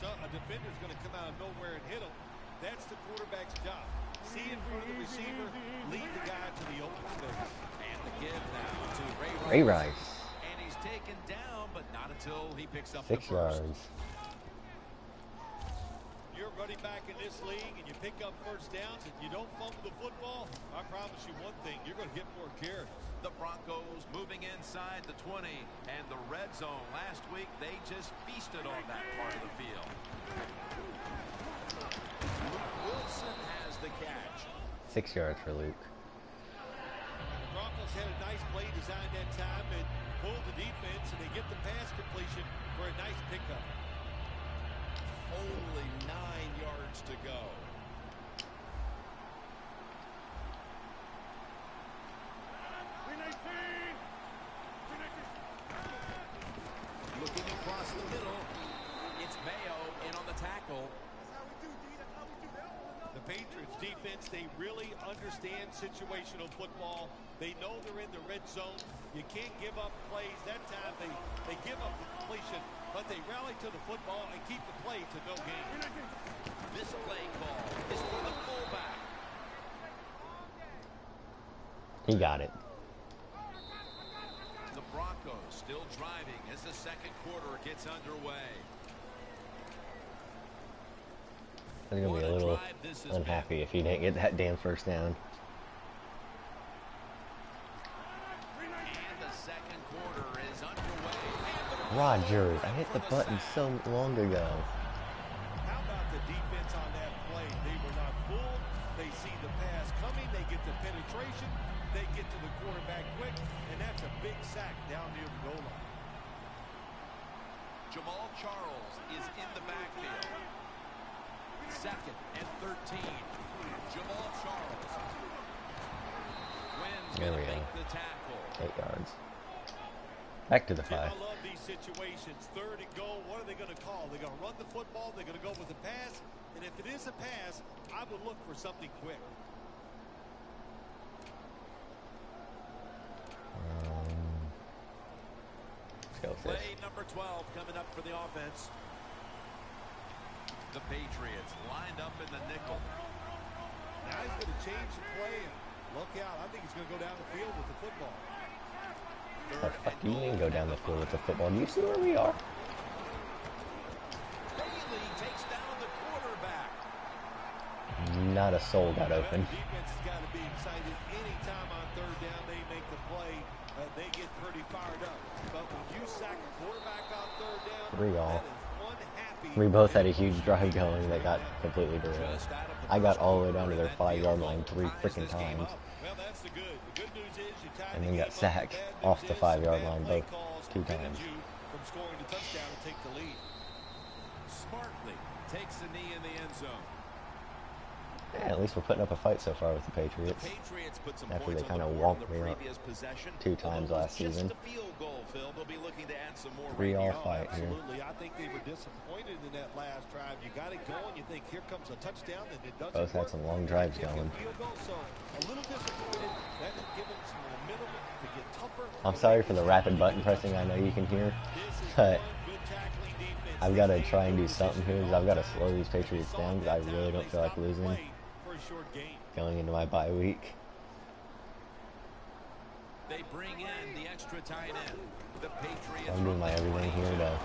a defender's going to come out of nowhere and hit them. That's the quarterback's job. See in front of the receiver, lead the guy to the open space. And the give now to Ray Rice. Rice. And he's taken down, but not until he picks up 6 the first. yards. You're running back in this league and you pick up first downs and you don't fumble the football, I promise you one thing, you're going to get more carries. The Broncos moving inside the 20 and the red zone. Last week, they just feasted on that part of the field. Wilson has the catch. 6 yards for Luke. The Broncos had a nice play designed that time and pulled the defense, and they get the pass completion for a nice pickup. Only 9 yards to go. Looking across the middle. It's Mayo in on the tackle. The Patriots defense, they really understand situational football. They know they're in the red zone. You can't give up plays. That time they give up the completion, but they rally to the football and keep the play to no gain. This play call is for the fullback. He got it. The Broncos still driving as the second quarter gets underway. I'm going to be a little unhappy if he didn't get that damn first down. And the second quarter is underway. Rodgers, I hit the button so long ago. How about the defense on that play? They were not fooled. They see the pass coming. They get the penetration. They get to the quarterback quick, and that's a big sack down near the goal line. Jamal Charles is in the backfield. 2nd and 13. Jamal Charles. Quinn's There going we to go. make the tackle. 8 yards. Back to the Jim, 5. I love these situations. 3rd and goal. What are they going to call? They're going to run the football. They're going to go with a pass. And if it is a pass, I would look for something quick. Let's go with this. Play number 12 coming up for the offense. The Patriots lined up in the nickel. Now he's going to change the play. And look out. I think he's going to go down the field with the football. What the fuck do you mean go down the field with the football? Do you see where we are? Bailey takes down the quarterback. Not a soul got open. Well, the defense has got to be excited. Anytime on 3rd down they make the play, they get pretty fired up. But when you sack a quarterback on 3rd down, 3 all. that is one happy We both had a huge drive going that got completely derailed. I got all the way down to their 5-yard line 3 freaking times. Well, that's the good. The good news is you tied And the then got game up. sacked The bad off news the is 5-yard bad line play both calls 2 prevented times. you from scoring the touchdown to take the lead. Smartly takes the knee in the end zone. Yeah, at least we're putting up a fight so far with the The Patriots. Patriots put some After they points on kind the of board on walked the me up previous possession. 2 times Although it last was just season. a field goal, Phil. They'll be looking to add some more 3 right all here. fight here. Absolutely. I think they were disappointed in that last drive. You got it going. You think here comes a touchdown, and it doesn't Both had work. some long drives Kick a going. field goal, so a little disappointed. That should give them some momentum to get tougher. I'm sorry for the rapid button pressing I know you can hear, but I've got to try and do something here because I've got to slow these Patriots down because I really don't feel like losing going into my bye week. They bring in the extra tight end. The Patriots I'm doing my everything here to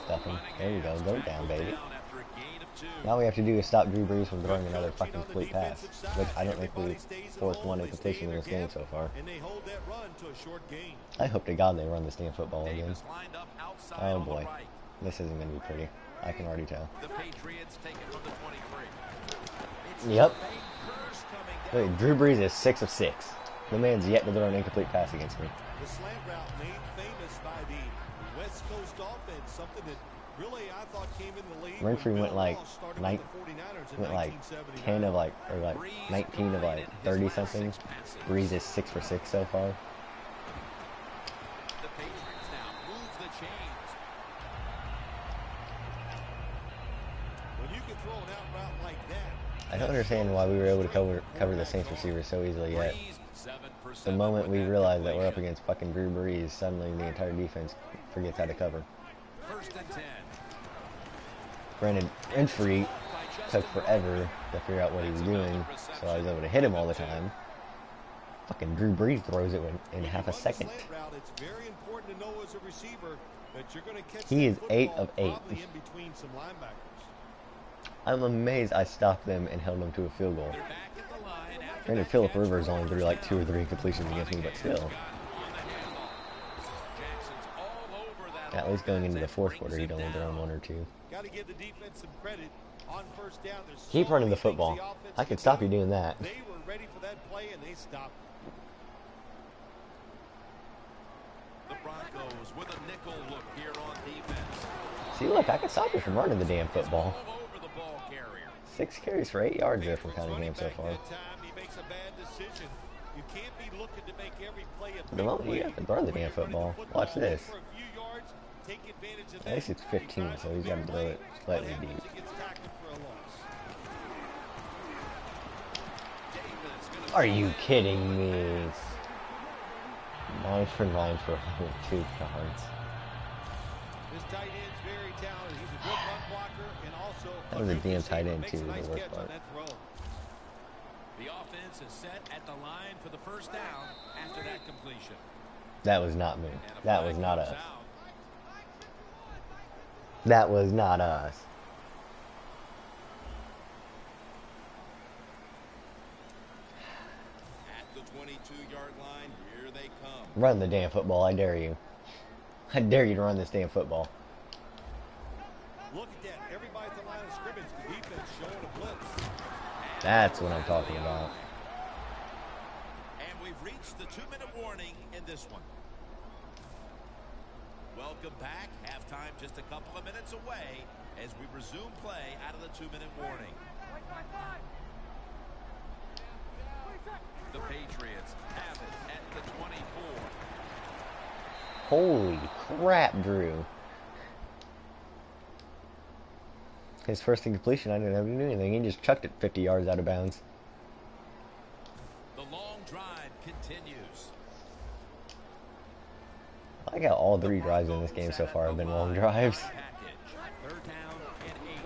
stuff him. There we go. Go down, baby. after a gain of 2. All we have to do is stop Drew Brees from throwing another fucking complete pass, which I don't think we forced one incompletion in this game so far. And they hold that run to a short gain. I hope to God they run this damn football again. Davis lined up outside Oh on the boy, right. this isn't going to be pretty. I can already tell. The Patriots take it from the 23. It's Yep. Jermaine Kearse coming down. Look, Drew Brees is 6 of 6. The man's yet to throw an incomplete pass against me. The slant route made famous by the West Coast offense, something that really I thought came in the league. Renfrew went like 10 of like, or like 19 of like 30 something. Brees is 6 for 6 so far. The Patriots now move the chains. When you can throw an out route like that, I don't understand why we were able to cover the Saints receivers so easily yet. Breeze, 7 for 7 The moment with we that realize that we're up completion. against fucking Drew Brees, suddenly the entire defense forgets how to cover. 1st and 10. Granted, Renfrew took forever to figure out what he was doing, so I was able to hit him all the time. Fucking Drew Brees throws it in half a second. it's very important to know as a receiver that you're going to catch He that is 8 football of 8. probably in between some linebackers. I'm amazed I stopped them and held them to a field goal. They're back at the line after Granted, that Phillip catch. Rivers only threw like 2 or 3 completions against me, but still. Got on the handoff. Jackson's all over that At least going into the offense. 4th That quarter, brings he'd him only thrown down. 1 or 2. Got to give the defense some credit on 1st down. There's Keep so running many the football. things the offense I could can stop do. you doing that. They were ready for that play and they stopped. The Broncos with a nickel look here on defense. See, look, I can stop you from running the damn football. All over the ball carrier. 6 carries for 8 yards there from Cunningham Running so back far. that time, he makes a bad decision. You can't be looking to make every play a The big moment you play. have to run the When damn you're running the football. Watch this. for a few yards, take advantage of At least that. it's 15, so he's got to throw it slightly What happens? deep. He gets tackled for a loss. Davis gonna Are you kidding me? 9 for 9 for 102 yards. This tight end's very talented. He's a good run blocker and also That was a good damn tight receiver. end, Makes too, a the nice worst catch part. on that throw. The offense is set at the line for the 1st down after that completion. That was not me. And a That flag was not comes us. out. That was not us. At the 22-yard line, here they come. Run the damn football, I dare you. I dare you to run this damn football. Look at that. Everybody at the line of scrimmage. The defense showing a blitz. That's what I'm talking about. And we've reached the 2-minute warning in this one. Welcome back. Halftime just a couple of minutes away as we resume play out of the 2-minute warning. The Patriots have it at the 24. Holy crap, Drew. His first incompletion, I didn't have to do anything. He just chucked it 50 yards out of bounds. The long drive continues. I got all 3 drives in this game so far have been long drives. Package. 3rd down and 8.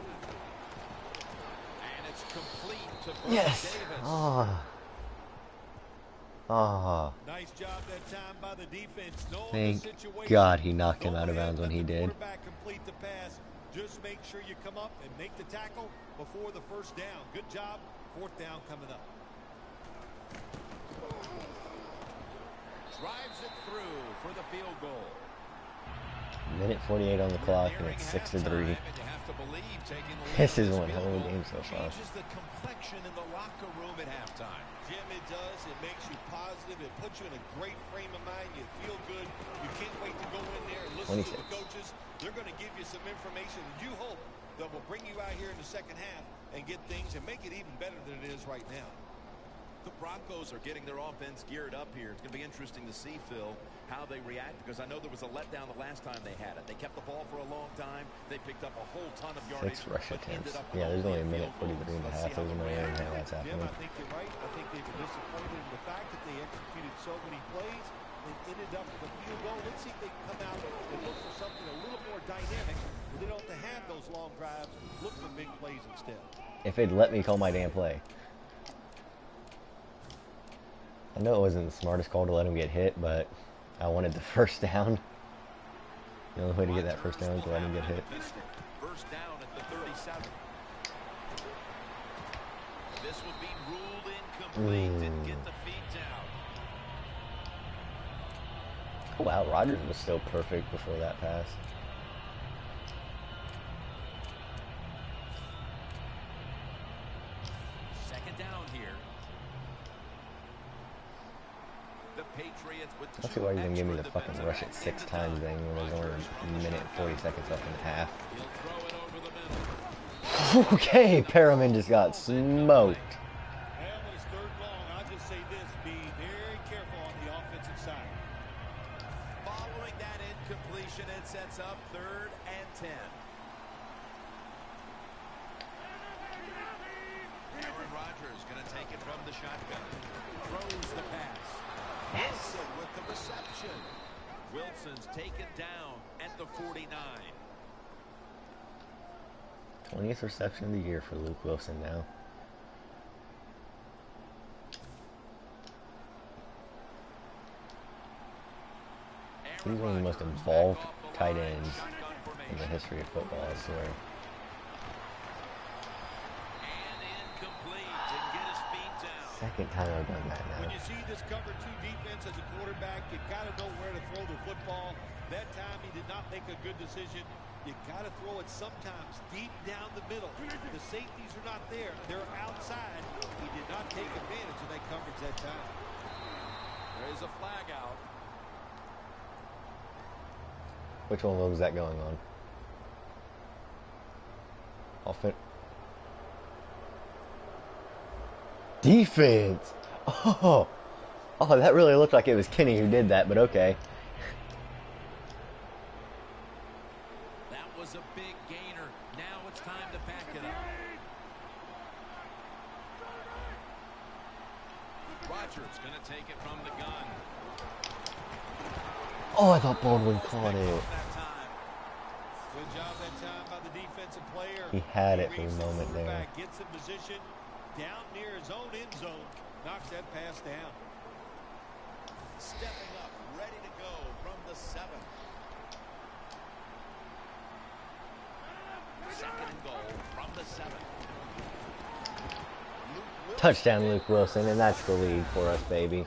And it's complete to Yes. Davis. Ah. Ah. Nice job that time by the defense. Knowing Thank the situation. God he knocked him Go out of ahead, bounds when let he the did. quarterback complete the pass. Just make sure you come up and make the tackle before the 1st down. Good job. 4th down coming up. Drives it through for the field goal. Minute 48 on the clock, and it's 6-3. This is one hell of a game so far. Changes the complexion in the locker room at halftime. Jim, it does. It makes you positive. It puts you in a great frame of mind. You feel good. You can't wait to go in there and listen 26. to the coaches. They're going to give you some information that you hope that will bring you out here in the second half and get things and make it even better than it is right now. The Broncos are getting their offense geared up here. It's going to be interesting to see, Phil, how they react, because I know there was a letdown the last time they had it. They kept the ball for a long time. They picked up a whole ton of yardage. 6 rush attempts. Yeah, there's only a minute 43 and a half. There's no way in hell that's Jim, happening. I think you're right. I think they were disappointed in the fact that they executed so many plays and ended up with a field goal. Let's see if they can come out and look for something a little more dynamic. They don't have to have those long drives. Look for big plays instead. If they'd let me call my damn play. I know it wasn't the smartest call to let him get hit, but I wanted the first down. The only way to get that first down is to let him get hit. First down at the 37. This will be ruled incomplete. Didn't get the feet down. Oh, wow, Rodgers was still perfect before that pass. Second down here. The Patriots with I see why you're gonna give me the fucking rush it 6 times thing when there's only a minute and 40 seconds left in the half. He'll throw it over the middle. Okay, Perriman just got smoked. And when it's third long, I'll just say this, be very careful on the offensive side. Following that incompletion, it sets up 3rd and 10. Aaron Rodgers going to take it from the shotgun. Throws the pass. Wilson with the reception. Wilson's taken down at the 49. 20th reception of the year for Luke Wilson now. He's one of the most involved tight ends in the history of football, I swear. And incomplete. Didn't get his feet down. Second time I've done that When now. you see this cover 2 defense as a quarterback, you got to know where to throw the football. That time he did not make a good decision. You got to throw it sometimes deep down the middle. The safeties are not there. They're outside. He did not take advantage of that coverage that time. There is a flag out. Which one was that going on? Defense! Oh! Oh, that really looked like it was Kenny who did that, but okay. That was a big gainer. Now it's time to back it up. Rodgers going to take it from the gun. Oh, I thought Baldwin caught it. That time. Good job that time by the defensive player. He had it for a Reads the moment there. quarterback, gets in position down near his own end zone, knocks that pass down. Stepping up, ready to go from the 7. Second and goal from the 7. Touchdown, Luke Wilson, and that's the lead for us, baby.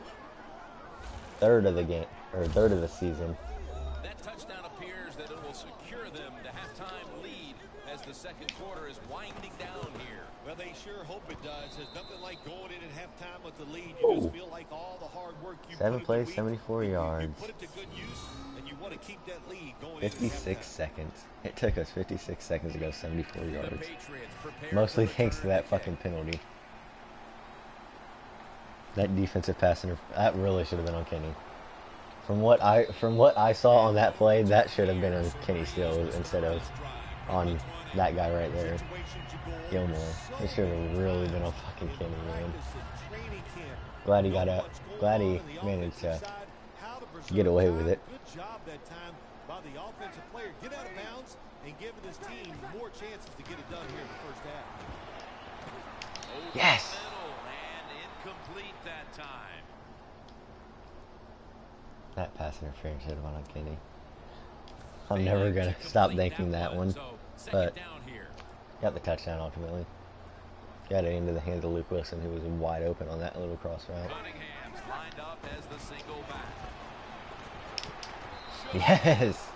Third of the game, or third of the season. That touchdown appears that it will secure them the halftime lead as the second quarter is winding down here. Well, they sure hope it does. There's nothing like going in at halftime with the lead. You just feel like all the hard work you 7 put plays, into 74 you yards. put it to good use, and you want to keep that lead going 56 into halftime. seconds. It took us 56 seconds to go 74 The yards. Patriots prepare Mostly to thanks to return that the fucking kick. penalty. That defensive pass that really should have been on Kenny. From what I saw on that play, that should have been on Kenny Steele instead of on that guy right there, Gilmore. It should have really been on fucking Kenny, man. Glad he got out. Glad he managed to get away with it. Good job that time by the offensive player. Get out of bounds and giving his team more chances to get it done here in the first half. Yes! And incomplete that time. That pass interference should have been on Kenny. I'm never gonna stop thanking that one, but got the touchdown ultimately. Got it into the hands of Luke Wilson, who was wide open on that little cross route. Cunningham's lined up as the single back. Yes!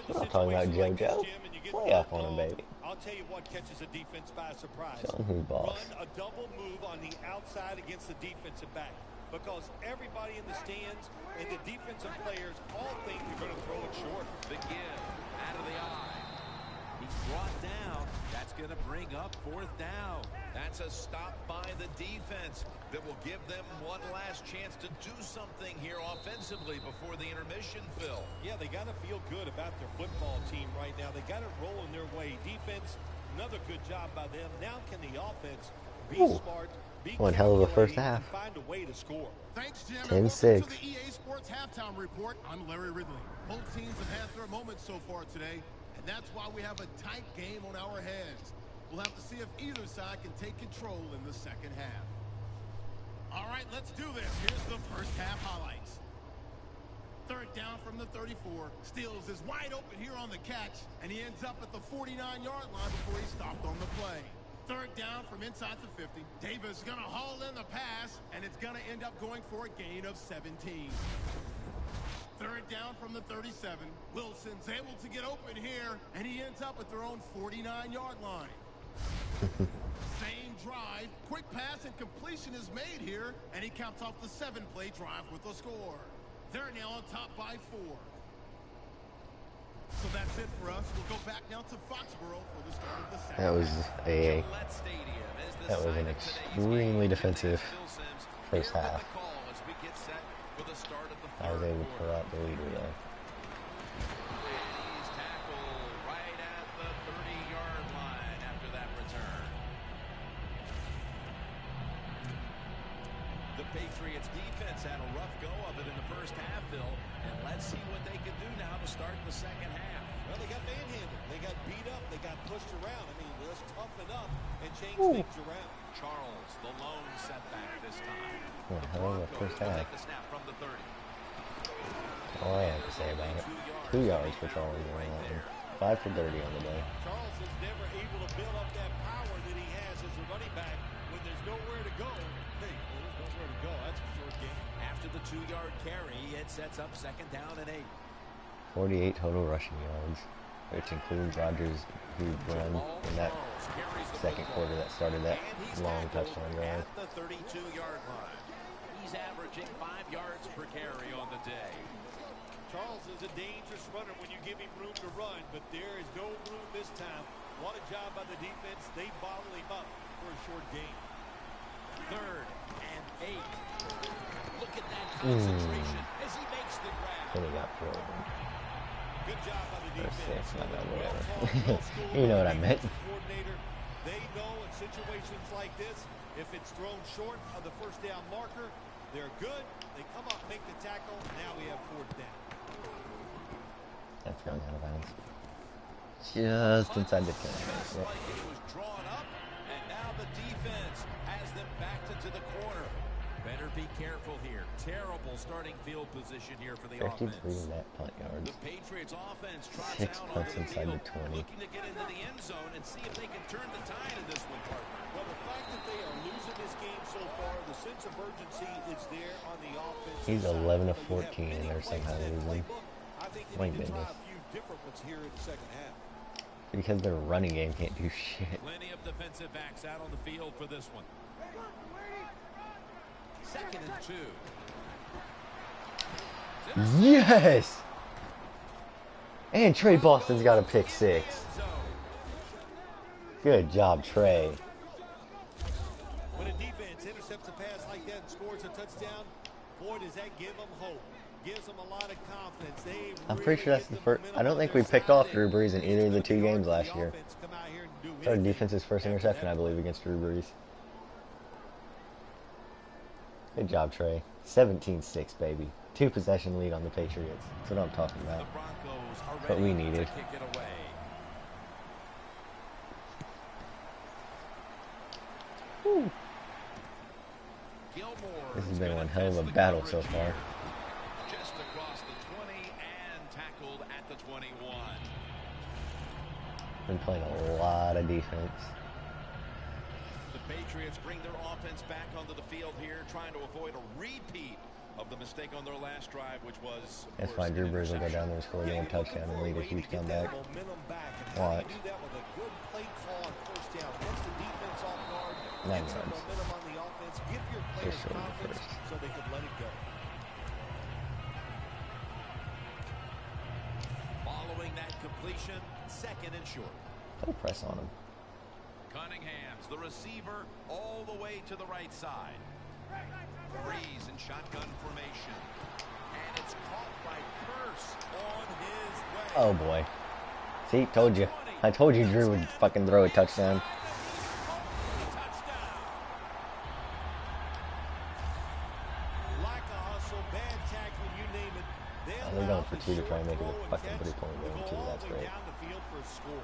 a I'm not talking about situation like this, JoJo. Jim, and you get Play third up on him, called, baby. I'll tell you what catches a defense by surprise. Show him who's boss. Run a double move on the outside against the defensive back. Because everybody in the stands and the defensive players all think you're going to throw it short. The give out of the eye. He's brought down. That's going to bring up fourth down. That's a stop by the defense that will give them one last chance to do something here offensively before the intermission, Phil. Yeah, they got to feel good about their football team right now. They got it rolling their way. Defense, another good job by them. Now can the offense be smart, be one hell of a first calculating, half. and find a way to score. Thanks, Jim. 10-6. And welcome to the EA Sports Halftime Report. I'm Larry Ridley. Both teams have had their moments so far today, and that's why we have a tight game on our hands. We'll have to see if either side can take control in the second half. All right, let's do this. Here's the first half highlights. Third down from the 34. Steals is wide open here on the catch, and he ends up at the 49-yard line before he stopped on the play. Third down from inside the 50. Davis is going to haul in the pass, and it's going to end up going for a gain of 17. Third down from the 37. Wilson's able to get open here, and he ends up at their own 49-yard line. Same drive. Quick pass and completion is made here, and he caps off the 7-play drive with a score. They're now on top by 4. So that's it for us. We'll go back now to Foxborough for the start of the second. That was an extremely defensive first half. I was able to pull out the leader though. He's tackled right at the 30-yard line after that return. The Patriots defense had a rough go of it in the first half, Bill, and let's see what they can do now to start the second half. Well, they got manhandled. They got beat up. They got pushed around. I mean, let's toughen up and change things around. Charles, the lone setback this time. What the hell of a first half. Take the snap from the 30. All I have to say about it. 2 yards for Charles on that one. 5 for 30 on the day. Charles is never able to build up that power that he has as a running back when there's nowhere to go. Hey, there's nowhere to go. That's a short game. After the 2-yard carry, it sets up second down and 8. 48 total rushing yards, which includes Rodgers' huge run in that second quarter that started that long touchdown drive. At the 32-yard line. He's averaging 5 yards per carry on the day. Charles is a dangerous runner when you give him room to run, but there is no room this time. What a job by the defense. They bottle him up for a short gain. 3rd and 8. Look at that concentration as he makes the grab. Then he got thrown. Good job by the Or defense. 6, not that, whatever. Well-schooled You know what I meant. coordinator. They know in situations like this, if it's thrown short of the first down marker, they're good. They come up, make the tackle. Now we have 4th down. That's going out of bounds. Just inside the 10. Just like it was drawn up, and now the defense has them backed into the corner. Better be careful here. Terrible starting field position here for the 53 offense. net punt yards. The Patriots offense trots 6 out punts onto the inside field, the 20. looking to get into the end zone and see if they can turn the tide in this one, partner. Well, the fact that they are losing this game so far, the sense of urgency is there on the offense. He's 11 of 14 and they're somehow losing. I think they My need to try goodness. a few different ones here in the second half. Because their running game can't do shit. Plenty of defensive backs out on the field for this one. 2nd and 2. Yes! And Trey Boston's got a pick 6. Good job, Trey. When a defense intercepts a pass like that and scores a touchdown, boy, does that give them hope. Gives them a lot of confidence. I'm pretty sure that's the first. I don't think we picked off Drew Brees in either of the 2 games last year. It's our defense's first interception, I believe, against Drew Brees. Good job, Trey. 17-6, baby. 2 possession lead on the Patriots. That's what I'm talking about. The Broncos are What we ready needed. to kick it away. Woo. Gilmore This has is been gonna one hell of a test the battle so coverage far. here. Just across the 20 and tackled at the 21. Been playing a lot of defense. The Patriots bring their offense back onto the field here, trying to avoid a repeat of the mistake on their last drive, which was, of That's course, fine. an Drew Brees will go interception. down there and score a touchdown and lead a huge comeback. Momentum back. And how Watch. do you do that with a good play call on first down? Gets the defense off guard. 9 Get some yards. momentum on the offense. Give your players short of confidence first. so they can let it go. Following that completion, second and short. Don't press on him. Cunningham's the receiver all the way to the right side. Breeze in shotgun formation. And it's caught by Curse on his way. Oh boy. See, told you. I told you Drew would fucking throw a touchdown. Touchdown. Lack of hustle, bad tackling, you name it. They're going for 2 to try and make it a fucking 3-point game too. That's great. Down the field for a score.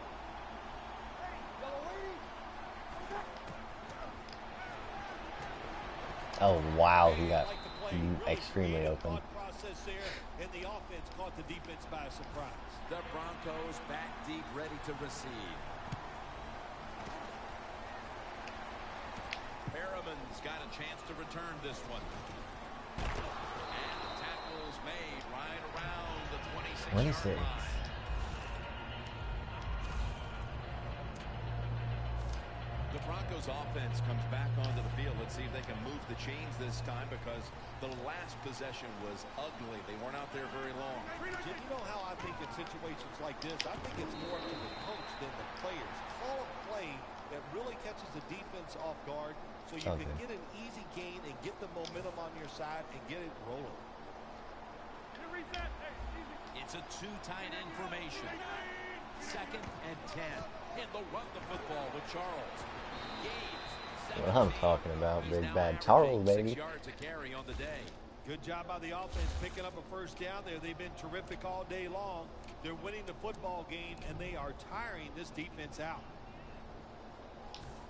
Oh wow, he got extremely open. Process there, and the offense caught the defense by surprise. The Broncos back deep, ready to receive. Perriman's got a chance to return this one. And the tackle's made right around the 26-yard 26. line. The Broncos offense comes back onto the field. Let's see if they can move the chains this time, because the last possession was ugly. They weren't out there very long. You know how I think in situations like this, I think it's more to the coach than the players. Call a play that really catches the defense off guard so you can get an easy gain and get the momentum on your side and get it rolling. It's a two tight end formation. Second and 10. In the run the football with Charles. What I'm talking about, big bad Charles, baby. 6 yards to carry on the day. Good job by the offense picking up a first down there. They've been terrific all day long. They're winning the football game, and they are tiring this defense out.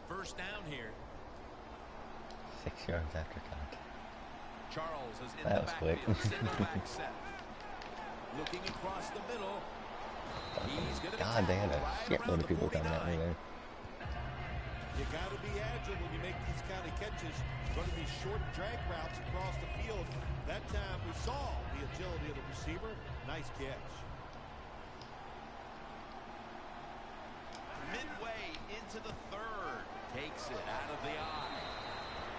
First down here. 6 yards after contact. Charles is in That the was quick. backfield. Single back set. Looking across the middle. He's gonna God, they had a right shitload around of people the coming at me 49. there. You got to be agile when you make these kind of catches. Running these short drag routes across the field. That time we saw the agility of the receiver. Nice catch. Midway into the third. Takes it out of the eye.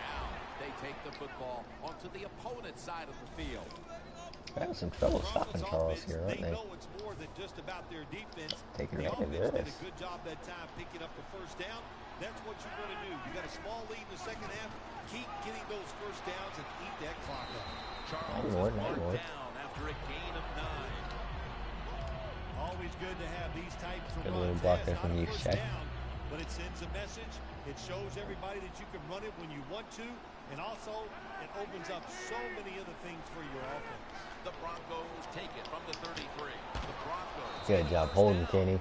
Now they take the football onto the opponent's side of the field. They're having some trouble stopping Charles here, aren't They they? know it's more than just about their defense. Taking The advantage offense of did this. a good job that time picking up the first down. That's what you're going to do. You got a small lead in the second half. Keep getting those first downs and eat that clock up. Charles Not is more. marked down after a gain of 9. Always good to have these types of Good runs. little block there Not from a you, first Shaq. down, but it sends a message. It shows everybody that you can run it when you want to, and also it opens up so many other things for your offense. The Broncos take it from the 33. The Broncos. Good job holding Kenny.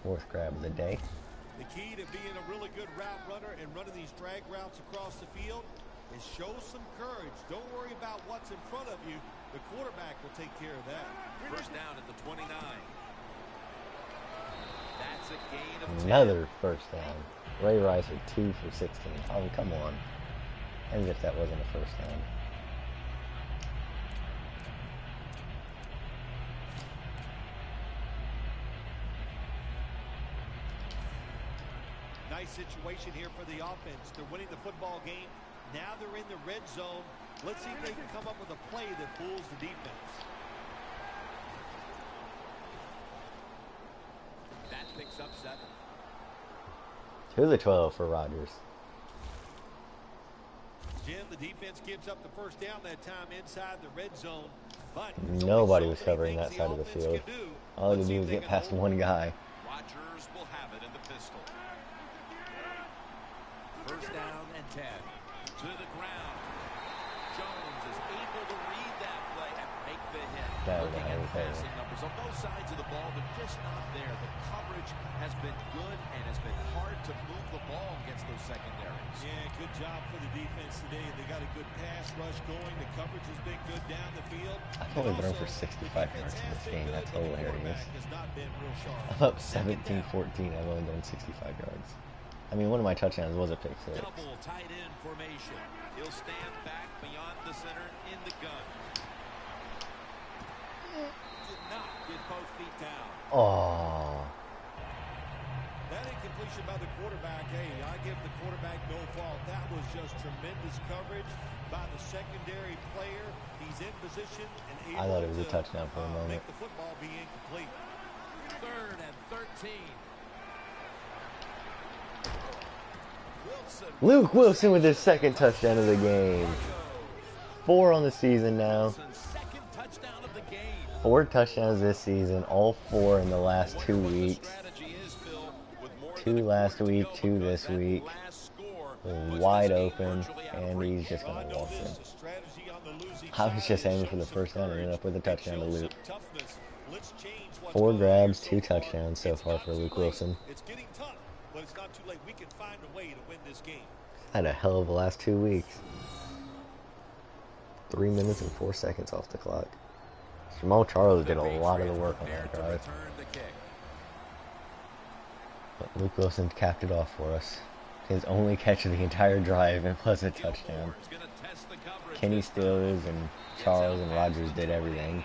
Fourth grab of the day. The key to being a really good route runner and running these drag routes across the field is show some courage. Don't worry about what's in front of you. The quarterback will take care of that. First down at the 29. That's a gain of 10. Another first down. Ray Rice with 2 for 16. Oh, come on. As if that wasn't a first down. Nice situation here for the offense. They're winning the football game. Now they're in the red zone. Let's see if they can come up with a play that fools the defense. That picks up 7. To the 12 for Rodgers. Jim, the defense gives up the first down that time inside the red zone. But Nobody was covering that side of the field. All they had to do was get past one guy. Rodgers will have it in the pistol. First down and 10. To the ground. Jones is able to read that play and make the hit. Looking at the passing numbers on both sides of the ball, they're just not there. The coverage has been good and has been hard to move the ball against those secondaries. Yeah, good job for the defense today. They got a good pass rush going. The coverage has been good down the field. I've only thrown for 65 yards in this game. That's hilarious. Has not been real sharp. I'm up 17-14. I've only done 65 yards. I mean, one of my touchdowns was a pick six. Double tight end formation. He'll stand back beyond the center in the gun. Did not get both feet down. Oh. That incompletion by the quarterback, hey, I give the quarterback no fault. That was just tremendous coverage by the secondary player. He's in position and able I thought it was a to touchdown for a moment. make the football be incomplete. 3rd and 13. Wilson. Luke Wilson with his second touchdown of the game. 4 on the season now. Wilson's second touchdown of the game. 4 touchdowns this season, all 4 in the last 2 weeks. 2 last week, 2 this week. Wide open, and he's just going to walk in. I was just aiming for the first down and ended up with a touchdown to Luke. 4 grabs, 2 touchdowns so far for Luke Wilson. It's getting tough, but it's not too late. We can find a way to win this game. Had a hell of the last 2 weeks. 3 minutes and 4 seconds off the clock. Jamal Charles did a lot of the work on that drive. But Luke Wilson capped it off for us. His only catch of the entire drive and was a touchdown. Kenny Stills and Charles and Rogers did everything.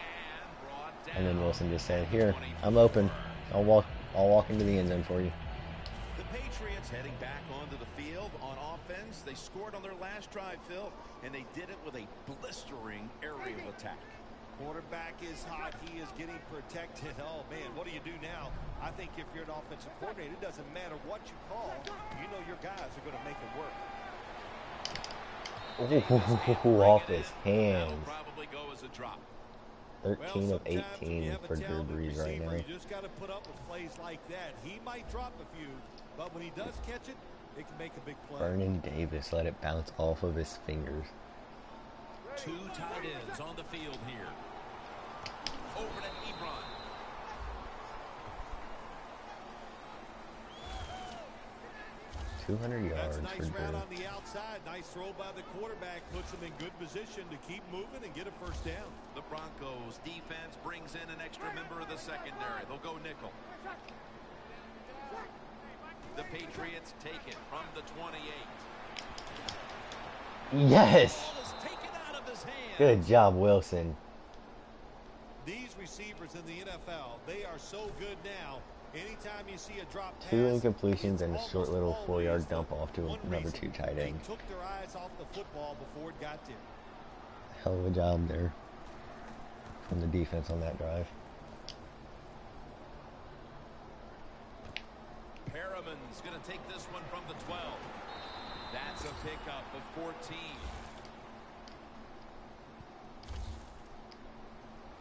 And then Wilson just said, "Here, I'm open. I'll walk into the end zone for you." The Patriots heading back onto the field on offense. They scored on their last drive, Phil, and they did it with a blistering aerial attack. Quarterback is hot. He is getting protected. Oh, man, what do you do now? I think if you're an offensive coordinator, it doesn't matter what you call. You know your guys are going to make it work. Ooh, off his hands. That'll probably go as a drop. 13 of 18 for Drew Brees right now. You just got to put up with plays like that. He might drop a few, but when he does catch it, it can make a big play. Vernon Davis let it bounce off of his fingers. 2 tight ends on the field here. Over to Ebron. 200 yards That's a for nice route Drew. on the outside. Nice throw by the quarterback. Puts him in good position to keep moving and get a first down. The Broncos defense brings in an extra member of the secondary. They'll go nickel. The Patriots take it from the 28. Yes! Ball is taken out of his hand. Good job, Wilson. These receivers in the NFL, they are so good now. Anytime you see a drop pass, 2 incompletions and a it's short little almost 4-yard always dump off to one number reason. 2 tight They end. took their eyes off the football before it got there. Hell of a job there from the defense on that drive. Perriman's going to take this one from the 12. That's a pickup of 14.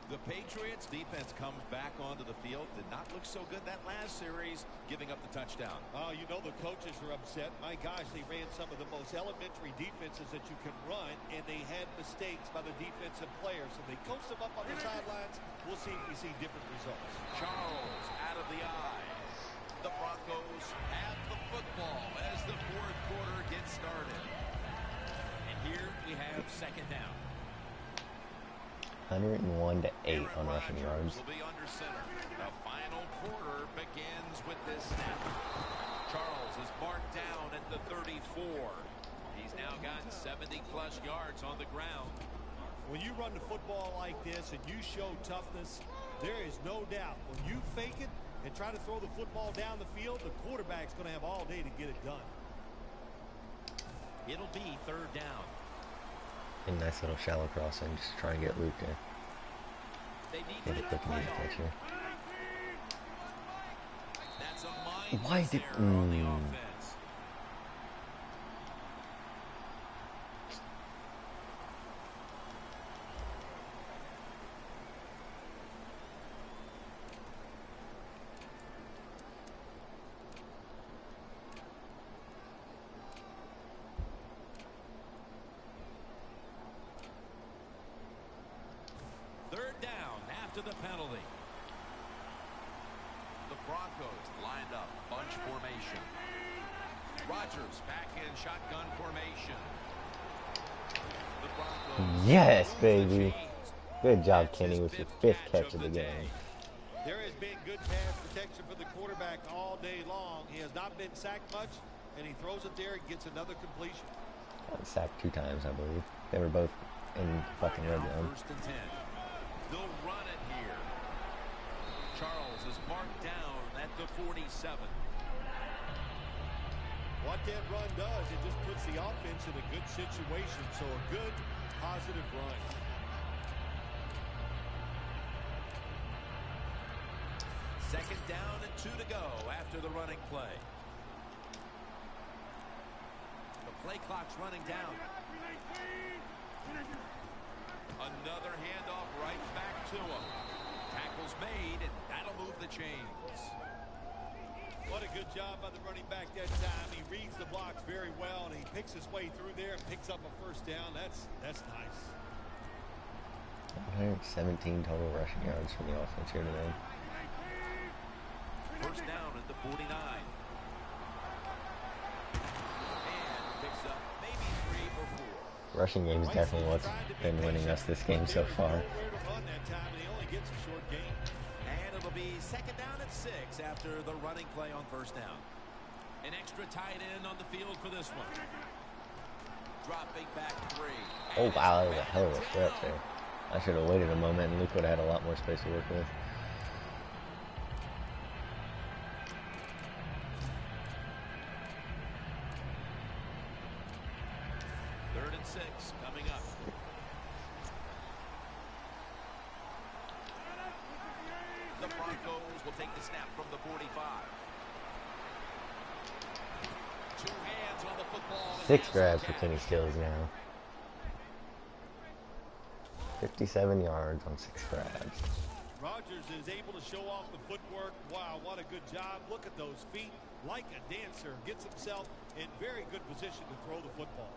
The Patriots defense comes back onto the field. Did not look so good that last series, giving up the touchdown. Oh, you know the coaches are upset. My gosh, they ran some of the most elementary defenses that you can run, and they had mistakes by the defensive players. So they coached them up on the sidelines. We'll see if we see different results. Charles out of the eye. The Broncos have the football as the 4th quarter gets started. And here we have second down. 101 to 8 on rushing yards. Will be under center. The final quarter begins with this snap. Charles is marked down at the 34. He's now gotten 70-plus yards on the ground. When you run the football like this and you show toughness, there is no doubt. When you fake it and try to throw the football down the field, the quarterback's going to have all day to get it done. It'll be 3rd down. A nice little shallow crossing, just trying to get Luke to They need get a to quick and easy play catch here. That's a mindless Why did... error on the offense. To the penalty. The Broncos lined up bunch formation. Rodgers back in shotgun formation. The Broncos. Yes, baby. Good job, Kenny, with your 5th catch of the game. There has been good pass protection for the quarterback all day long. He has not been sacked much, and he throws it there and gets another completion. Got sacked 2 times, I believe. They were both in fucking red zone. First and 10. They'll run it here. Charles is marked down at the 47. What that run does, it just puts the offense in a good situation. So a good, positive run. Second down and 2 to go after the running play. The play clock's running down. Another handoff right back to him. Tackle's made, and that'll move the chains. What a good job by the running back that time. He reads the blocks very well, and he picks his way through there and picks up a first down. That's nice. 117 total rushing yards from the offense here today. First down at the 49. And picks up maybe 3 or 4. Rushing game is definitely what's been winning us this game so far. And it'll be second down at 6 after the running play on first down. An extra tight end on the field for this one. Dropping back 3. Oh wow, that was a hell of a stretch there. I should have waited a moment and Luke would have had a lot more space to work with. Third and 6 coming up. The Broncos will take the snap from the 45. 2 hands on the football. 6 grabs for Kenny Stills now. 57 yards on 6 grabs. Rodgers is able to show off the footwork. Wow, what a good job. Look at those feet. Like a dancer. Gets himself in very good position to throw the football.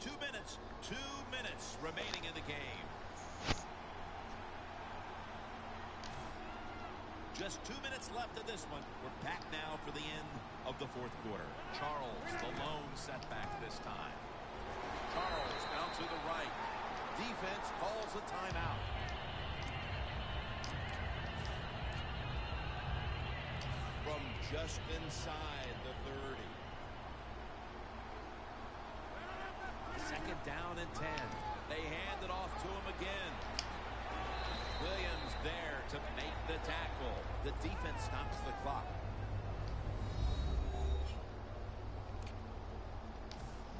2 minutes. 2 minutes remaining in the game. Just 2 minutes left of this one. We're back now for the end of the 4th quarter. Charles, the lone setback this time. Charles down to the right. Defense calls a timeout. From just inside the 30. Second down and 10. They hand it off to him again. Williams there to make the tackle. The defense stops the clock.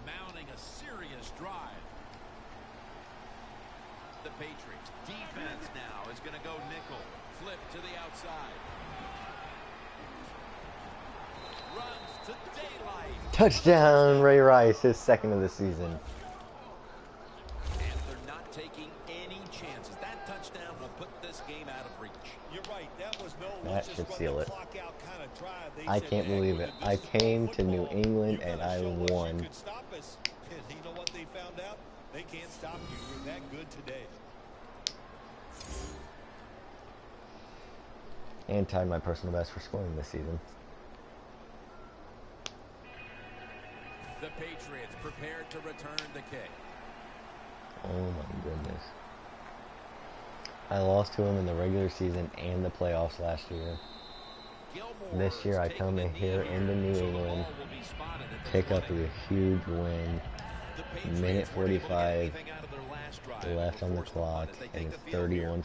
Mounting a serious drive. The Patriots defense now is going to go nickel. Flip to the outside. Runs to daylight. Touchdown, Ray Rice, his 2nd of the season. And they're not taking any chances. That touchdown will put this game out of reach. You're right. That was no That should seal it. clock out kind of drive. I can't believe it. I came to New England and I won. You could stop us. And you know what they found out? They can't stop you. You're that good today. And tied my personal best for scoring this season. The Patriots prepared to return the kick. Oh my goodness. I lost to him in the regular season and the playoffs last year. This year I come in here into New England, pick up a huge win. Minute 45 left on the clock, and it's 31-14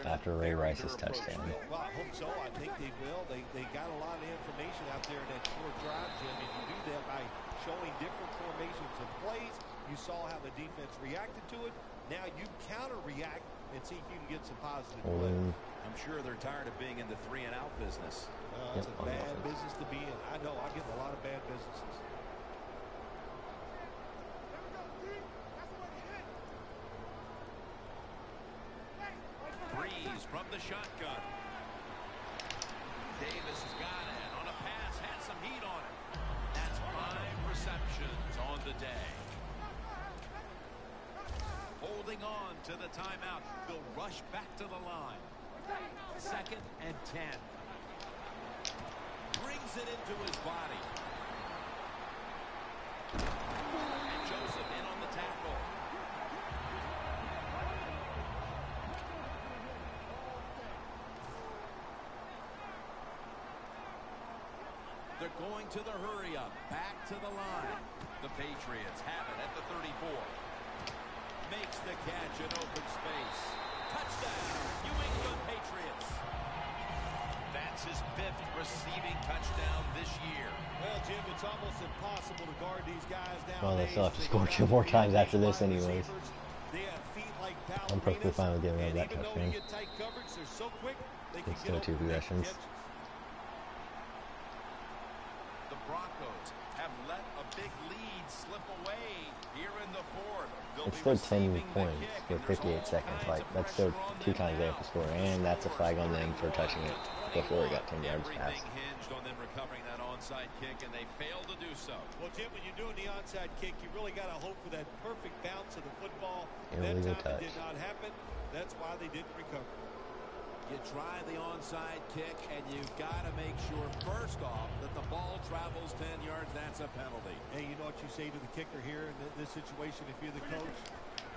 after Ray Rice's touchdown. Well, I hope so. I think they will. They got a lot of information out there in that short drive, Jim, and you do that by showing different formations of plays. You saw how the defense reacted to it. Now you counter-react and see if you can get some positive play. I'm sure they're tired of being in the 3-and-out business. It's a bad business to be in. I know. I get in a lot of bad businesses. Breeze from the shotgun. Davis has got it on a pass, has some heat on it. That's 5 receptions on the day. Holding on to the timeout. They'll rush back to the line. 2nd and 10. Brings it into his body. And Joseph in on the tackle. going to the hurry up. Back to the line. The Patriots have it at the 34. Makes the catch in open space. Touchdown, New England Patriots. That's his 5th receiving touchdown this year. Well, Jim, it's almost impossible to guard these guys nowadays. Well, they still have to score 2 more times after this anyways. They have feet like I'm perfectly fine with giving up that even though touchdown. you get tight coverage, they're so quick, they can It's get still 2 possessions. The Broncos have let a big lead slip away here in the 4th. It's still 10 points with 58 seconds. Like, that's still 2 times they have to score. And that's a flag on them for touching it before it got 10 yards past. Everything hinged on them recovering that onside kick, and they failed to do so. Well, Jim, when you're doing the onside kick, you really got to hope for that perfect bounce of the football. Illegal That time touch. it did not happen. That's why they didn't recover. You try the onside kick, and you've got to make sure, first off, that the ball travels 10 yards. That's a penalty. Hey, you know what you say to the kicker here in this situation if you're the coach?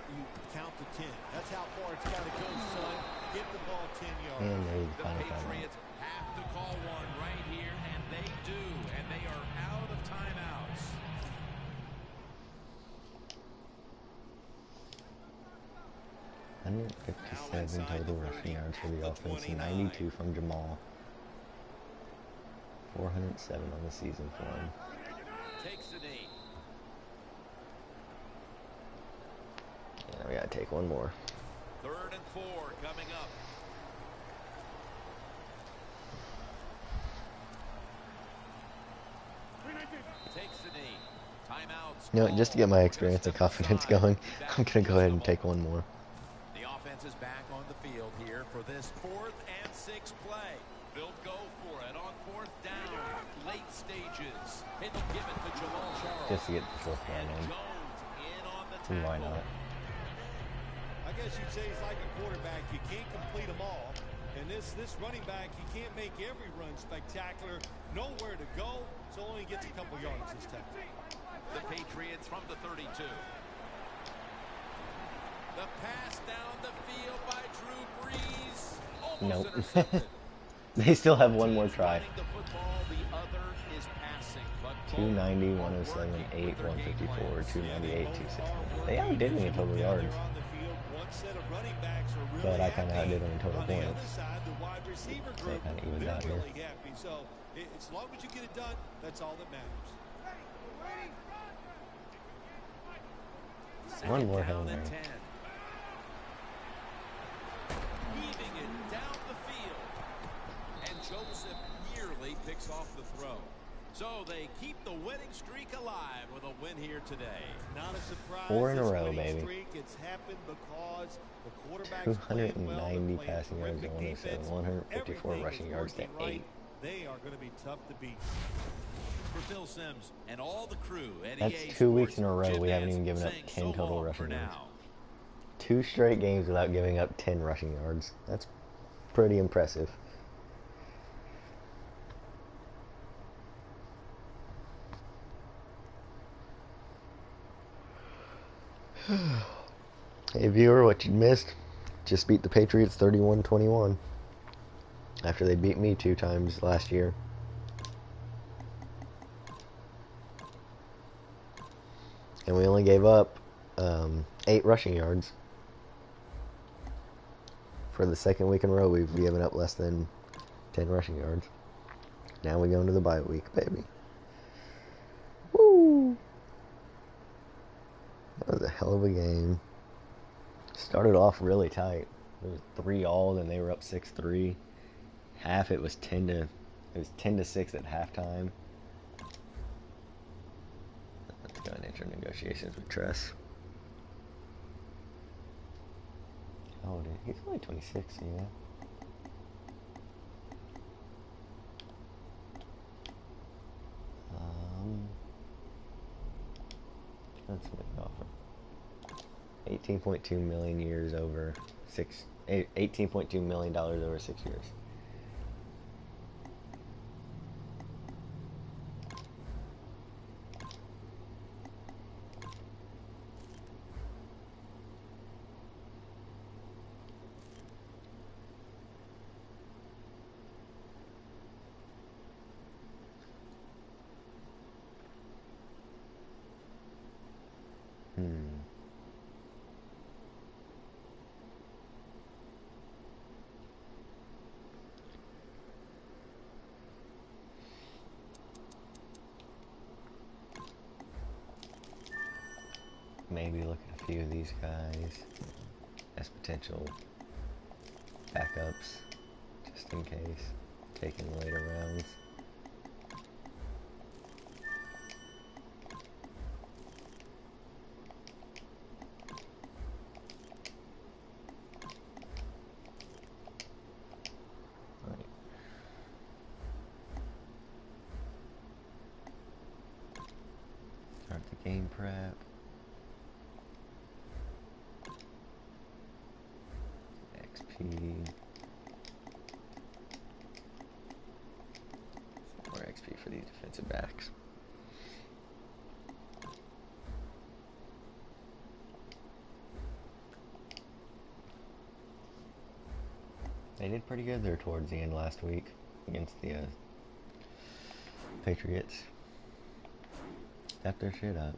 You count to 10. That's how far it's got to go, son. Get the ball 10 yards. And there's the The final timeout. Patriots have to call one right here, and they do, and they are out of timeouts. $157 total rushing yards for the offense, 92 from Jamal. 407 on the season for him. Takes the knee. Yeah, we gotta take one more. 3rd and 4 coming up. Takes the knee. Timeouts. You know, just to get my experience and confidence going, I'm gonna go ahead and take one more. The offense is back on the field here for this 4th and 6th play. They'll go for it on 4th down. Late stages. And they'll give it to Jamal Charles. Just to get the 4th down And in. Jones in on the tackle. Why not? I guess you'd say he's like a quarterback. You can't complete them all. And this running back, he can't make every run spectacular. Nowhere to go, so only gets a couple yards this time. The Patriots from the 32. The pass down the field by Drew Brees. Almost Nope. intercepted. They still have one more try. Running the football, the other is passing. But 290, 107, 8, 154, 298, 260. They outdid me in total yards. But I kind of outdid them in total points. So it kind of evened out here. So as long as you get it done, that's all that matters. One more down Hail and Mary. 10. Heaving it down the field. And Joseph nearly picks off the throw. So they keep the winning streak alive with a win here today. Not a surprise. 4 in a this row, winning baby. streak, it's happened because the quarterback's 290 playing well, they're playing passing yards to terrific 107, defense. 154 Everything rushing is yards to working right. 8. They are going to be tough to beat. For Phil Simms and all the crew at That's EA 2 weeks Sports, in a row Jim we haven't Nantz even given up saying 10 so total long rushing for yards. now. 2 straight games without giving up 10 rushing yards. That's pretty impressive. Hey viewer, what you missed? Just beat the Patriots 31-21 after they beat me 2 times last year. And we only gave up 8 rushing yards. For the 2nd week in a row, we've given up less than 10 rushing yards. Now we go into the bye week, baby. Woo! That was a hell of a game. Started off really tight. It was 3-all, then they were up 6-3. Half it was 10-6 at halftime. Let's go and enter negotiations with Tress. Oh, dude, he's only 26, yeah. Let's make an offer. 18.2 million years over 18.2 million dollars over 6 years. a few of these guys as potential backups, just in case, taking later rounds. Right. Start the game prep. XP. More XP for these defensive backs. They did pretty good there towards the end last week against the Patriots. Got their shit up.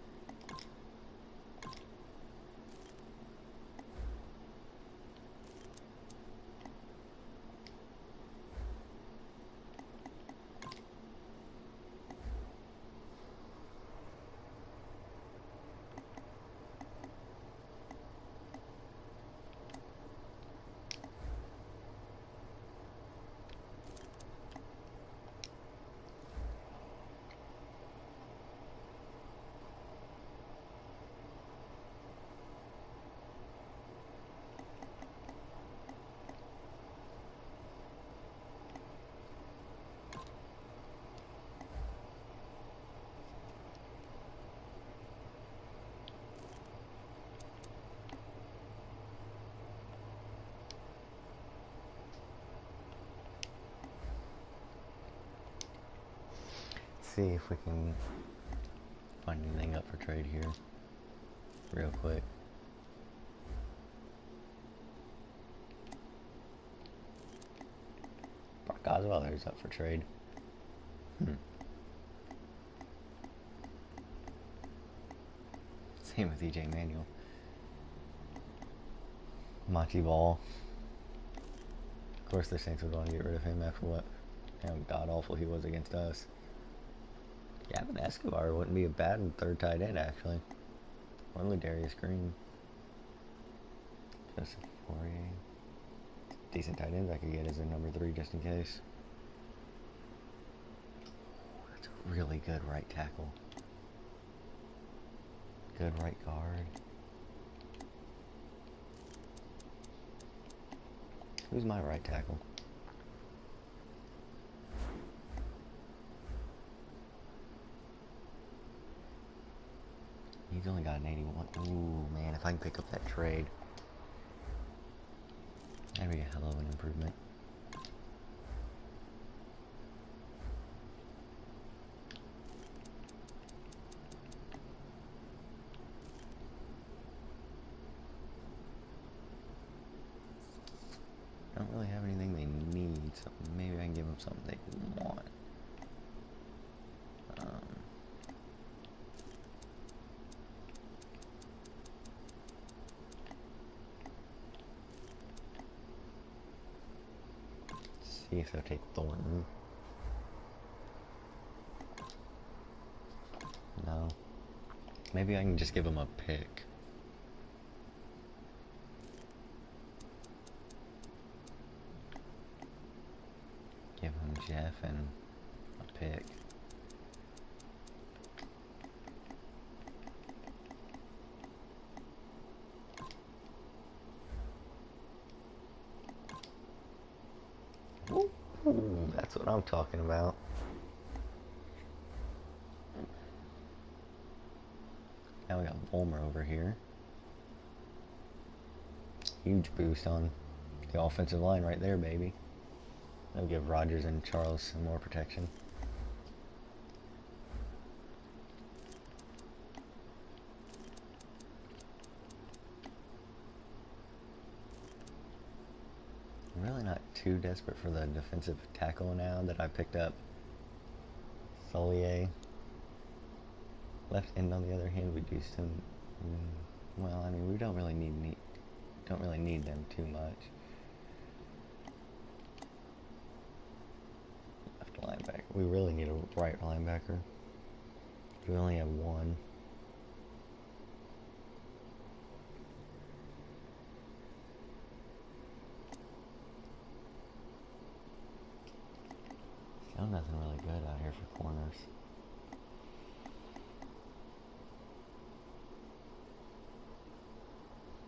See if we can find anything up for trade here real quick. Brock Osweiler's up for trade. Same with EJ Manuel. Monty Ball. Of course the Saints would want to get rid of him after how god awful he was against us. Gavin Escobar wouldn't be a bad third tight end, actually. Or Darius Green. Joseph Fourier. Decent tight ends I could get as a number 3 just in case. That's a really good right tackle. Good right guard. Who's my right tackle? He's only got an 81. Ooh, man, if I can pick up that trade, that'd be a hell of an improvement. I don't really have anything they need, so maybe I can give them something they want. See if they'll take Thornton. No. Maybe I can just give him a pick. Give him Jeff and a pick. Ooh, that's what I'm talking about. Now we got Volmer over here. Huge boost on the offensive line right there, baby. That'll give Rodgers and Charles some more protection. I'm really not too desperate for the defensive tackle now that I picked up Solier. Left end, on the other hand, we do some. Well, I mean, we don't really need them too much. Left linebacker. We really need a right linebacker. We only have one. Still nothing really good out here for corners.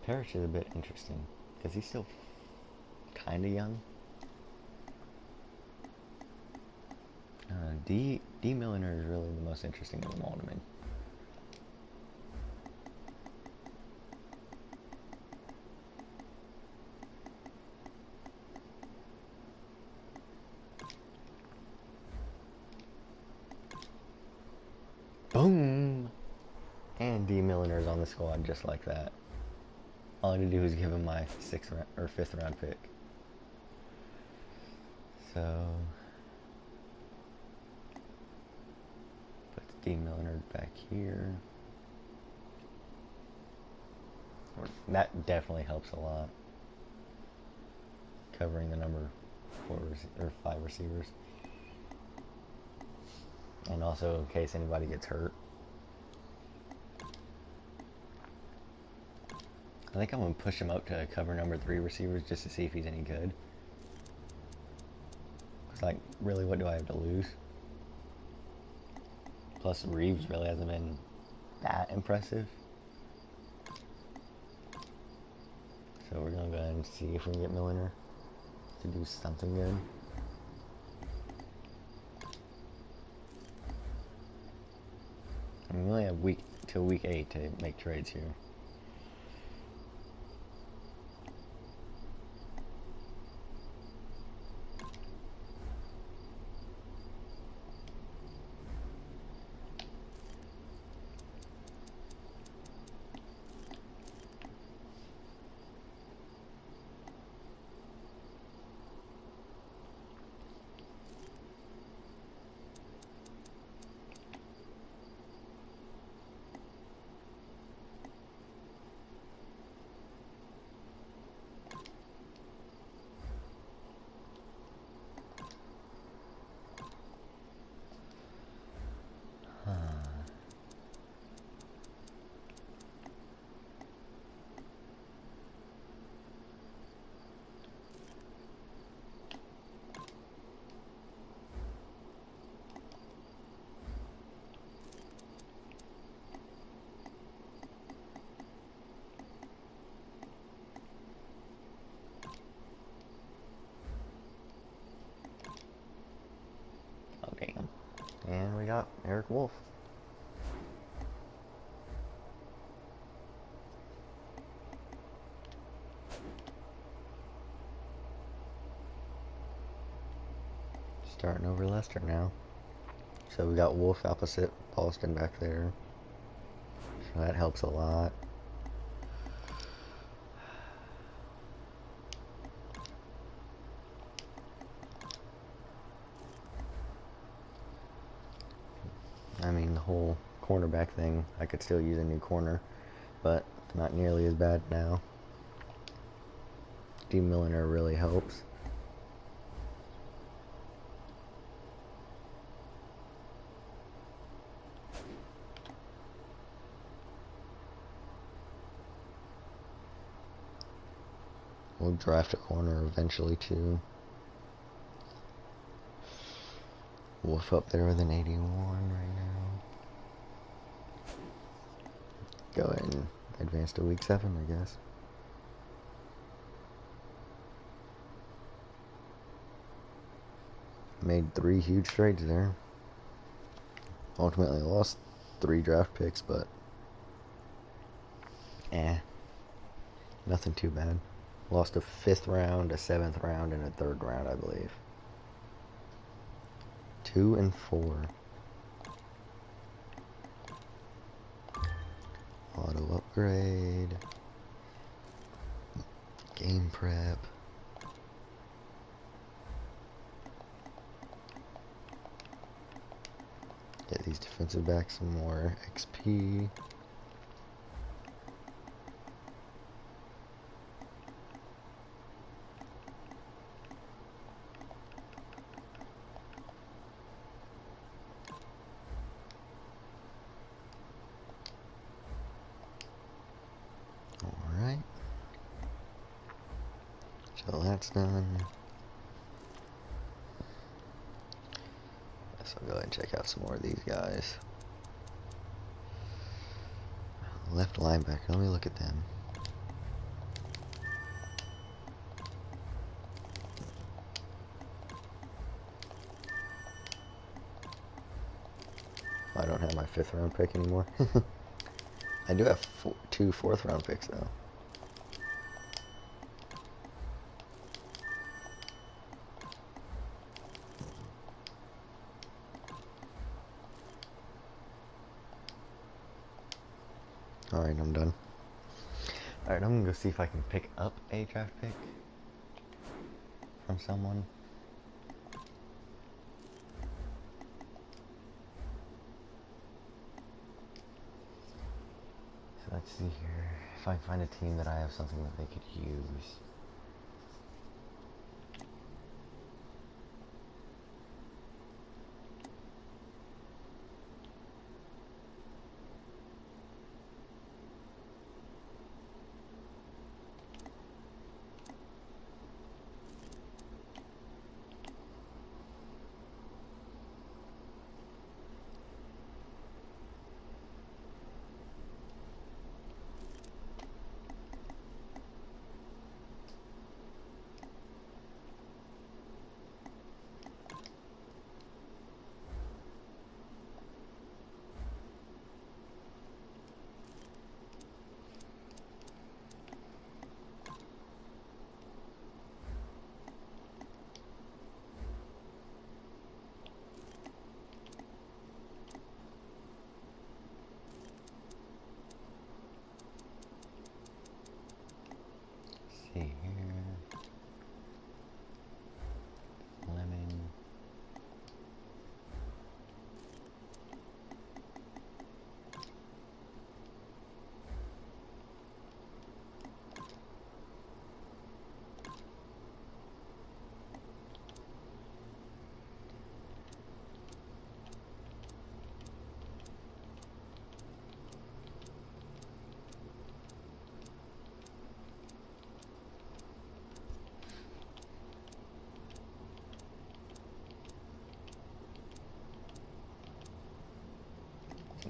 Parrish is a bit interesting because he's still kind of young. D Milliner is really the most interesting of them all to me. Boom! And D Milliner's on the squad just like that. All I had to do was give him my 6th or 5th round pick. So put D Milliner back here. That definitely helps a lot. Covering the number 4 or 5 receivers. And also in case anybody gets hurt. I think I'm going to push him up to cover number 3 receivers just to see if he's any good. It's like, really, what do I have to lose? Plus, Reeves really hasn't been that impressive. So we're going to go ahead and see if we can get Milliner to do something good. And we only have till week 8 to make trades here. And we got Eric Wolf. Starting over Leicester now. So we got Wolf opposite Paulston back there. So that helps a lot. I mean, the whole cornerback thing, I could still use a new corner, but not nearly as bad now. D. Milliner really helps. We'll draft a corner eventually too. Wolf up there with an 81 right now. Go ahead and advance to week 7, I guess. Made 3 huge trades there. Ultimately lost 3 draft picks, but nothing too bad. Lost a 5th round, a 7th round, and a 3rd round, I believe. 2 and 4. Auto upgrade. Game prep. Get these defensive backs some more XP. Alright. So that's done. go ahead and check out some more of these guys. Left linebacker, let me look at them. I don't have my 5th round pick anymore. I do have 2 4th round picks though. Alright, I'm done. Alright, I'm gonna go see if I can pick up a draft pick from someone. So let's see here. If I can find a team that I have something that they could use. See here. Lemon.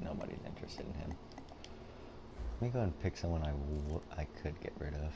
Nobody's interested in him. Let me go and pick someone I could get rid of.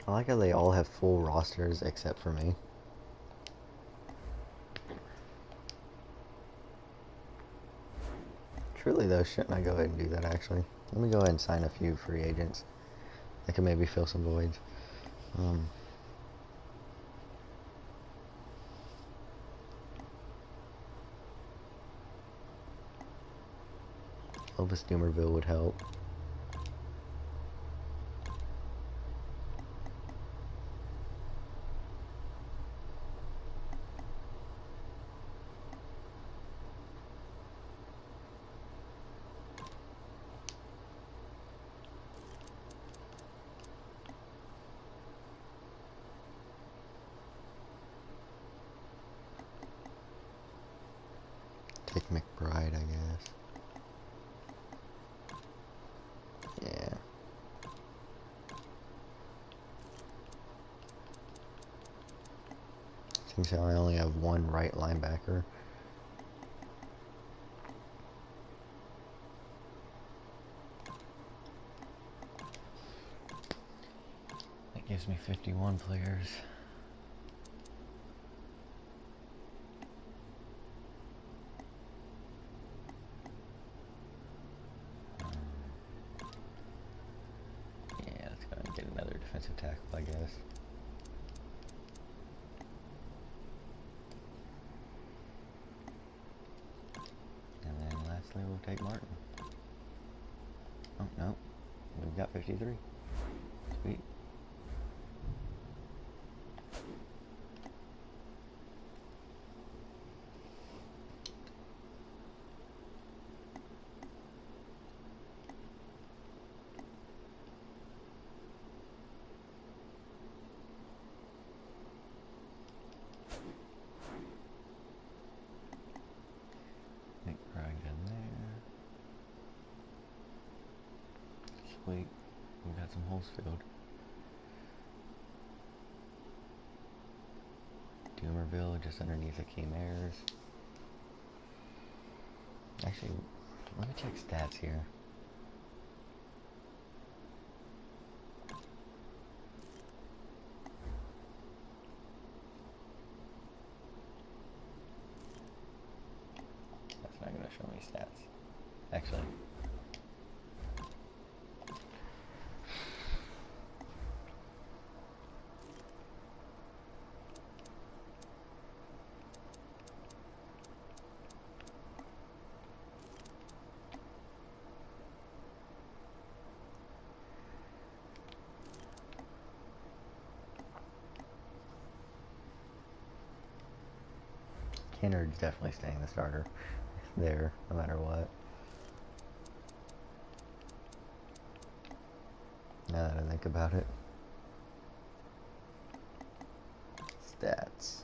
I like how they all have full rosters except for me. Truly though, shouldn't I go ahead and do that actually? Let me go ahead and sign a few free agents that can maybe fill some voids. Elvis Dumerville would help. Take McBride, I guess. Yeah. Seems how I only have one right linebacker. gives me 51 players. Yeah, let's go and get another defensive tackle, I guess. And then lastly, we'll take Martin. Oh, no. We've got 53. Sweet. Right in there. Sweet. We got some holes filled. Doomerville just underneath Akeem Ayers. Actually, let me check stats here. That's not going to show me stats. Actually. Kennard's definitely staying the starter there, no matter what. Now that I think about it. Stats.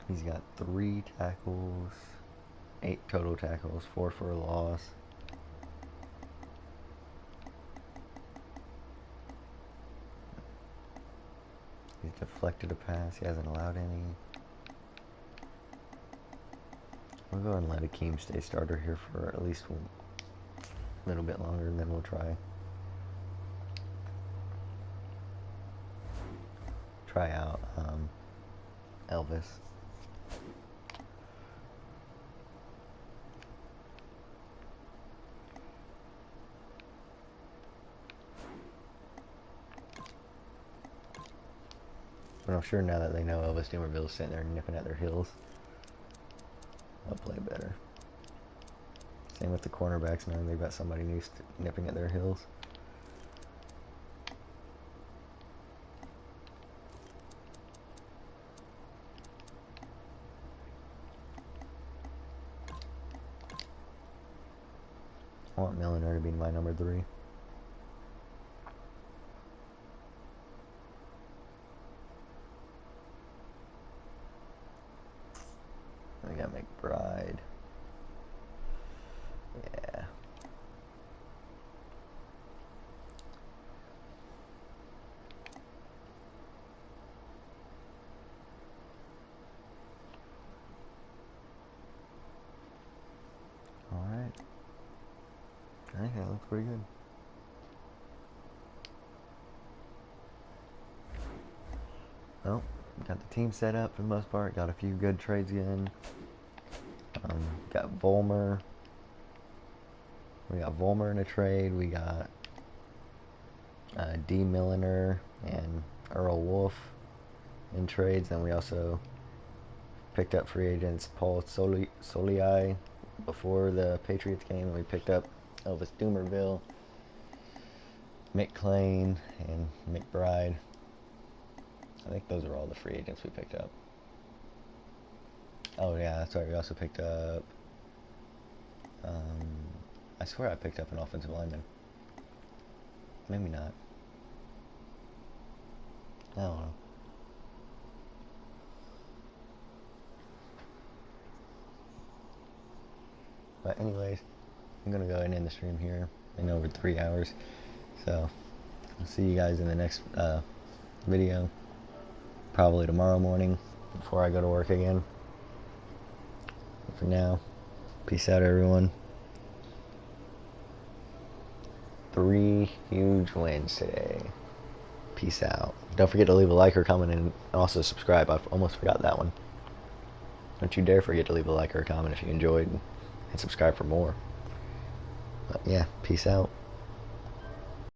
He's got 3 tackles, 8 total tackles, 4 for a loss. He's deflected a pass. He hasn't allowed any. We'll go ahead and let Akeem stay starter here for at least a little bit longer, and then we'll try out Elvis. But I'm sure now that they know Elvis Doomerville's sitting there nipping at their heels, they'll play better. Same with the cornerbacks, knowing they've got somebody new nipping at their heels. I want Milliner to be my number 3. We got McBride. Yeah. Alright. I think that looks pretty good. Well, got the team set up for the most part. Got a few good trades in. Got Volmer. We got Volmer in a trade. We got D. Milliner and Earl Wolf in trades. And we also picked up free agents Paul Solii before the Patriots game. We picked up Elvis Doomerville, Mick Clain, and McBride. I think those are all the free agents we picked up. Oh yeah, that's right. We also picked up. I swear I picked up an offensive lineman. Maybe not. I don't know. But anyways, I'm gonna go ahead and end the stream here in over 3 hours. So I'll see you guys in the next video. Probably tomorrow morning before I go to work again. But for now, peace out everyone. 3 huge wins today. Peace out. Don't forget to leave a like or comment and also subscribe. I almost forgot that one. Don't you dare forget to leave a like or a comment if you enjoyed and subscribe for more. But yeah, peace out.